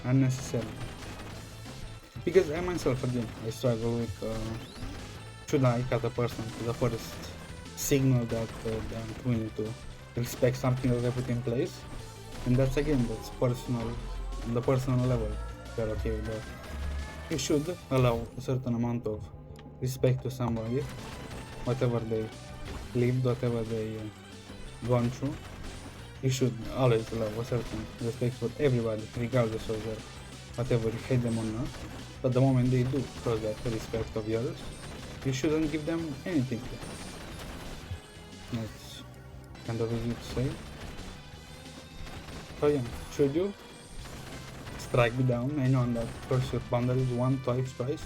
unnecessarily. Because I myself, again, I struggle with should I cut a person to the first signal that I'm willing to respect something that I put in place. And that's personal, on the personal level. You're okay with that. You should allow a certain amount of respect to somebody, whatever they lived, whatever they gone through. You should always allow a certain respect for everybody, regardless of their, whatever you hate them or not. But the moment they do cross that respect of yours, you shouldn't give them anything. That's kind of easy to say. So yeah, should you strike me down anyone that crosses your boundaries once, twice, twice?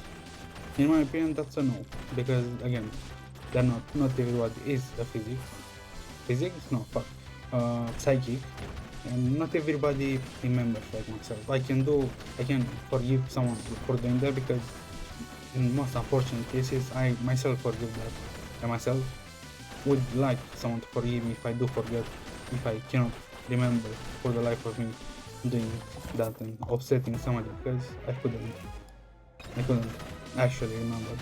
In my opinion, that's a no. Because again, they're not everybody is a physics, no, fuck, psychic, and not everybody remembers like myself. I can forgive someone for doing that because in most unfortunate cases, I myself forgive that. I myself would like someone to forgive me if I do forget, if I cannot remember for the life of me doing that and upsetting somebody, because I couldn't actually remember.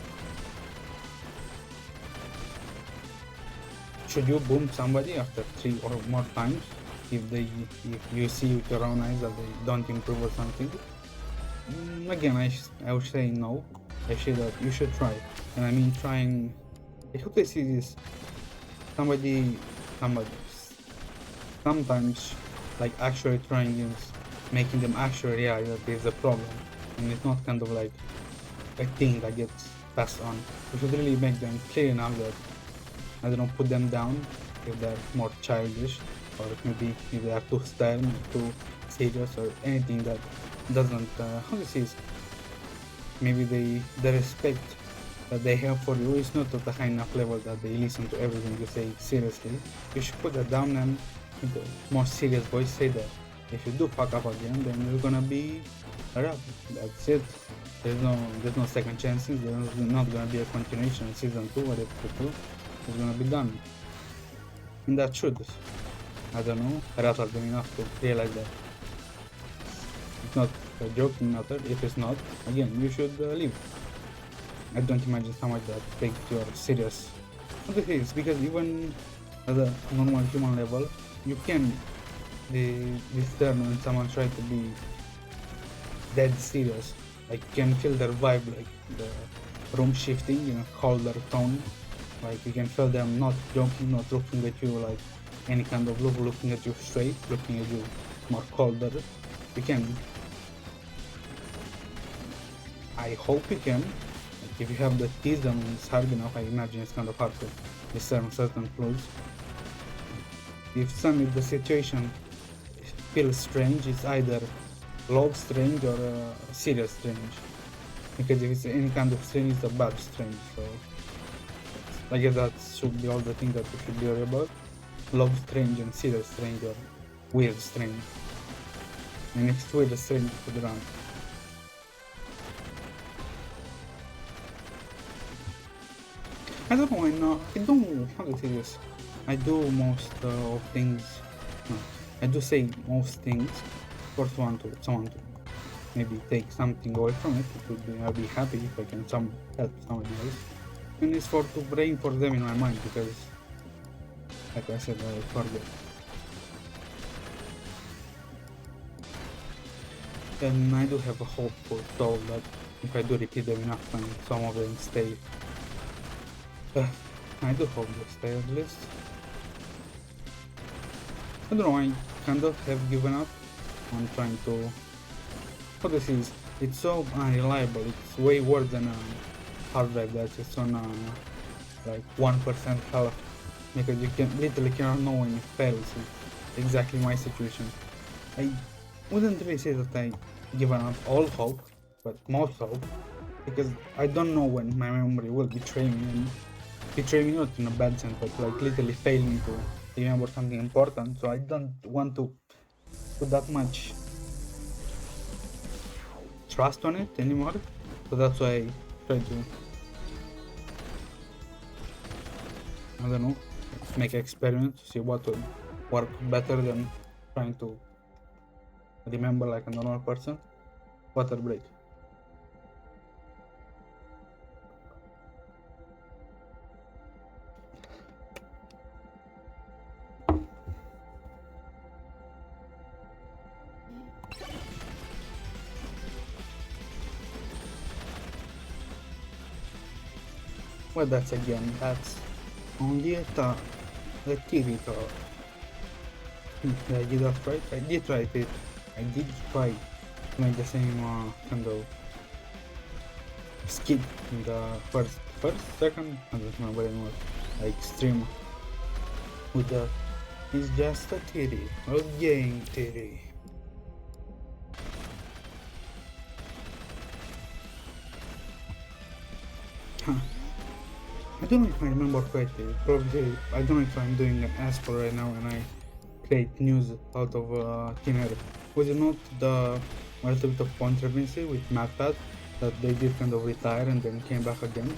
Should you boom somebody after 3 or more times if you see with your own eyes that they don't improve or something? Again, I would say no. I say that you should try, and I mean trying. I hope they see this. Somebody, sometimes like actually trying is making them actually realize that there's a problem, and it's not kind of like a thing that gets passed on. We should really make them clear enough that I don't know, put them down if they're more childish, or maybe if they are too stern, too serious, or anything that doesn't, how to say this, maybe the respect that they have for you is not at a high enough level that they listen to everything you say seriously. You should put that down and with a more serious voice say that if you do fuck up again, then you're gonna be a wrap. That's it. There's no second chances. There's not gonna be a continuation in season 2 or episode 2. It's gonna be done. And that should, I don't know, rattle them enough to realize that it's not a joking matter. If it's not, again, you should leave. I don't imagine someone that takes your serious. But it is because even at a normal human level, you can discern when someone tries to be dead serious. Like you can feel their vibe, like the room shifting in a colder tone. Like you can feel them not joking, not looking at you like any kind of look, looking at you straight, looking at you more colder. You can. I hope you can. Like if you have the teeth and it's hard enough, I imagine it's kind of hard to discern certain clues. If suddenly the situation feels strange, it's either love strange or serious strange. Because if it's any kind of strange, it's a bad strange. So I guess that should be all the things that you should be worried about. Love strange and serious strange or weird strange. And if it's weird strange, you should run. I don't know, I don't know how to say this. I do most of things, no, I do say most things. First want to someone to maybe take something away from it. I'll be happy if I can help somebody else. And it's to reinforce them in my mind because, like I said, I forget. And I do have a hope for Soul that if I do repeat them enough times, some of them stay. I do hope they stay at least. I don't know, I kind of have given up on trying to... But this is, it's so unreliable, it's way worse than a hard drive that is on like 1% health, because you can literally cannot know when it fails. It's exactly my situation. I wouldn't really say that I given up all hope, but most hope, because I don't know when my memory will betray me, and betray me not in a bad sense, but like literally fail me to remember something important, so I don't want to put that much trust on it anymore, so that's why I try to, I don't know, make experiments to see what would work better than trying to remember like a normal person. Water break. Well, that's again, that's only a the TV tower. I did that right? I did try it. I did try to make the same kind of skip in the first, second, I don't remember anymore. Like stream with the, it's just a TV, a game TV. Huh. I don't know if I remember correctly. Probably, I don't know if I'm doing an asshole right now and I create news out of thin air. Was it not the a little bit of controversy with MatPat that they did kind of retire and then came back again?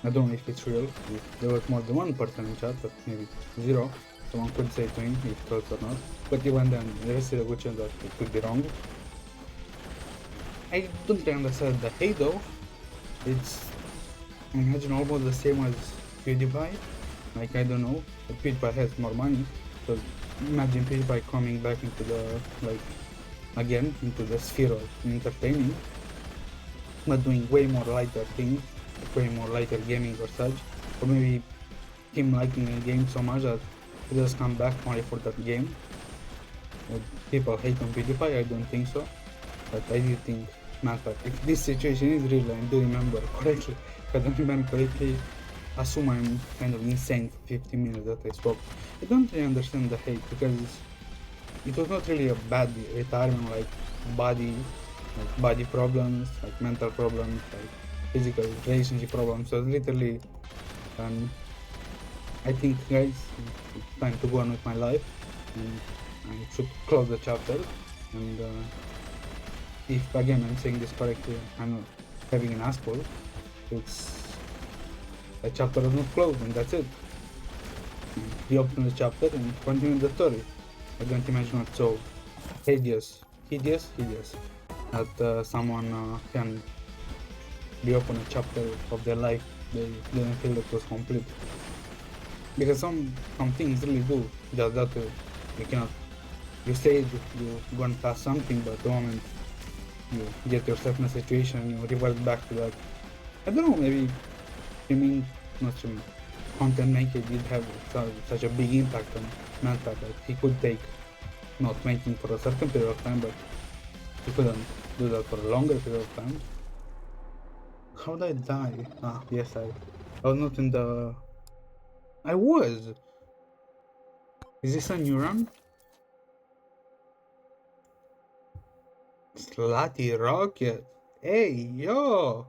I don't know if it's real, if there was more than one person in chat, but maybe zero. Someone could say to him if it's true or not. But even then, there is still a good chance that it could be wrong. I don't really understand the hate though. It's, I imagine, almost the same as PewDiePie. Like, I don't know, PewDiePie has more money, so imagine PewDiePie coming back into the, like, again, into the sphere of entertaining, but doing way more lighter things, way more lighter gaming or such, or maybe him liking a game so much that he just come back only for that game. Would people hate on PewDiePie? I don't think so, but I do think not that. If this situation is real, I do remember correctly, if I don't remember correctly, assume I'm kind of insane for 50 minutes that I spoke. I don't really understand the hate, because it was not really a bad retirement, like body problems, like mental problems, like physical relationship problems. So literally, I think, guys, it's time to go on with my life, and I should close the chapter. And if again I'm saying this correctly, I'm not having an asshole. It's the chapter is not closed, and that's it. Reopen the chapter and continue the story. I don't imagine what's so hideous that someone can reopen a chapter of their life they didn't feel it was complete. Because some things really do just that. You cannot, you say you gone past something, but the moment you get yourself in a situation, you revert back to that. I don't know, maybe content making did have such a big impact on Manta that he could take not making for a certain period of time, but he couldn't do that for a longer period of time. How did I die? Ah, yes, I was not in the... I was! Is this a new run? Slutty Rocket! Hey, yo!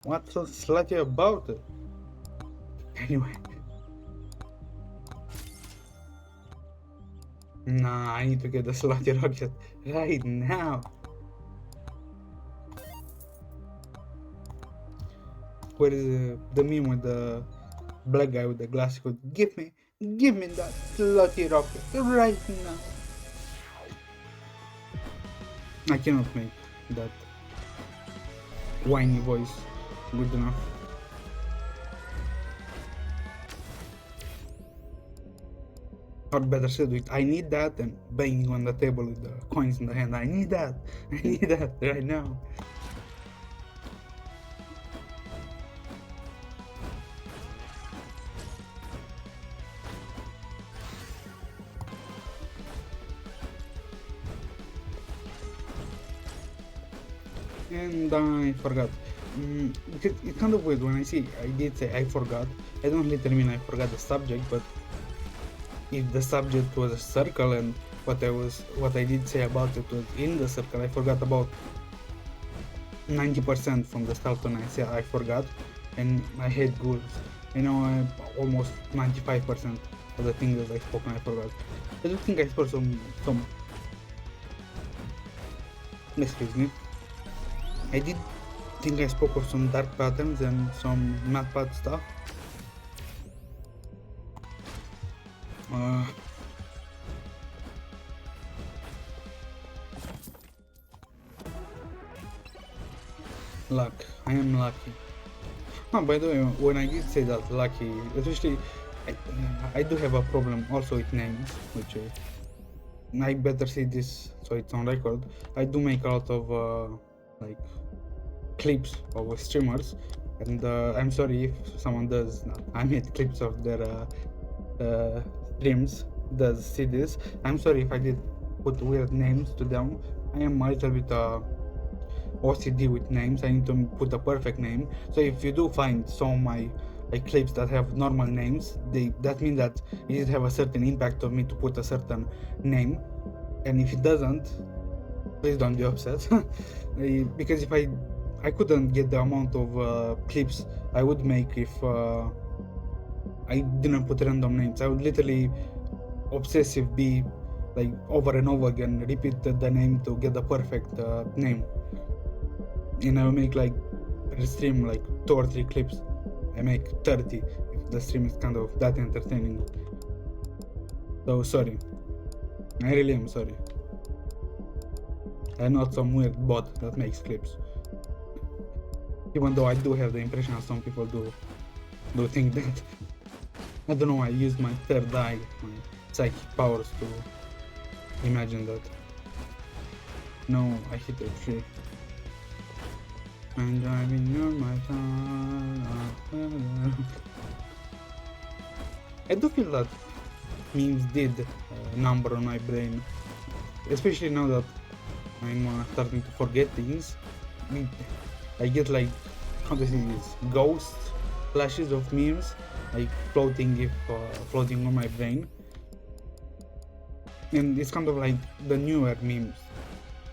What's so slutty about it? Anyway. Nah, I need to get the slutty rocket right now. Where is the meme with the black guy with the glass code? Give me that slutty rocket right now. I cannot make that whiny voice good enough. Or better said, with I need that, and banging on the table with the coins in the hand. I need that. I need that right now. And I forgot. Because it's kind of weird when I did say I forgot. I don't literally mean I forgot the subject, but if the subject was a circle and what I did say about it was in the circle, I forgot about 90% from the start when I say I forgot, and I hate goals. I know almost 95% of the things that I spoke and I forgot. I do think I spoke some excuse me. I did think I spoke of some dark patterns and some math path stuff. Luck. I am lucky. Oh, by the way, when I did say that lucky, especially, I do have a problem also with names, which I better say this so it's on record. I do make a lot of like clips of streamers, and I'm sorry if someone does. I made clips of their streams does see this. I'm sorry if I did put weird names to them. I am a little bit OCD with names. I need to put the perfect name. So if you do find some of my clips that have normal names, that means that it have a certain impact of me to put a certain name. And if it doesn't, please don't be upset. Because if I couldn't get the amount of clips I would make if I didn't put random names. I would literally obsessive be like over and over again, repeat the name to get the perfect name. And I will make like per stream like 2 or 3 clips. I make 30 if the stream is kind of that entertaining. So sorry. I really am sorry. I'm not some weird bot that makes clips. Even though I do have the impression that some people do think that. I don't know, I used my third eye, my psychic powers to imagine that. No, I hit a tree. I'm driving on my car. I do feel that memes did a number on my brain, especially now that I'm starting to forget things. I get like, how to say this, ghost flashes of memes, like floating on my brain, and it's kind of like the newer memes.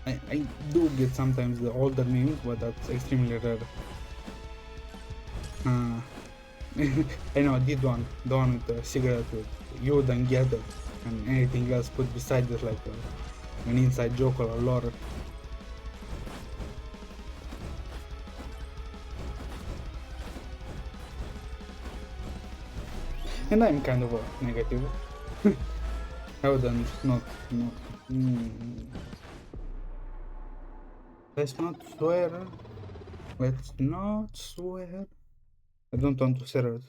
I do get sometimes the older memes, but that's extremely rare. I know I did one, the one with the cigarette with you don't get it, and anything else put beside it like an inside joke or a lore. And I'm kind of a negative. I wouldn't not. Let's not swear. Let's not swear. I don't want to swear.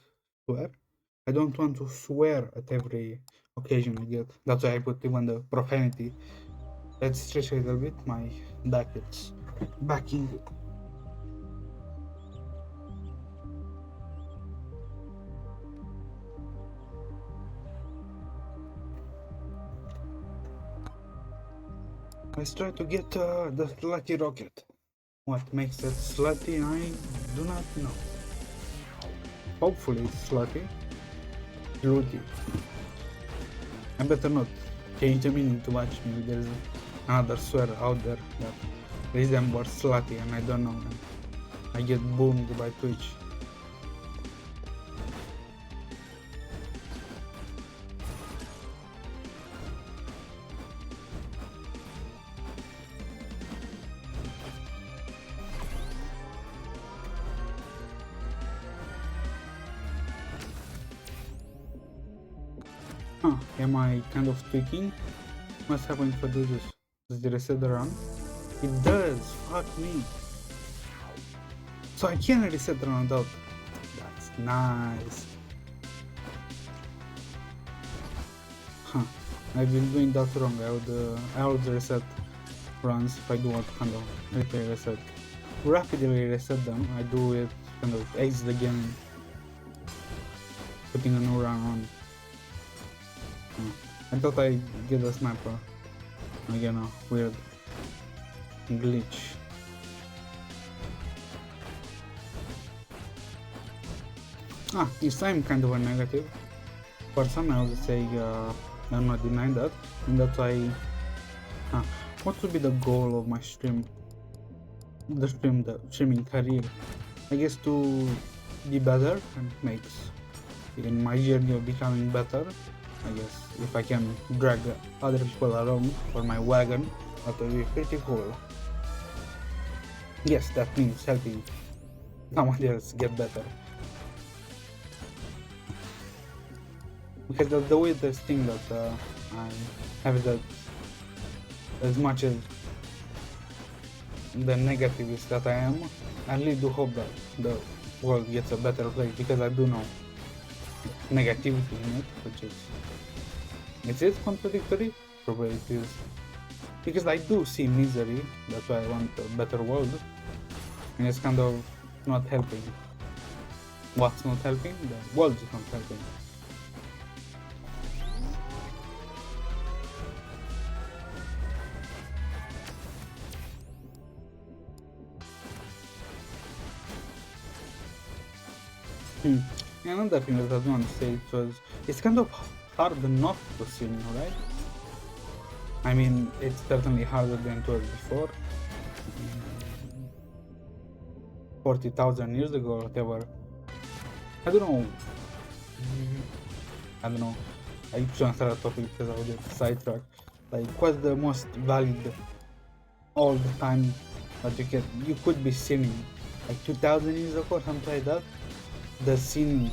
I don't want to swear at every occasion I get. That's why I put even the profanity. Let's stretch a little bit my brackets. Backing. Let's try to get the slutty rocket. What makes it slutty, I do not know. Hopefully it's slutty. Slutty. I better not change the meaning too much. Maybe there's another swear out there that resembles slutty and I don't know. And I get boomed by Twitch. Huh, am I kind of tweaking? What's happening for this? Does it reset the run? It does! Fuck me! So I can reset the run out. That's nice. Huh. I've been doing that wrong. I would reset runs if I do what kind of replay reset. Rapidly reset them. I do it kind of exit the game, putting a new run on. I thought I get a sniper. Again, a weird glitch. This time kind of a negative person, I would say. I'm not denying that, and that's why. What would be the goal of my stream? The streaming career, I guess, to be better and make in my journey of becoming better. I guess if I can drag other people along for my wagon, that would be pretty cool. Yes, that means helping someone else get better. Because the weirdest thing that I have that, as much as the negativist that I am, I really do hope that the world gets a better place, because I do know negativity in it, which is it contradictory? Probably it is, because I do see misery. That's why I want a better world, and it's kind of not helping. What's not helping? The world is not helping. Another thing that I want to say it's kind of hard not to sin, right? I mean, it's certainly harder than it was before. 40,000 years ago or whatever. I don't know. I shouldn't start a topic because I would get sidetracked. Like, what's the most valid all the time that you could be sinning? Like 2,000 years ago or something like that? The sins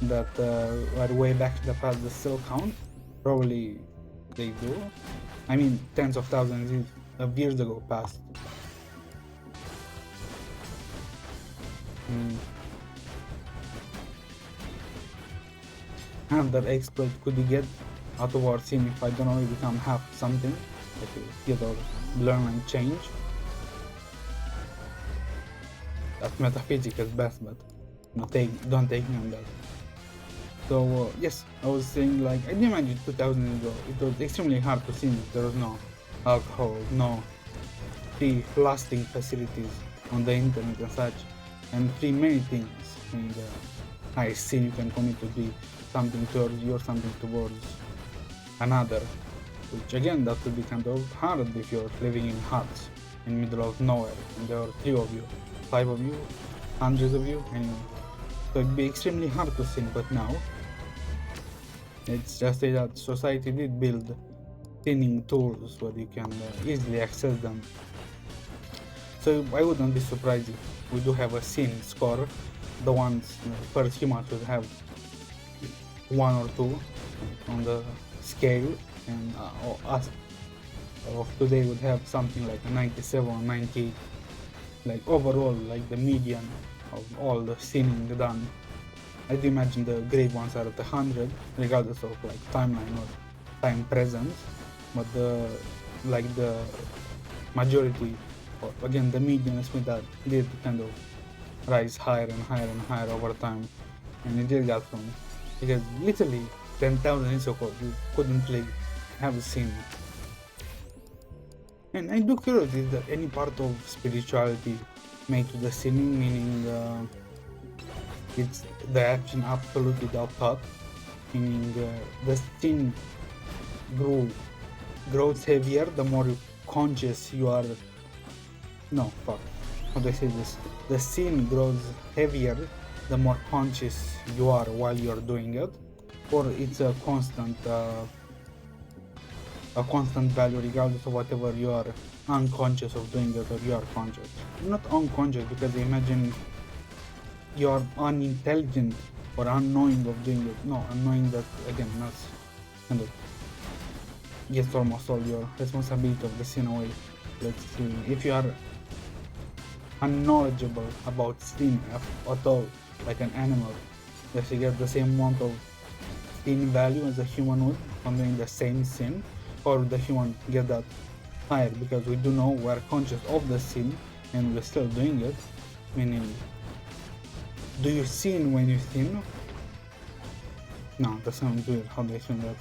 that are way back in the past that still count? Probably they do. I mean, tens of thousands of years ago passed. Another exploit could you get out of our sin if I don't know, you become half something, like you get or learn and change. That's metaphysics at best, but don't take me on that. So yes, I was saying, like, I imagine 2000 years ago it was extremely hard to sin. There was no alcohol, no free lasting facilities on the internet and such, and free many things. And the highest sin you can commit would be something towards you or something towards another, which again, that would be kind of hard if you're living in huts in the middle of nowhere and there are 3 of you, 5 of you, hundreds of you, and so it'd be extremely hard to sin. But now it's just that society did build sinning tools where you can easily access them. So I wouldn't be surprised if we do have a sin score. The ones first humans would have 1 or 2 on the scale, and us of today would have something like a 97 or 90, like overall, like the median of all the sinning done. I'd imagine the great ones are at 100, regardless of like timeline or time presence, but the majority, or again the median is with that, did kind of rise higher and higher and higher over time, and it did got from, because literally 10,000 years ago you couldn't like have a sin. And I do curious, is there any part of spirituality made to the sinning, meaning it's the action absolutely without thought, meaning the sin grows heavier the more conscious you are. How do I say this? The sin grows heavier the more conscious you are while you're doing it, or it's a constant value regardless of whatever you are unconscious of doing it or you are conscious. Not unconscious, because imagine you're unintelligent or unknowing of doing it. No, unknowing, that again, that's kind of gets almost all your responsibility of the sin away. Let's see, if you are unknowledgeable about sin at all, like an animal, yes, you get the same amount of sin value as a human would on doing the same sin, or the human get that higher because we do know we're conscious of the sin and we're still doing it? Meaning, do you sin when you sin? No, that sounds weird. How do I explain that?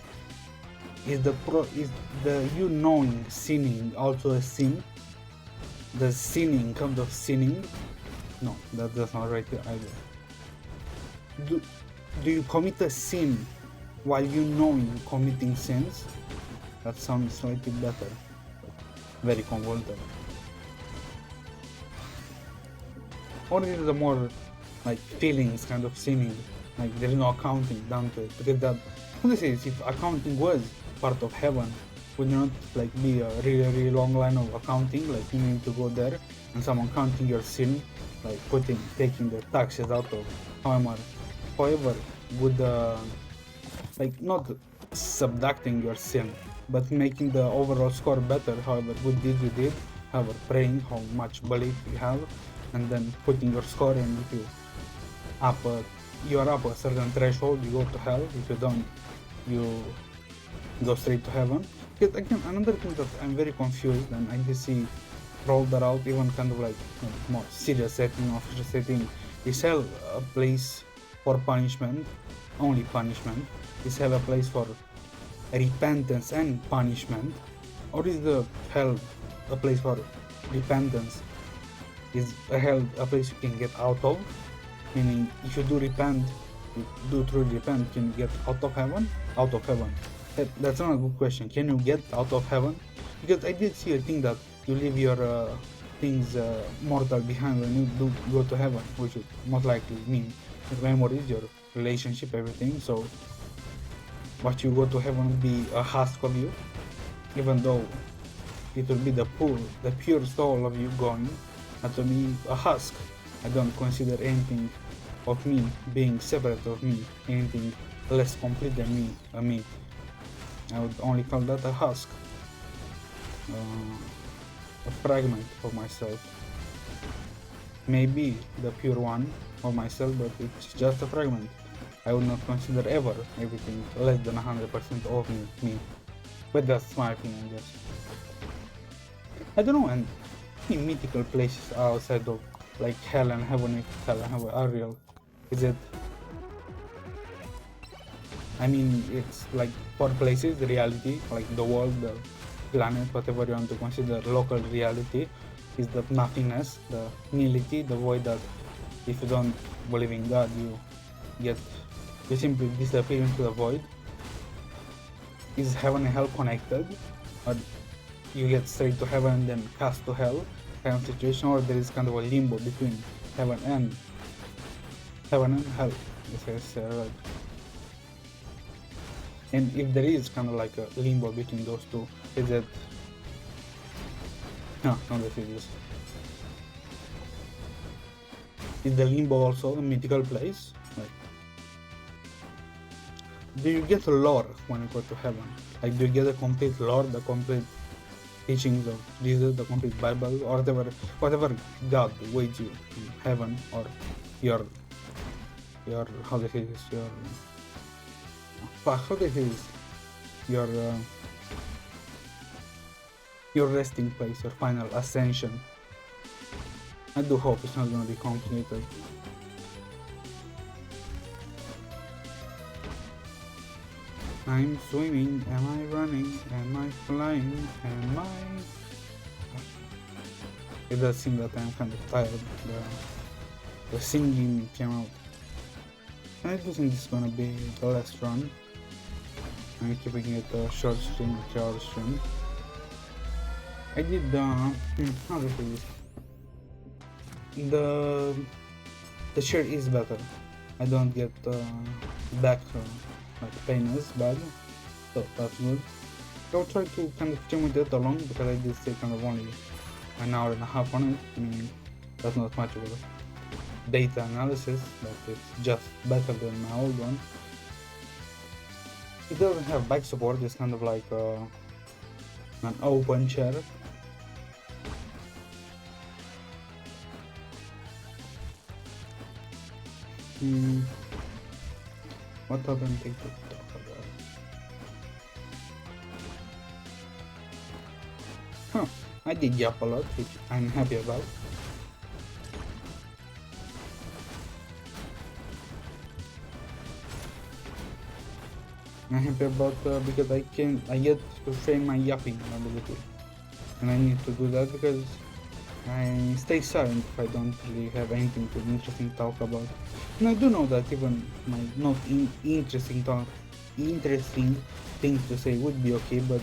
Is the you knowing sinning also a sin? The sinning comes of sinning? No, that's not right either. Do you commit a sin while you knowing committing sins? That sounds slightly better. Very convoluted. Or is it a more like feelings kind of sinning? Like there is no accounting done to it. Because that, this is, if accounting was part of heaven, would not like be a really long line of accounting, like you need to go there and someone counting your sin, like taking the taxes out of however would like not subtracting your sin, but making the overall score better, however good deeds you did, however praying, how much belief you have, and then putting your score in. If you are up a certain threshold, you go to hell. If you don't, you go straight to heaven. Because again, another thing that I'm very confused, and I just see rolled that out even kind of like more serious setting, official setting, is hell a place for punishment, only punishment? Is hell a place for repentance and punishment? Or is the hell a place for repentance? Is hell a place you can get out of? Meaning, if you do repent, you do truly repent, can you get out of heaven? Out of heaven. That's not a good question. Can you get out of heaven? Because I did see a thing that you leave your things mortal behind when you do go to heaven, which would most likely mean your memories, your relationship, everything. So what you go to heaven will be a husk of you, even though it will be the pure soul of you going. That will be a husk. I don't consider anything of me being separate of me, anything less complete than me. I would only call that a husk, a fragment of myself. Maybe the pure one of myself, but it's just a fragment. I would not consider ever everything less than 100% of me. But that's my opinion, I guess. I don't know, and any mythical places outside of like hell and heaven, if hell and heaven are real. Is it? I mean, it's like for places, the reality, like the world, the planet, whatever you want to consider local reality, is the nothingness, the nihility, the void that if you don't believe in God, you simply disappear into the void. Is heaven and hell connected? Or you get straight to heaven and then cast to hell kind of situation, or there is kind of a limbo between heaven and hell, if I say right. And if there is kind of like a limbo between those two, is it? No, not the physics. Is the limbo also a mythical place? Like, do you get lore when you go to heaven? Like, do you get the complete lore, the complete teachings of Jesus, the complete Bible, or whatever God waits you in heaven, or your how do you say this? Your resting place, your final ascension. I do hope it's not gonna be complicated. I'm swimming, am I running, am I flying, am I... It does seem that I'm kind of tired, the singing came out. I do think this is gonna be the last run. I'm keeping it a short stream, a 3-hour stream. I did how do I say this? The shirt is better. I don't get back like pain as bad, so that's good. I'll try to kind of stream with it along because I did stay kind of only an hour and a half on it. I mean, that's not much of a data analysis, but it's just better than my old one. It doesn't have back support, it's kind of like an open chair. What other thing to talk I did yap a lot, which I'm happy about. I'm happy about because I get to frame my yapping ability, and I need to do that because I stay silent if I don't really have anything to interesting talk about. And I do know that even my not interesting things to say would be okay, but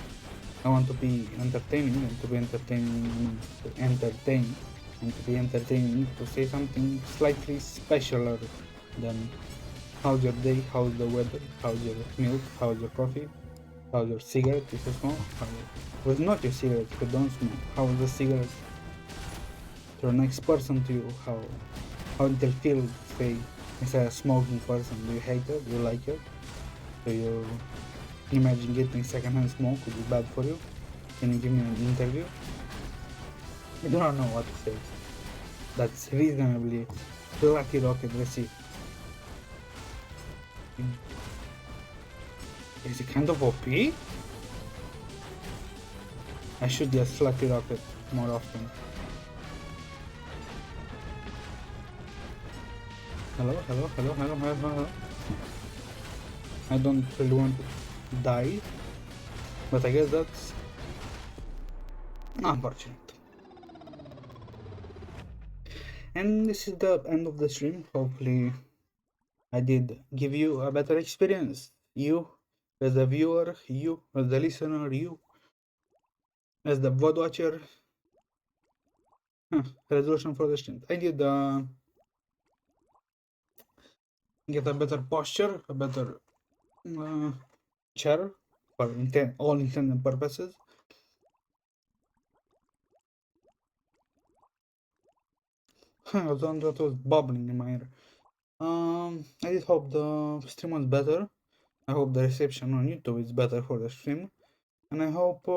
I want to be entertaining, and to be entertaining to entertain, and to be entertaining to say something slightly specialer than how's your day, how's the weather, how's your milk, how's your coffee, how's your cigarette if you smoke, how was not your cigarette if you don't smoke, how's the cigarette to the next person to you, how they feel, say, as a smoking person, do you hate it, do you like it, do you imagine getting secondhand smoke would be bad for you, can you give me an interview? I do not know what to say, that's reasonably lucky rocket receipt. Is it kind of OP? I should get Lucky Rocket more often. Hello, hello, hello, hello, hello, hello. I don't really want to die, but I guess that's unfortunate. And this is the end of the stream. Hopefully I did give you a better experience. You as the viewer, you as the listener, you as the VOD watcher. Resolution for the stream. I did get a better posture, a better chair for all intents and purposes. I was on that was bubbling in my ear. I did hope the stream was better. I hope the reception on YouTube is better for the stream. And I hope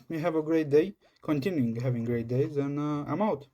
you have a great day, continuing having great days, and I'm out.